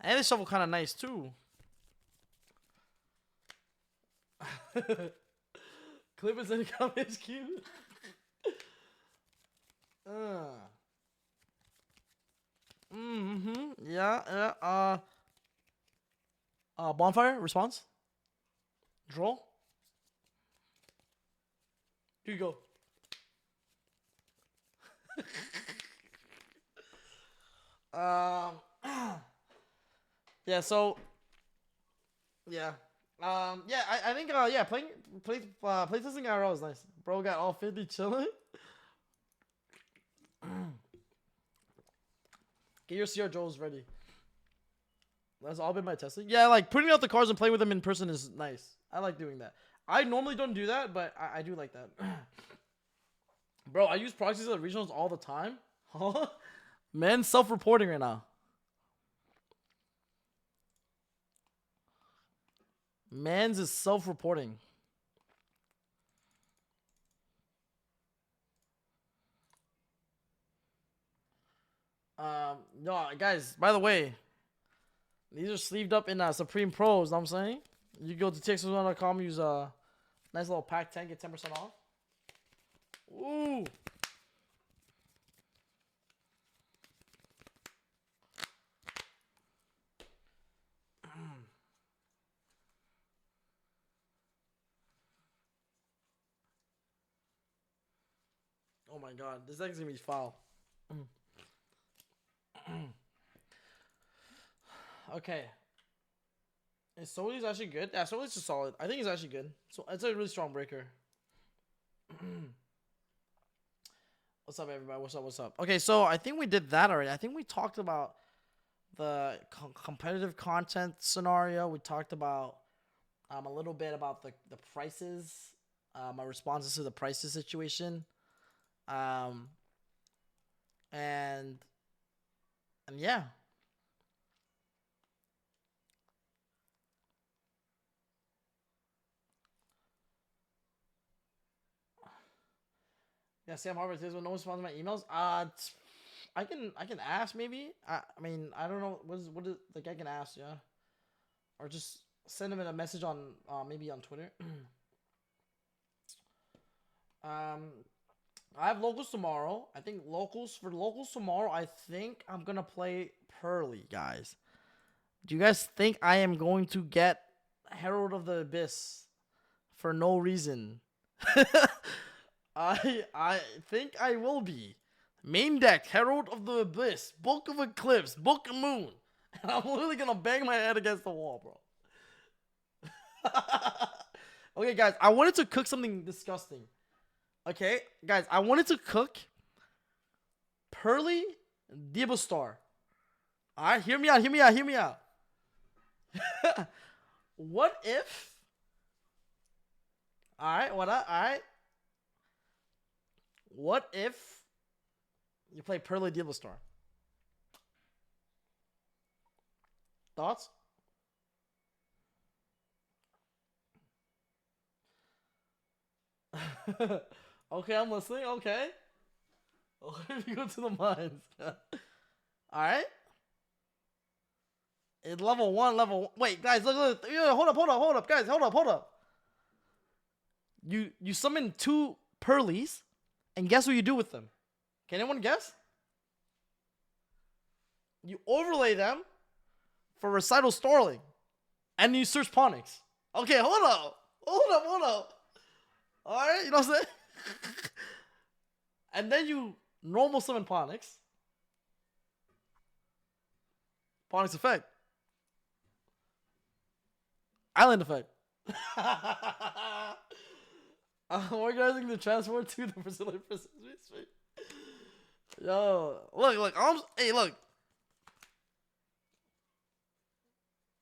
And this shovel kind of nice too. Clippers and comments cute. Yeah. Bonfire response. Draw. Here you go. Yeah. So. Yeah. I think playtesting IRL is nice. Bro got all 50 chilling. Get your CR Joes ready. That's all been my testing. Yeah, like putting out the cards and playing with them in person is nice. I like doing that. I normally don't do that, but I do like that. Bro, I use proxies at regionals all the time. Huh? Man, self-reporting right now. Man's is self-reporting. No, guys, by the way, these are sleeved up in Supreme Pros, know what I'm saying? You go to texasone.com, use a nice little Paktcg, get 10% off. Ooh. Oh my god, this deck is gonna be foul. Okay. Is Soli's actually good? Yeah, Soli's just solid. I think he's actually good. So it's a really strong breaker. What's up, everybody? What's up? Okay, so I think we did that already. I think we talked about the competitive content scenario. We talked about a little bit about the prices, my responses to the prices situation, and yeah. Yeah, Sam Harvard says, "Well, no one responds to my emails." I can ask maybe. I mean, I don't know. What is like I can ask, yeah, or just send him a message on maybe on Twitter. I have locals tomorrow. I think locals tomorrow. I think I'm gonna play Pearly, guys. Do you guys think I am going to get Herald of the Abyss for no reason? I think I will be. Main deck, Herald of the Abyss, Book of Eclipse, Book of Moon. And I'm literally gonna bang my head against the wall, bro. Okay, guys, I wanted to cook something disgusting. Okay, guys, I wanted to cook Purrely Deckbuilding. Alright, hear me out. What if... Alright, what if you play Purrely Deckbuilding? Thoughts? Okay, I'm listening. Okay. What if you go to the mines? Alright. It's level 1, level 1. Wait, guys, look. Yeah, hold up, guys, hold up. You summon 2 Pearlies, and guess what you do with them? Can anyone guess? You overlay them for Recital Starling, and you search Ponyx. Okay, hold up. All right, you know what I'm saying? And then you normal summon Ponyx. Ponyx effect. Island effect. Organizing the transport to the facility. Yo, look. Hey, look.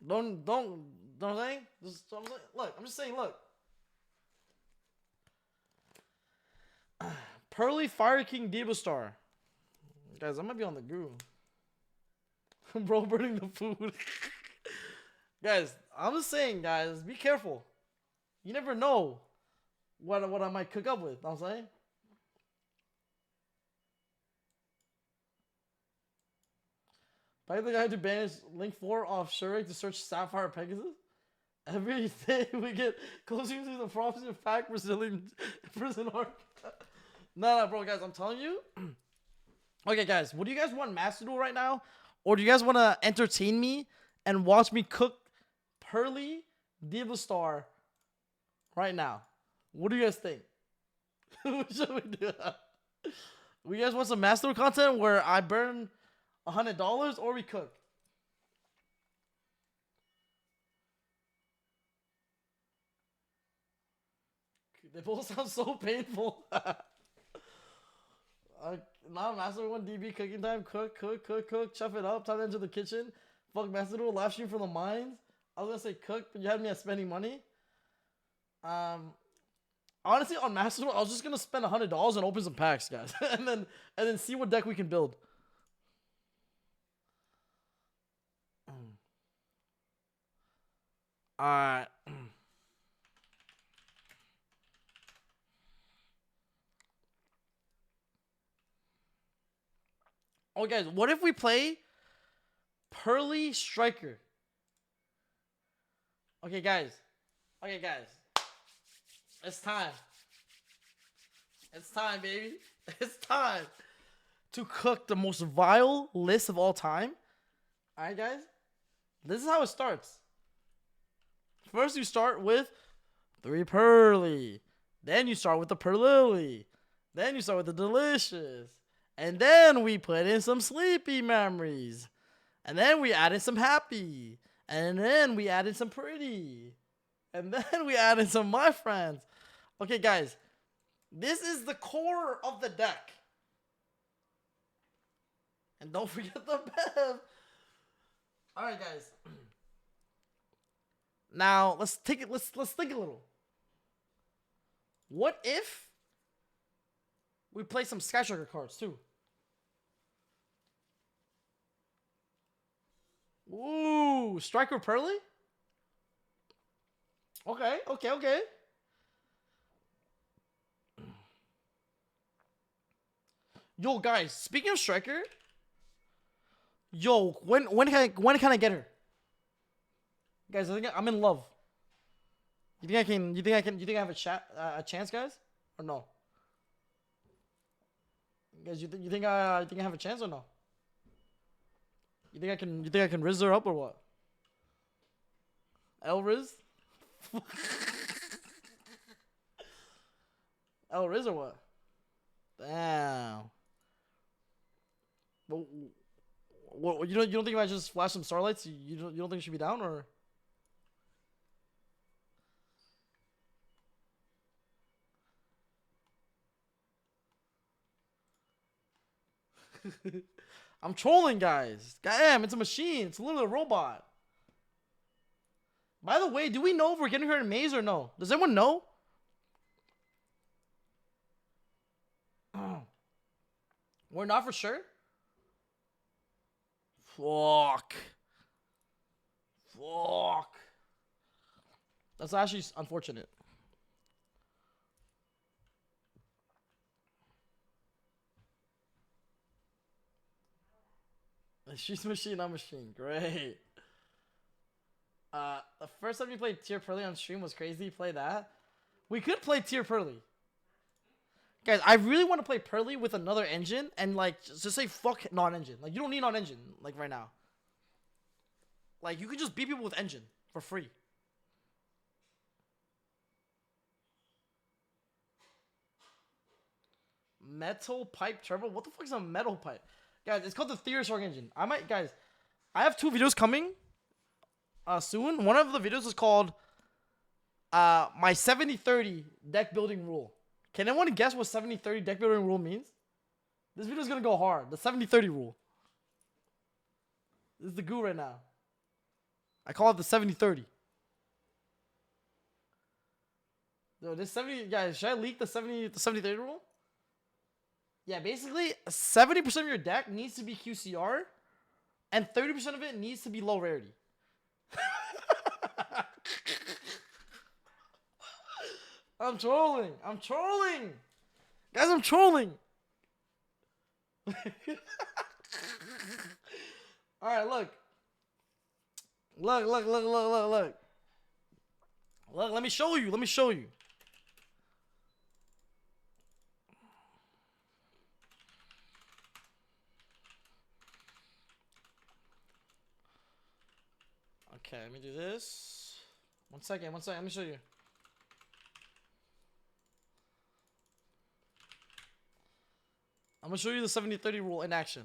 Don't say. Look, I'm just saying. Look. Pearly Fire King Diva Star. Guys, I might be on the goo. Bro, burning the food. Guys, I'm just saying, guys, be careful. You never know what I might cook up with. Know what I'm saying? I think I had to banish Link 4 off Shurek to search Sapphire Pegasus. Every day we get closer to the proxies of Pack Brazilian prison arc. No, bro, guys, I'm telling you. Okay, guys, what do you guys want Master Duel right now? Or do you guys want to entertain me and watch me cook Pearly Diva Star right now? What do you guys think? What should we do? We guys want some Master Duel content where I burn $100 or we cook? They both sound so painful. Now Master Duel 1 DB cooking time. Cook. Chop it up. Time to enter the kitchen. Fuck Master Duel. Live stream from the mines. I was gonna say cook, but you had me at spending money. Honestly, on Master Duel, I was just gonna spend $100 and open some packs, guys, and then see what deck we can build. Alright. Oh, guys, what if we play Pearly Striker? Okay, guys. It's time. It's time, baby. It's time to cook the most vile list of all time. Alright, guys? This is how it starts. First, you start with 3 Pearly. Then you start with the Purrely. Then you start with the Delicious. And then we put in some Sleepy Memories. And then we added some Happy. And then we added some Pretty. And then we added some My Friends. Okay, guys. This is the core of the deck. And don't forget the Bev. Alright, guys. Now, let's think a little. What if we play some Sky Striker cards, too? Ooh, Striker Pearly? Okay. Yo, guys, speaking of Striker, yo, when can I get her? Guys, I think I'm in love. You think I have a chance, guys? Or no? Guys, you think I have a chance or no? You think I can Riz her up or what? El Riz? El Riz or what? Damn. But what, you don't think if I just flash some starlights, you don't think you should be down or? I'm trolling, guys. Damn, it's a machine. It's literally a robot. By the way, do we know if we're getting her in Maze or no? Does anyone know? We're not for sure? Fuck. That's actually unfortunate. She's machine, I'm machine. Great. The first time we played Tier Pearly on stream was crazy. Play that. We could play Tier Pearly. Guys, I really want to play Pearly with another engine and like just say fuck non-engine. Like you don't need non-engine like right now. Like you could just beat people with engine for free. Metal pipe turbo? What the fuck is a metal pipe? Guys, it's called the Theosaur engine. I have 2 videos coming soon. One of the videos is called my 70-30 deck building rule. Can anyone guess what 70-30 deck building rule means? This video is going to go hard. The 70-30 rule. This is the goo right now. I call it the 70-30. Yo, this 70, guys, should I leak the 70-30 rule? Yeah, basically, 70% of your deck needs to be QCR, and 30% of it needs to be low rarity. I'm trolling. I'm trolling. Guys, I'm trolling. Alright, look. Look. Look, let me show you. Okay, let me do this. One second, let me show you. I'm gonna show you the 70-30 rule in action.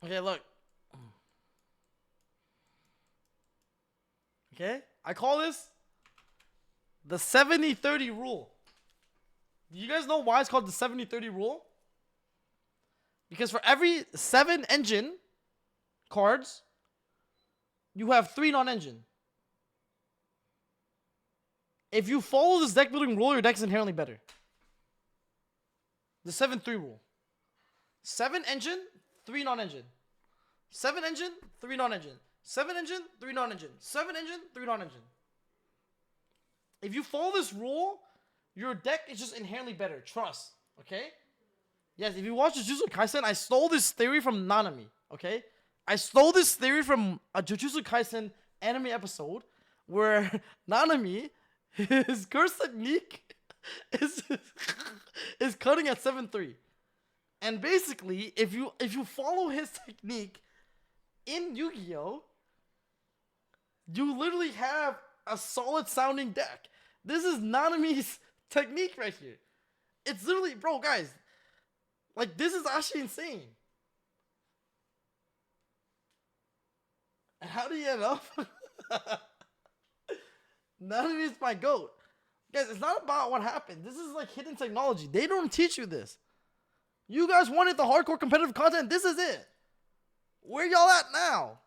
Okay, look. Okay? I call this the 70-30 rule. Do you guys know why it's called the 70-30 rule? Because for every 7 engine cards, you have 3 non-engine. If you follow this deck building rule, your deck is inherently better. The 7-3 rule. 7 engine, 3 non-engine. 7 engine, 3 non-engine. 7 engine, 3 non-engine. 7 engine, 3 non-engine. If you follow this rule, your deck is just inherently better. Trust. Okay? Yes, if you watch Jujutsu Kaisen, I stole this theory from Nanami. Okay? I stole this theory from a Jujutsu Kaisen anime episode where Nanami, his curse technique is cutting at 7-3. And basically, if you follow his technique in Yu-Gi-Oh, you literally have a solid sounding deck. This is Nanami's technique right here. It's literally, bro, guys, like this is actually insane. How do you end up? Nanami is my goat. Guys, it's not about what happened. This is like hidden technology. They don't teach you this. You guys wanted the hardcore competitive content. This is it. Where y'all at now?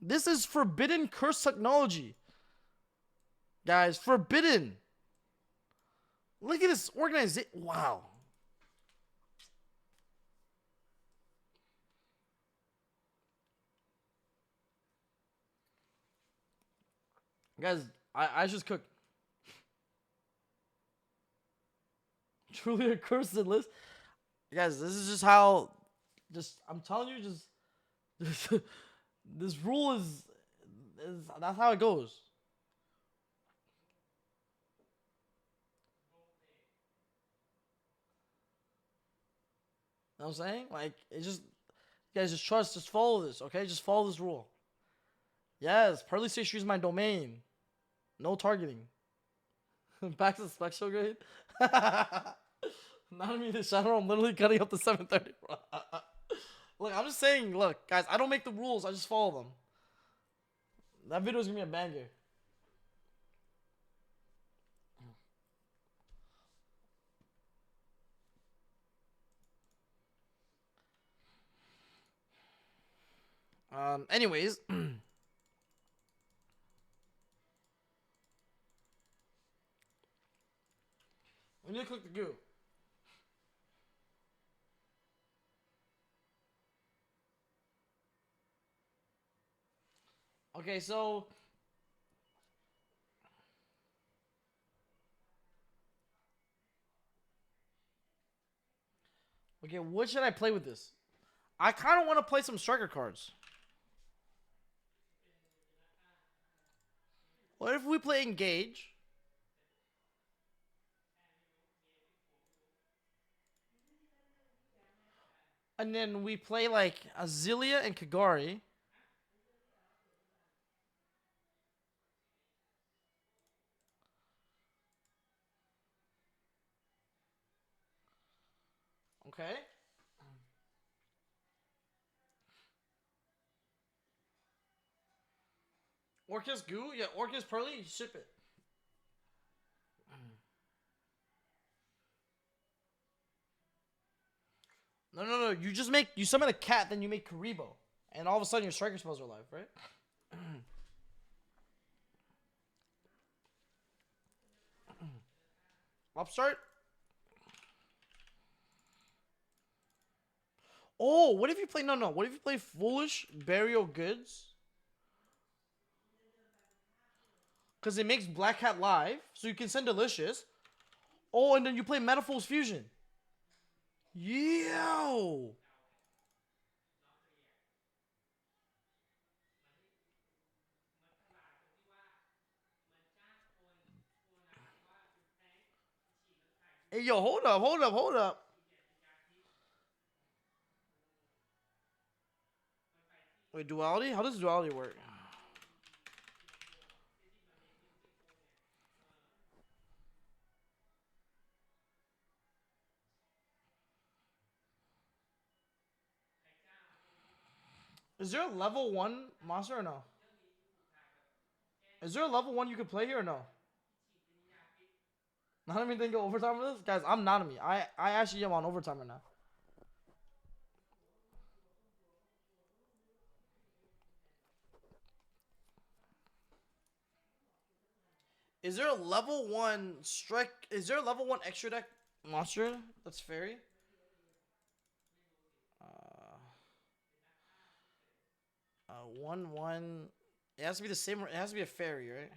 This is forbidden curse technology. Guys, forbidden. Look at this organization. Wow. Guys, I just cooked. Truly a cursed list. Guys, this is just how, I'm telling you, this rule is that's how it goes. You know what I'm saying? Like, it just, you guys just trust, just follow this, okay? Just follow this rule. Yes, Pearly Station is my domain. No targeting. Back to the special grade. Not me, the shadow. I'm literally cutting up the 730. Look, I'm just saying, look, guys, I don't make the rules. I just follow them. That video is going to be a banger. Anyways. We need to cook the goo. Okay, so okay, what should I play with this? I kind of want to play some striker cards. What if we play engage? And then we play like Azilia and Kagari. Okay. Orcus Goo? Yeah, Orcus Pearly? Ship it. No, no, no. You summon a cat, then you make Karibo. And all of a sudden your striker spells are alive, right? Upstart? Oh, what if you play... No. What if you play Foolish Burial Goods? Because it makes Black Cat live, so you can send Delicious. Oh, and then you play Metaphors Fusion. Yo! Hey, yo, hold up. Wait, duality? How does duality work? Is there a level 1 monster or no? Is there a level 1 you could play here or no? Nanami didn't go overtime with this? Guys, I'm Nanami. I actually am on overtime right now. Is there a level 1 strike? Is there a level 1 extra deck monster that's fairy? 1/1. It has to be the same. It has to be a fairy, right?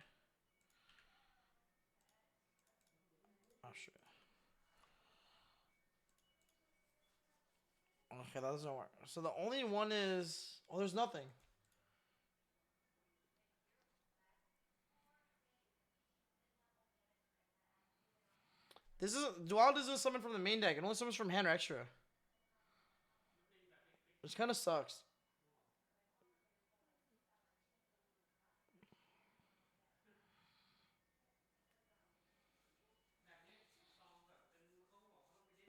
Oh shit. Okay, that doesn't work. So the only one is... Oh, there's nothing. This is... Duality doesn't summon from the main deck. It only summons from hand or extra. Which kind of sucks.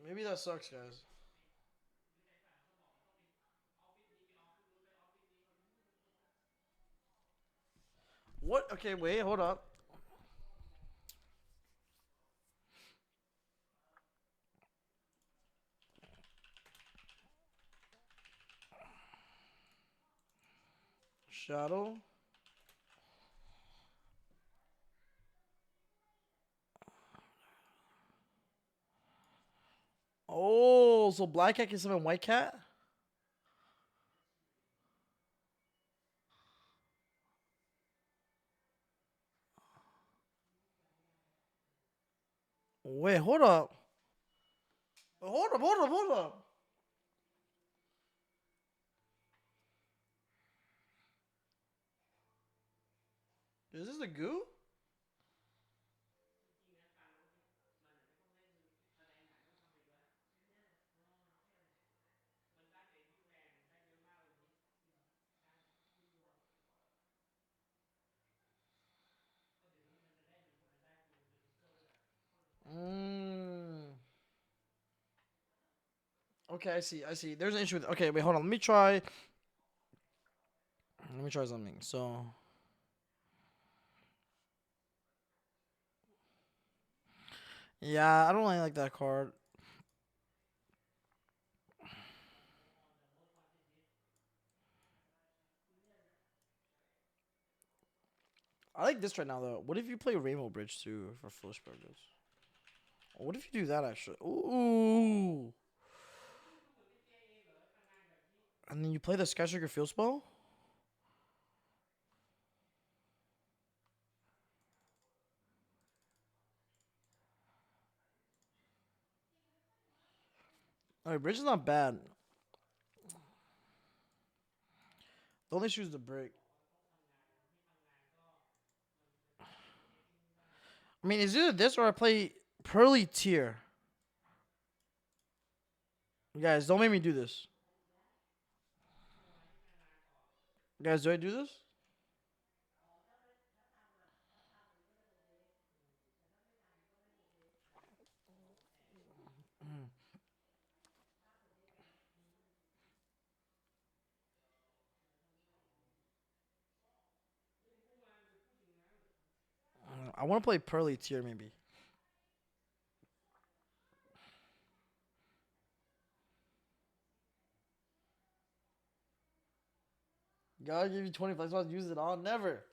Maybe that sucks, guys. What? Okay, wait, hold up. Shadow. Oh, so Black Cat can summon White Cat? Wait, hold up. Hold up. Is this a goo? Mm. Okay, I see. There's an issue with... Okay, wait, hold on. Let me try something. So... Yeah, I don't really like that card. I like this right now, though. What if you play Rainbow Bridge, too, for Foolish Burgers? What if you do that, actually? Ooh. And then you play the Skyscraper Field Spell? Alright, bridge is not bad. The only issue is the break. I mean, it's either this or I play Pearly tier. Guys, don't make me do this. Guys, do I do this? I want to play Pearly tier maybe. God give you 20 flex spots, use it all. Never.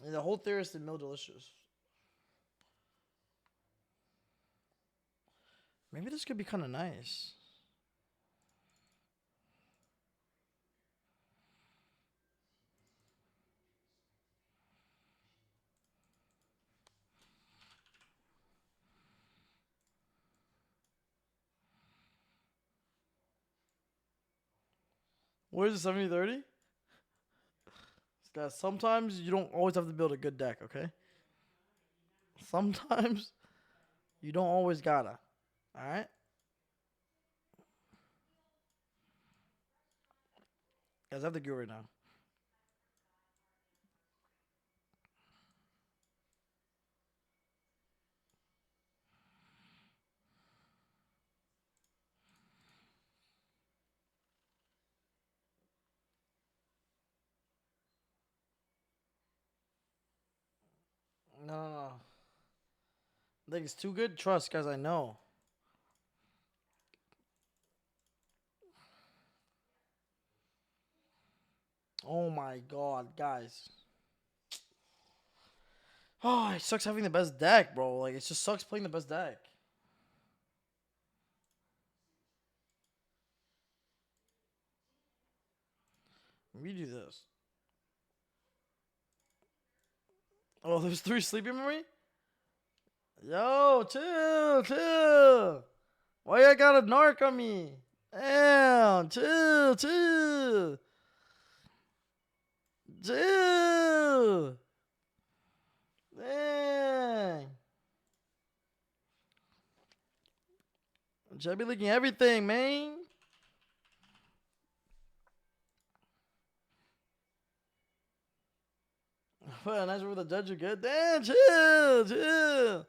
The whole theorist and mill delicious. Maybe this could be kind of nice. What is it, 70-30? Guys, sometimes you don't always have to build a good deck, okay? Sometimes you don't always gotta. Alright? Guys, I have to go right now. No. I think it's too good. Trust, guys, I know. Oh my god, guys. Oh, it sucks having the best deck, bro. Like, it just sucks playing the best deck. We do this. Oh, there's 3 sleeping memory? Yo, chill. Why you got a narc on me? Damn, chill. Dang. Should be leaking everything, man. Well, nice with the judge you good. Damn, chill.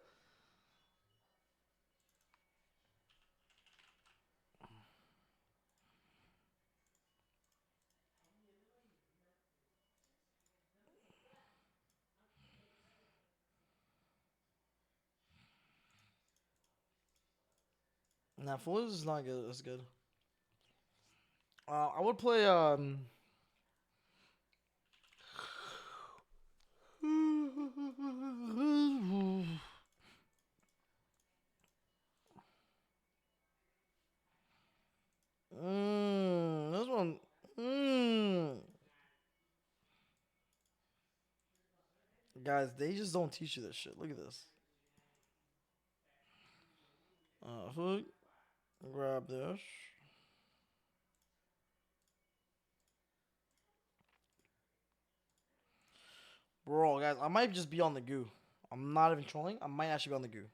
Nah, full is not good. That's good. I would play this one. Guys, they just don't teach you this shit. Look at this. Hook. Grab this. Bro, guys, I might just be on the goo. I'm not even trolling. I might actually be on the goo.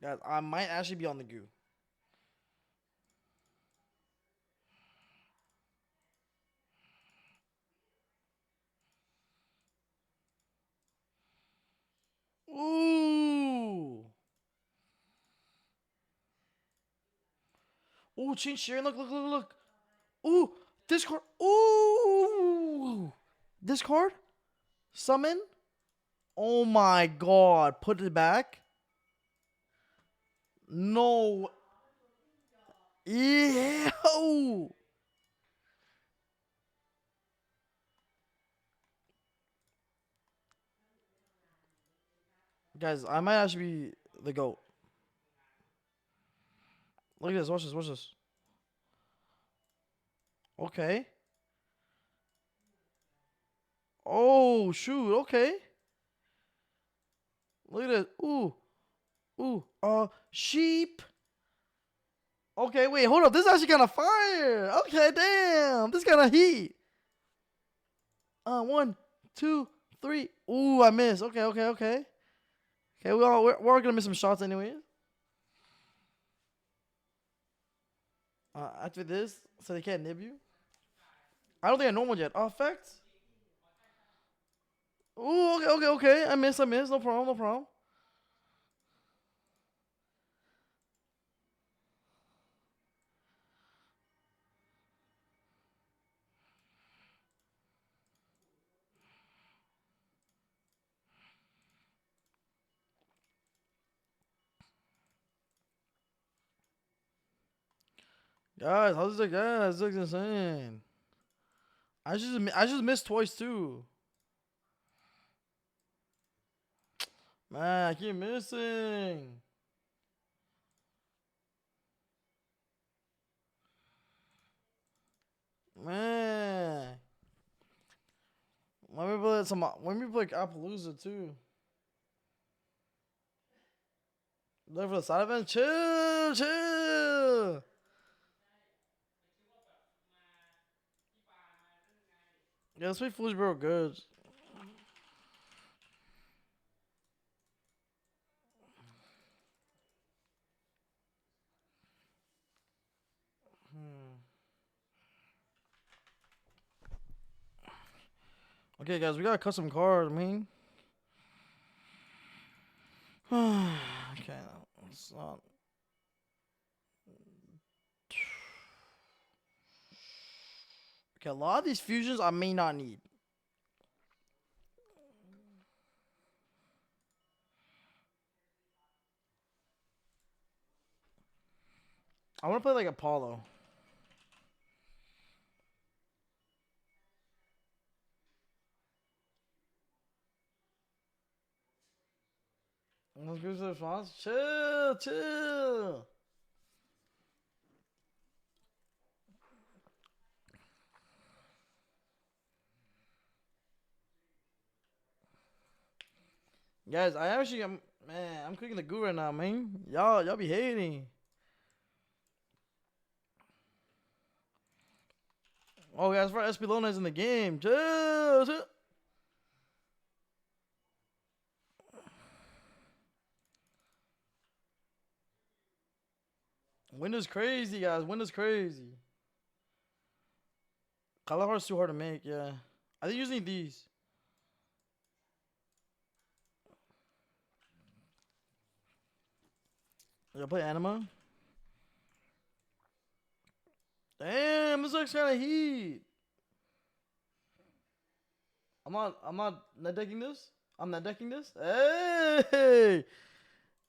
Guys, I might actually be on the goo. Ooh. Ooh, change sharing. Look. Ooh, discard. Ooh. Discard. Summon. Oh my god. Put it back. No. Ew. Guys, I might actually be the GOAT. Look at this. Watch this. Watch this. Okay. Oh, shoot. Okay. Look at this. Ooh. Ooh. Sheep. Okay, wait. Hold up. This is actually kind of fire. Okay, damn. This kind of heat. 1, 2, 3. Ooh, I missed. Okay, okay, okay. Okay, we're all gonna miss some shots anyway. After this, so they can't nib you. I don't think I normal yet. Effect. Ooh, okay, okay, okay. I missed. No problem, no problem. Guys, how's this? Guys, this looks insane. I just missed twice too. Man, I keep missing. Man. Let me play some. Let me play Appaloosa too. Look for the side event. Chill, chill. Yeah, sweet foolish bro, good. Okay, guys, we got a custom card. I mean, okay, it's not. Okay, a lot of these fusions I may not need. I want to play like Apollo. Let's go to the response. Chill, chill. Guys, I'm cooking the goo right now, man. Y'all be hating. Oh, guys, for Espilona is in the game. Chill, chill. Window's crazy, guys. Window's crazy. Kalahar's too hard to make, yeah. I think you just need these. Y'all play Anima? Damn, this looks kind of heat. I'm not net decking this. I'm net decking this. Hey,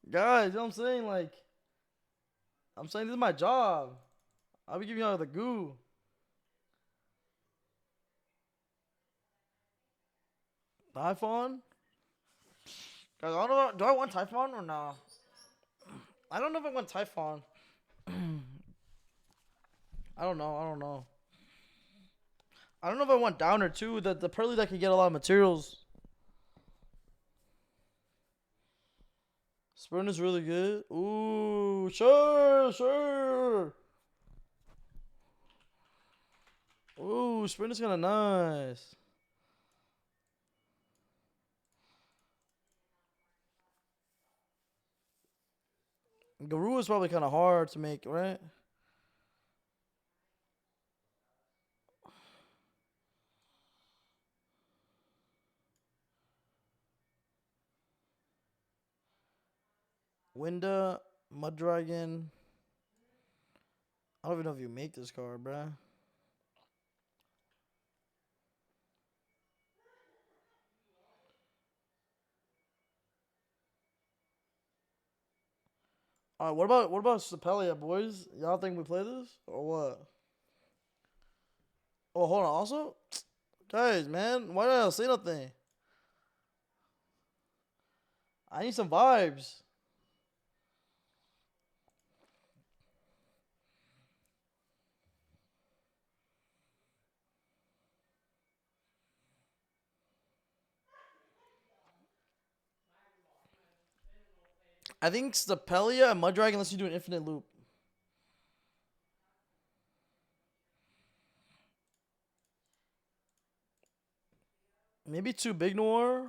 guys, you know what I'm saying? Like, I'm saying this is my job. I'll be giving y'all the goo. Typhon? Guys, I don't know. Do I want Typhon or no? I don't know if I want Typhon. I don't know. I don't know. I don't know if I want Downer too. The Pearly that can get a lot of materials. Sprint is really good. Ooh, sure, sure. Ooh, Sprint is kind of nice. Guru is probably kind of hard to make, right? Winda, Mud Dragon. I don't even know if you make this card, bruh. Alright, what about Sepelia, boys? Y'all think we play this or what? Oh, hold on. Also, guys, man, why did I say nothing? I need some vibes. I think Sepelia and Mud Dragon lets you do an infinite loop. Maybe 2 Big Noir.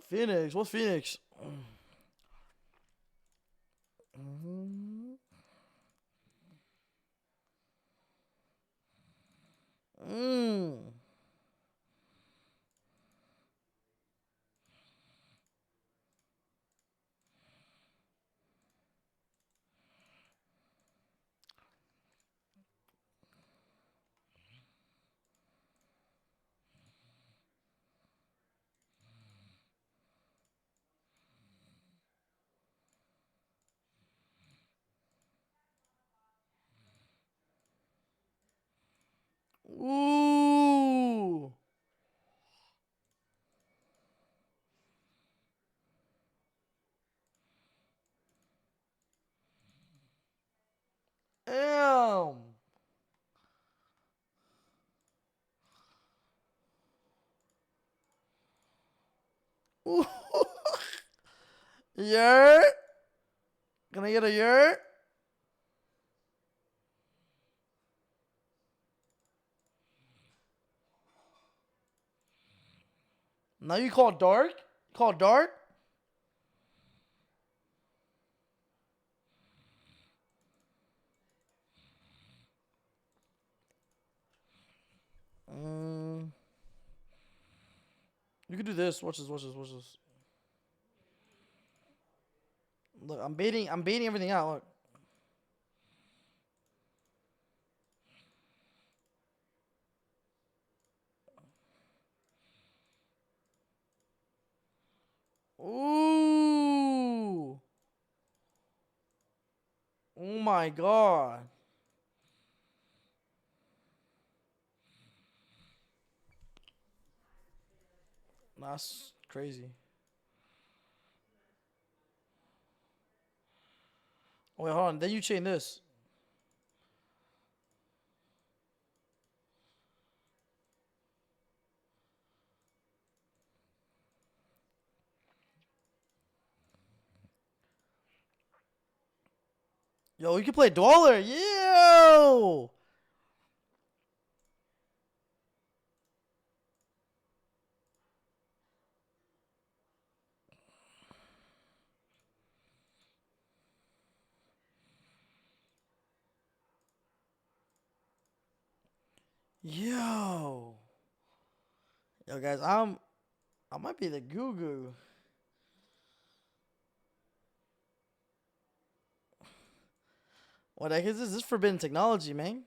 Phoenix. What's Phoenix? Mm. Ooh. Damn. Ooh. Yurt. Can I get a yurt? Now you call dark? Call dark? Mm. You can do this. Watch this. Watch this. Watch this. Look, I'm baiting everything out. Look. Ooh. Oh my god. That's crazy. Oh, wait, hold on. Then you chain this. Yo, you can play Dweller. Yo. Yo. Yo, guys, I might be the goo goo. What the heck is this? This is forbidden technology, man.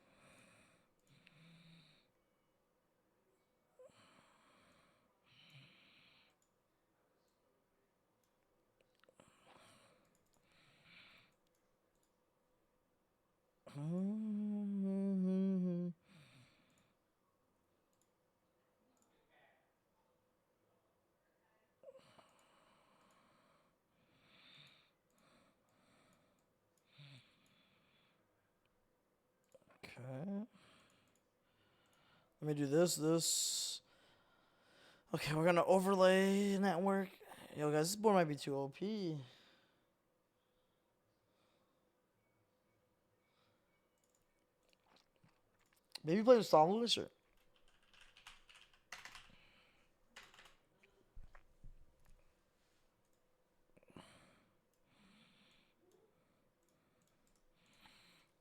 Okay. Let me do this. Okay, we're gonna overlay network. Yo, guys, this board might be too OP. Maybe play with Storm Lewis or.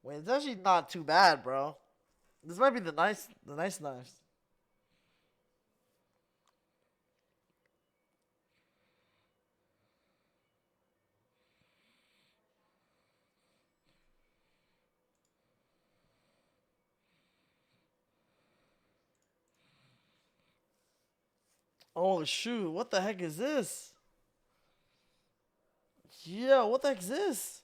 Wait, it's actually not too bad, bro. This might be the nice knives. Oh shoot! What the heck is this? Yeah, what the heck is this?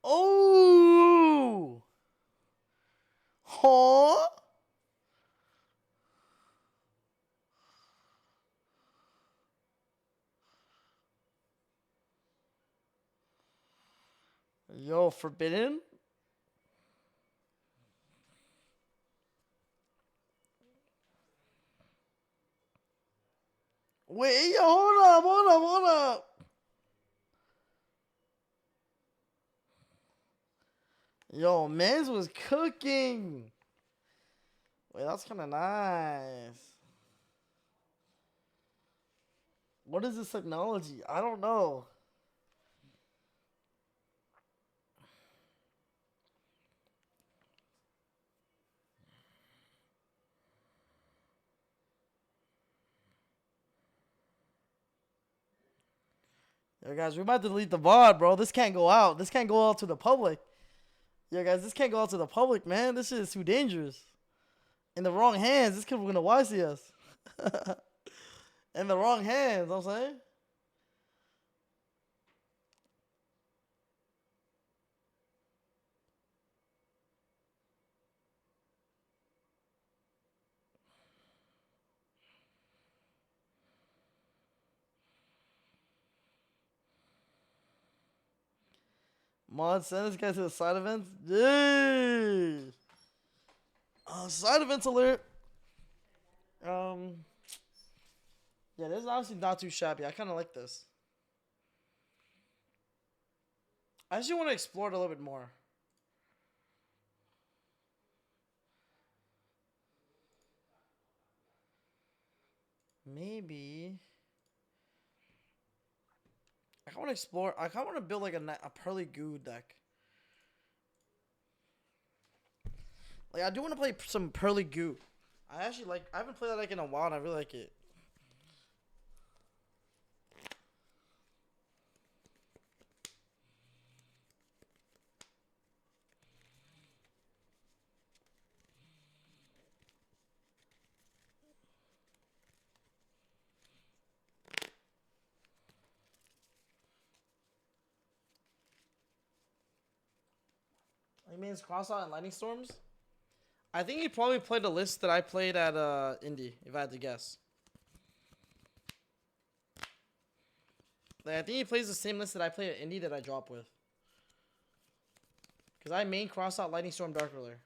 Oh! Huh? Yo, forbidden? Wait, yo, hold up. Yo, Mans was cooking. Wait, that's kind of nice. What is this technology? I don't know. Yo, guys, we about to delete the VOD, bro. This can't go out. This can't go out to the public. Yo, guys, this can't go out to the public, man. This shit is too dangerous. In the wrong hands, this kid was gonna YC us. In the wrong hands, you know what I'm saying? Mod, send this guy to the side events. Yay! Side events alert. Yeah, this is honestly not too shabby. I kind of like this. I actually want to explore it a little bit more. Maybe. I kind of want to explore. I kind of want to build like a Pearly Goo deck. Like, I do want to play some Pearly Goo. I actually like. I haven't played that like in a while, and I really like it. He means Crossout and Lightning Storms? I think he probably played a list that I played at Indie, if I had to guess. Like, I think he plays the same list that I played at Indie that I drop with. Because I main Crossout Lightning Storm Dark Ruler.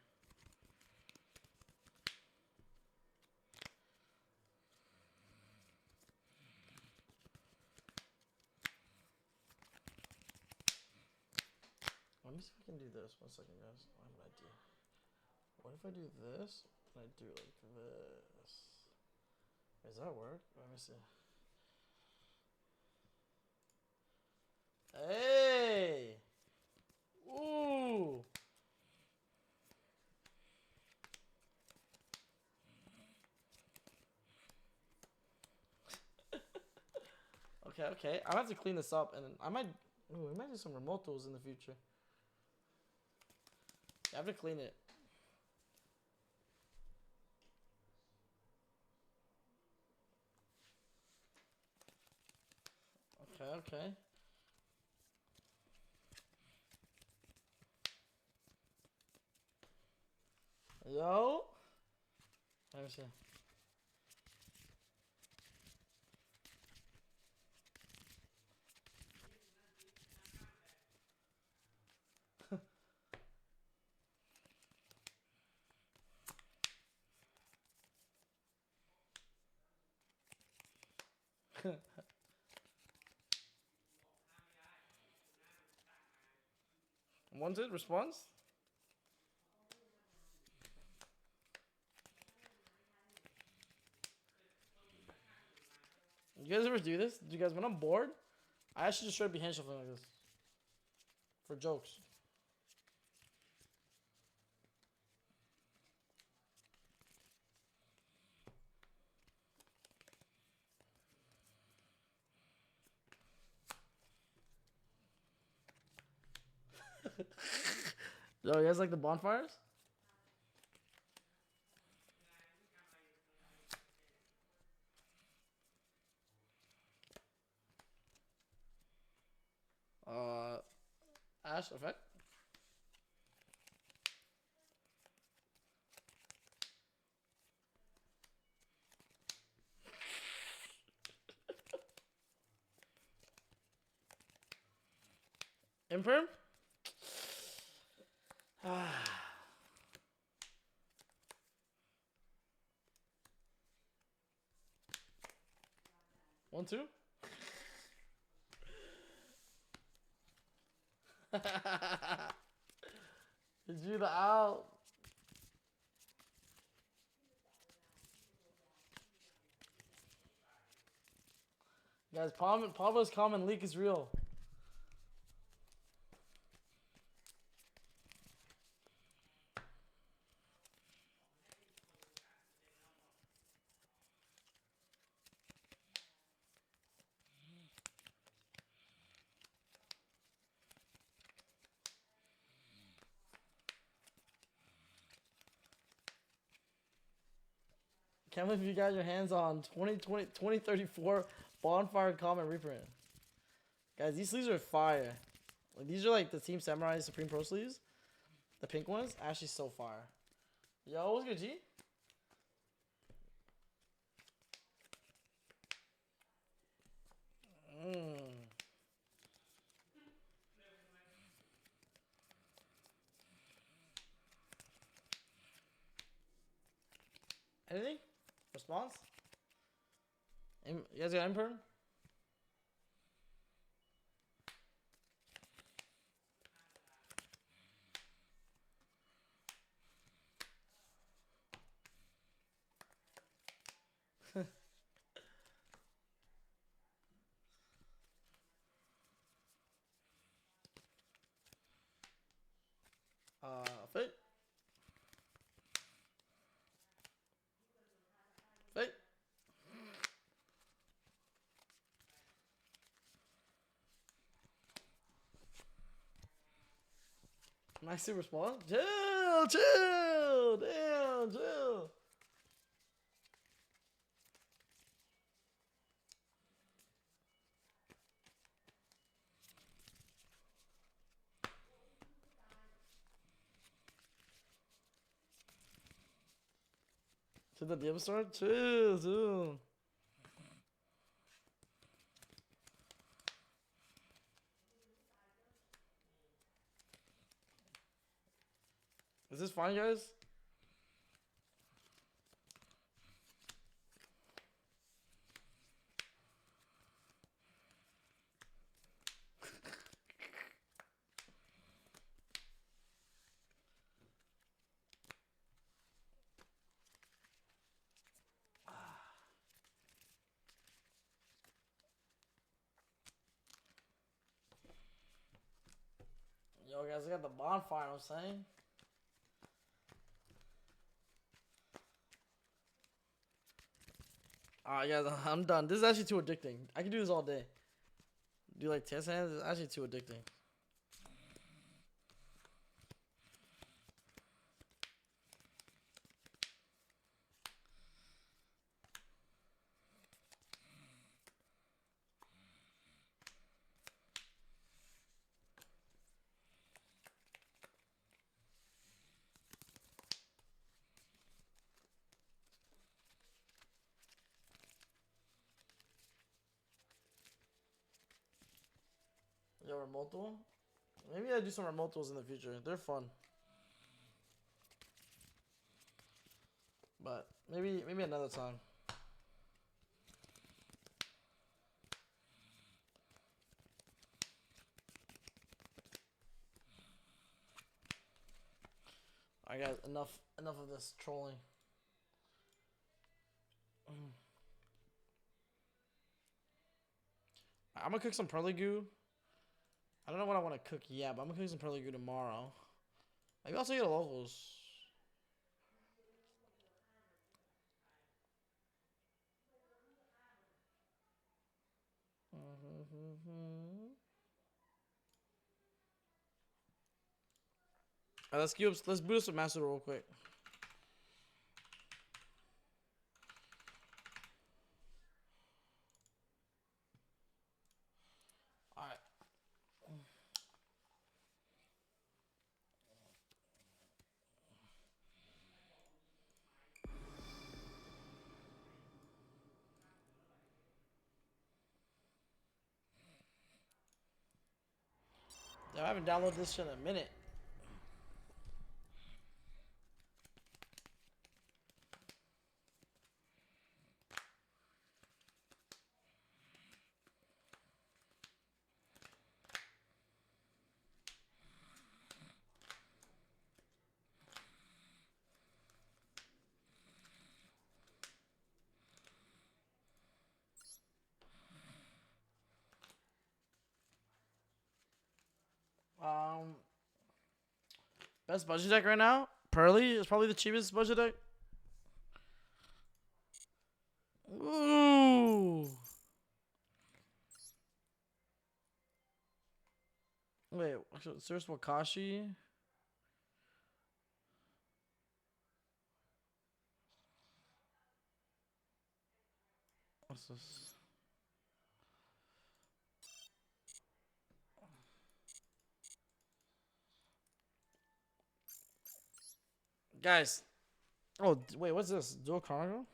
Let me see if I can do this. 1 second, guys. I have an idea. What if I do this and I do like this? Does that work? Let me see. Hey! Ooh! Okay. I have to clean this up, and I might. Ooh, we might do some remote tools in the future. I have to clean it. Okay. Yo. Let me see. Wanted response? You guys ever do this? Do you guys, when I'm bored, I actually just try to be hand shuffling like this. For jokes. Yo, you guys like the bonfires? Ash effect. Imperm? 1, 2. Did you the out? Guys, Pablo's common leak is real. Can't believe you got your hands on 2034 Bonfire Common Reprint. Guys, these sleeves are fire. Like, these are like the Team Samurai Supreme Pro sleeves. The pink ones, actually so fire. Yo, what's good, G? Anything? Response? You guys got Imperm? Fate. Fate. Nice to respond. Chill. Damn, chill. To the DM store? Chill. Is this fine, guys? Yo, guys, I got the bonfire, I'm saying. Alright, guys, I'm done. This is actually too addicting. I can do this all day. Do like 10 hands? It's actually too addicting. Yo, remote duel? Maybe I do some remote duels in the future. They're fun. But maybe another time. Alright, guys, enough of this trolling. I'm gonna cook some Pearly goo. I don't know what I want to cook yet, but I'm gonna cook some Pearly goo tomorrow. Maybe I'll take it to locals. Let's boost some Master Duel real quick. Alright. I haven't downloaded this shit in a minute. Best budget deck right now? Pearly is probably the cheapest budget deck. Ooh. Wait, there's Wakashi. What's this? Guys. Oh, wait, what's this? Dual Chronicle?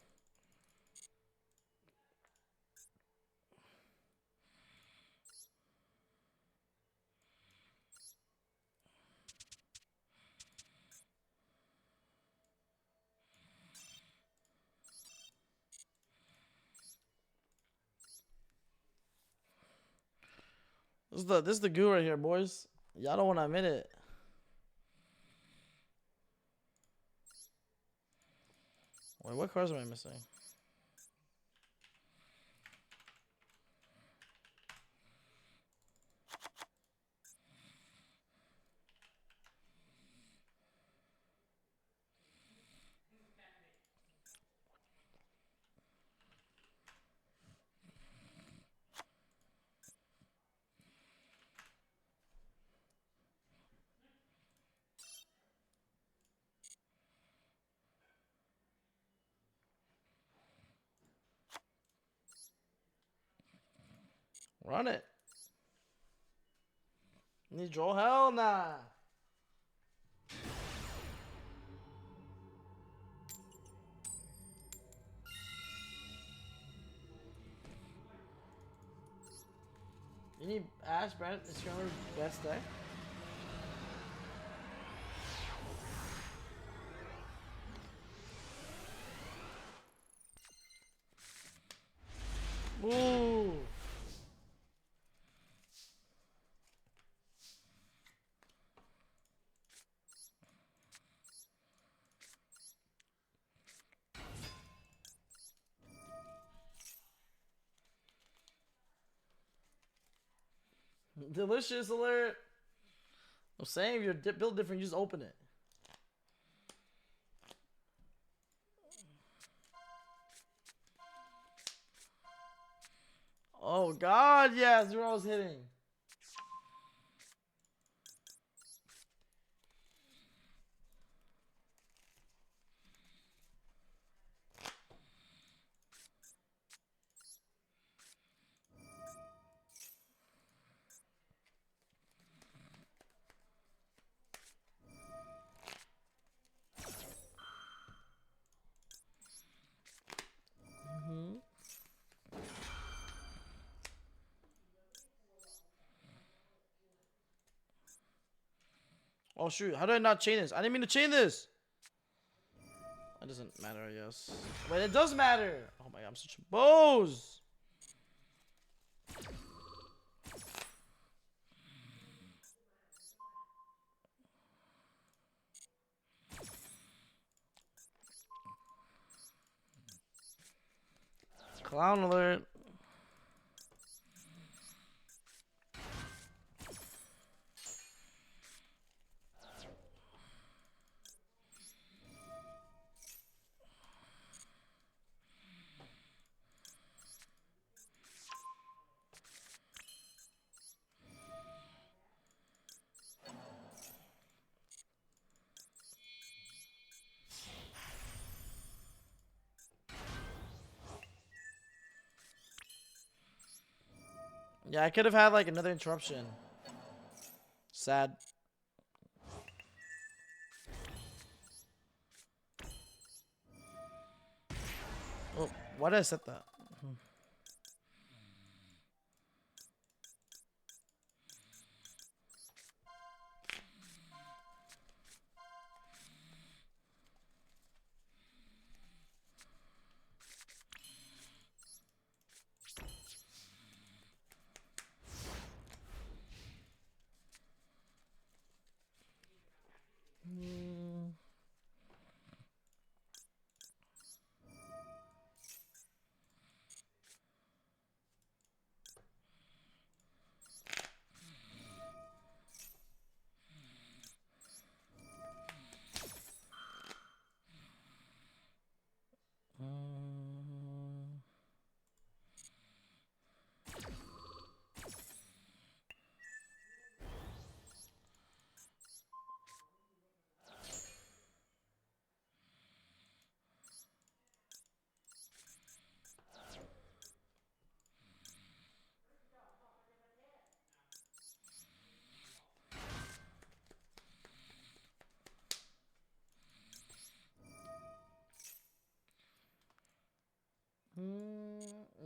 This is the goo right here, boys. Y'all don't want to admit it. Wait, what cards am I missing? Run it. Need draw? Hell nah. You need Ash Brent. It's your best deck. Ooh. Delicious alert. I'm saying if you're built different, you just open it. Oh God, yeah, Zero's hitting. Oh shoot, how did I not chain this? I didn't mean to chain this. It doesn't matter, I guess. Wait, it does matter. Oh my God, I'm such a boz. Clown alert. Yeah, I could have had like another interruption. Sad. Oh, why did I set that?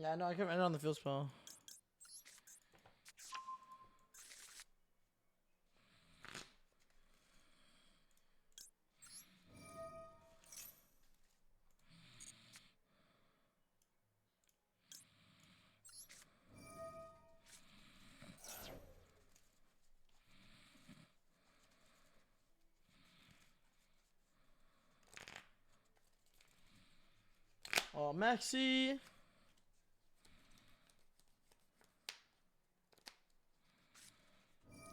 Yeah, no, I can't end on the field spell. Oh, Maxi.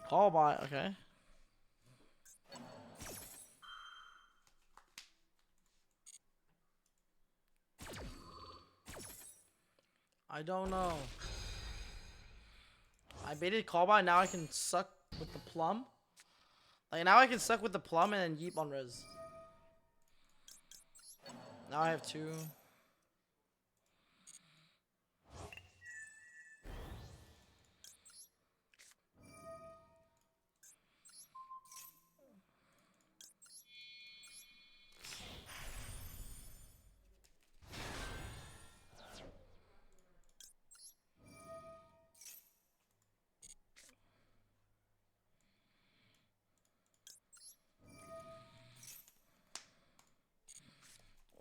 Call by, okay. I don't know. I baited call by, now I can suck with the plum. Like, now I can suck with the plum and then yeep on res. Now I have 2.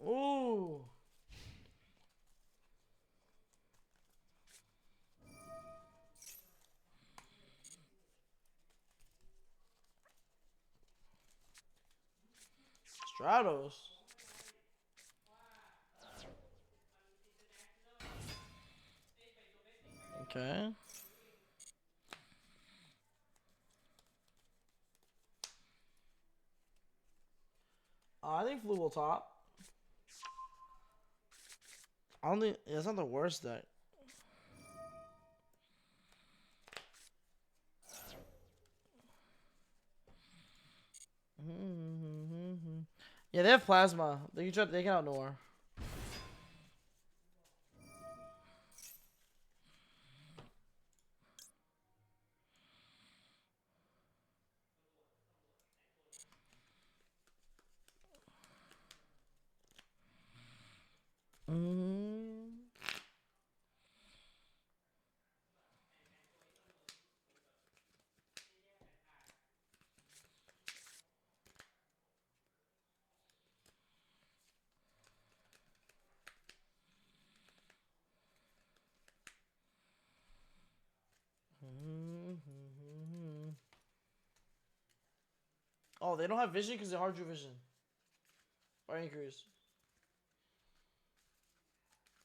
Ooh. Stratos. Okay. I think Flu will top. I don't think it's not the worst deck. Yeah, they have plasma. They can outknow. Oh, they don't have vision because they hard drew vision. Or increase.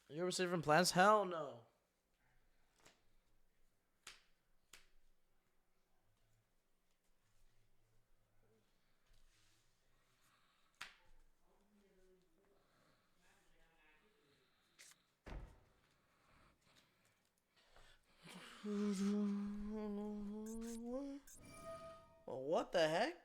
You ever save from plans? Hell no. Well, what the heck?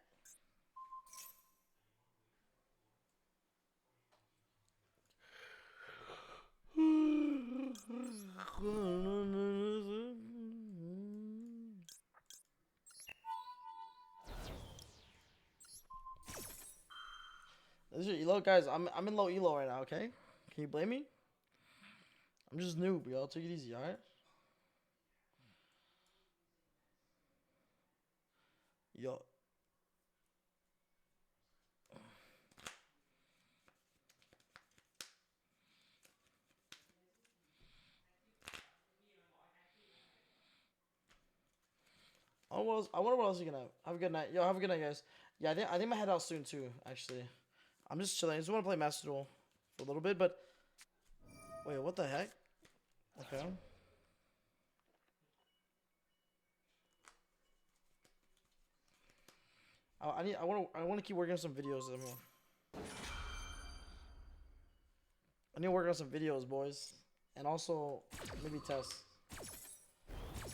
This is your elo, guys. I'm in low elo right now. Okay, can you blame me? I'm just noob, yo. Take it easy, all right? Yo. I wonder what else you gonna have. Have a good night. Yo, have a good night, guys. Yeah, I think I'm gonna head out soon too, actually. I'm just chilling. I just wanna play Master Duel for a little bit, but wait, what the heck? Okay. I wanna keep working on some videos. I need to work on some videos, boys, and also maybe test.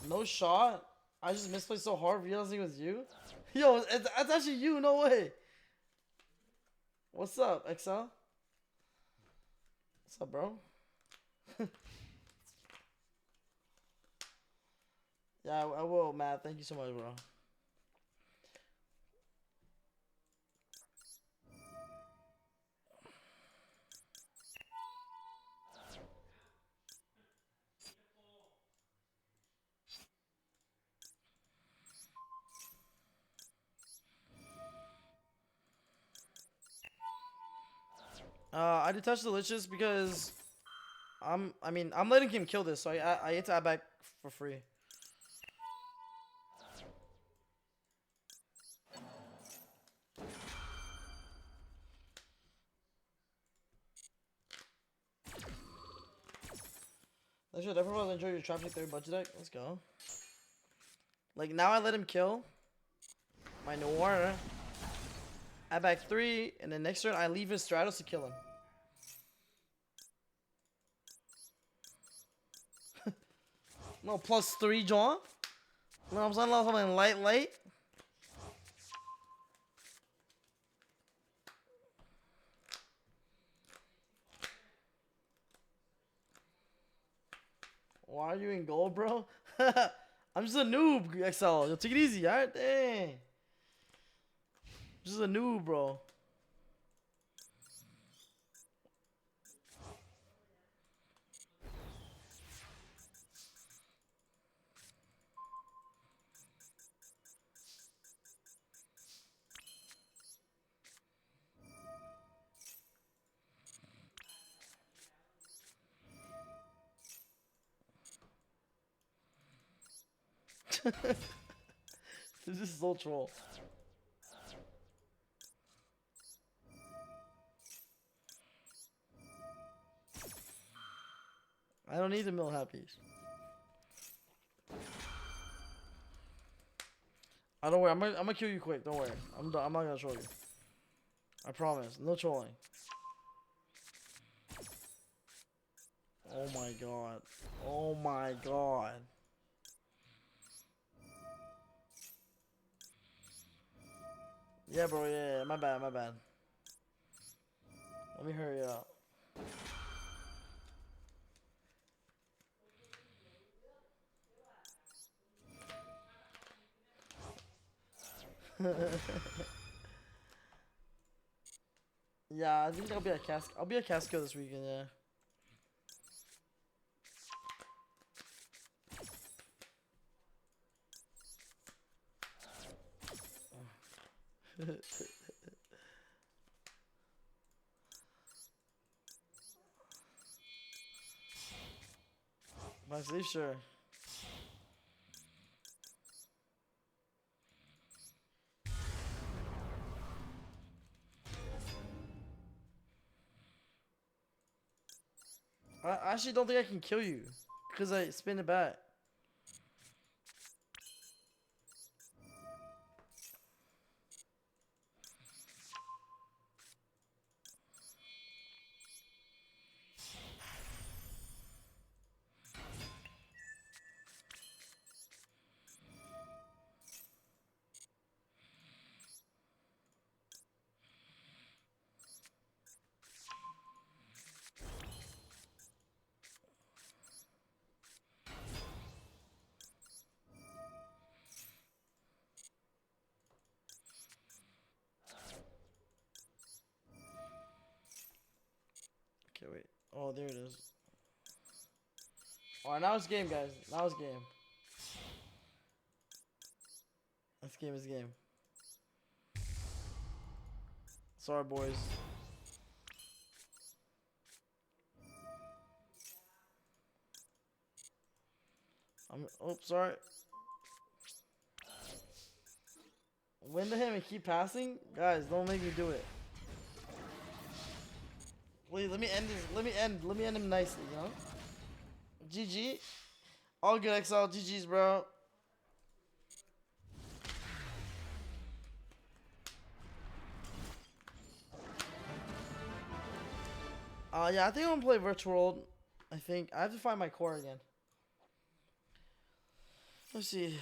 No shot. I just misplayed so hard. Realizing it was you. Yo, it's actually you. No way. What's up, XL? What's up, bro? Yeah, I will, Matt. Thank you so much, bro. I detached the liches because I'm letting him kill this, so I get to add back for free. Let's show everyone enjoy your traffic third budget deck. Let's go. Like now I let him kill my Noir. Add back 3, and then next turn I leave his Stratos to kill him. No, +3, John. No, I'm saying something light. Why are you in gold, bro? I'm just a noob, XL. Yo, take it easy, alright? Dang. Just a noob, bro. This is so troll. I don't need the mill happies. I don't worry. I'm gonna kill you quick. Don't worry. I'm not gonna troll you. I promise. No trolling. Oh my god. Oh my god. Yeah, bro. Yeah. My bad. Let me hurry up. Yeah, I think I'll be a Casco this weekend. Yeah. My sleeve, sure. I actually don't think I can kill you because I spin it back. Oh, there it is. Alright, now it's game, guys. Now it's game. This game is game. Sorry, boys. Oh, sorry. Win to him and keep passing? Guys, don't make me do it. Please, let me end this. Let me end him nicely, you know? GG. All good, XL. GG's, bro. Yeah, I think I'm gonna play Virtual World. I think I have to find my core again. Let's see.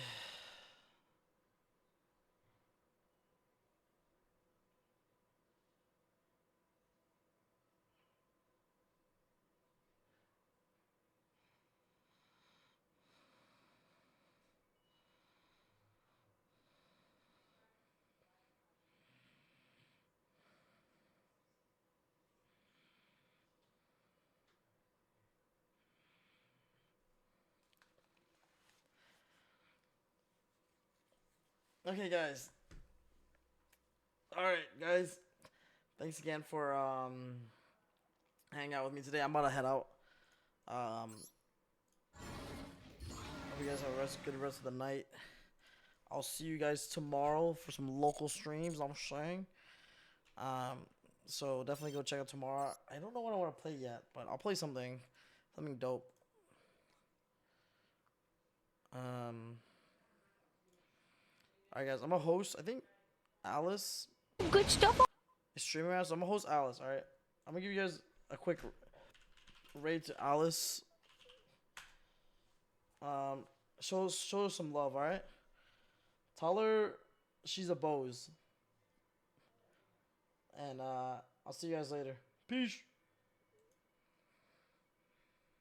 Okay, guys. All right, guys. Thanks again for hanging out with me today. I'm about to head out. Hope you guys have a good rest of the night. I'll see you guys tomorrow for some local streams. I'm saying. So definitely go check out tomorrow. I don't know what I want to play yet, but I'll play something dope. Alright, guys. I'm a host. I think Alice. Good stuff. Is streaming around, so I'm gonna host Alice. All right. I'm gonna give you guys a quick raid to Alice. Show her some love. All right. Tell her she's a Bose. And I'll see you guys later. Peace.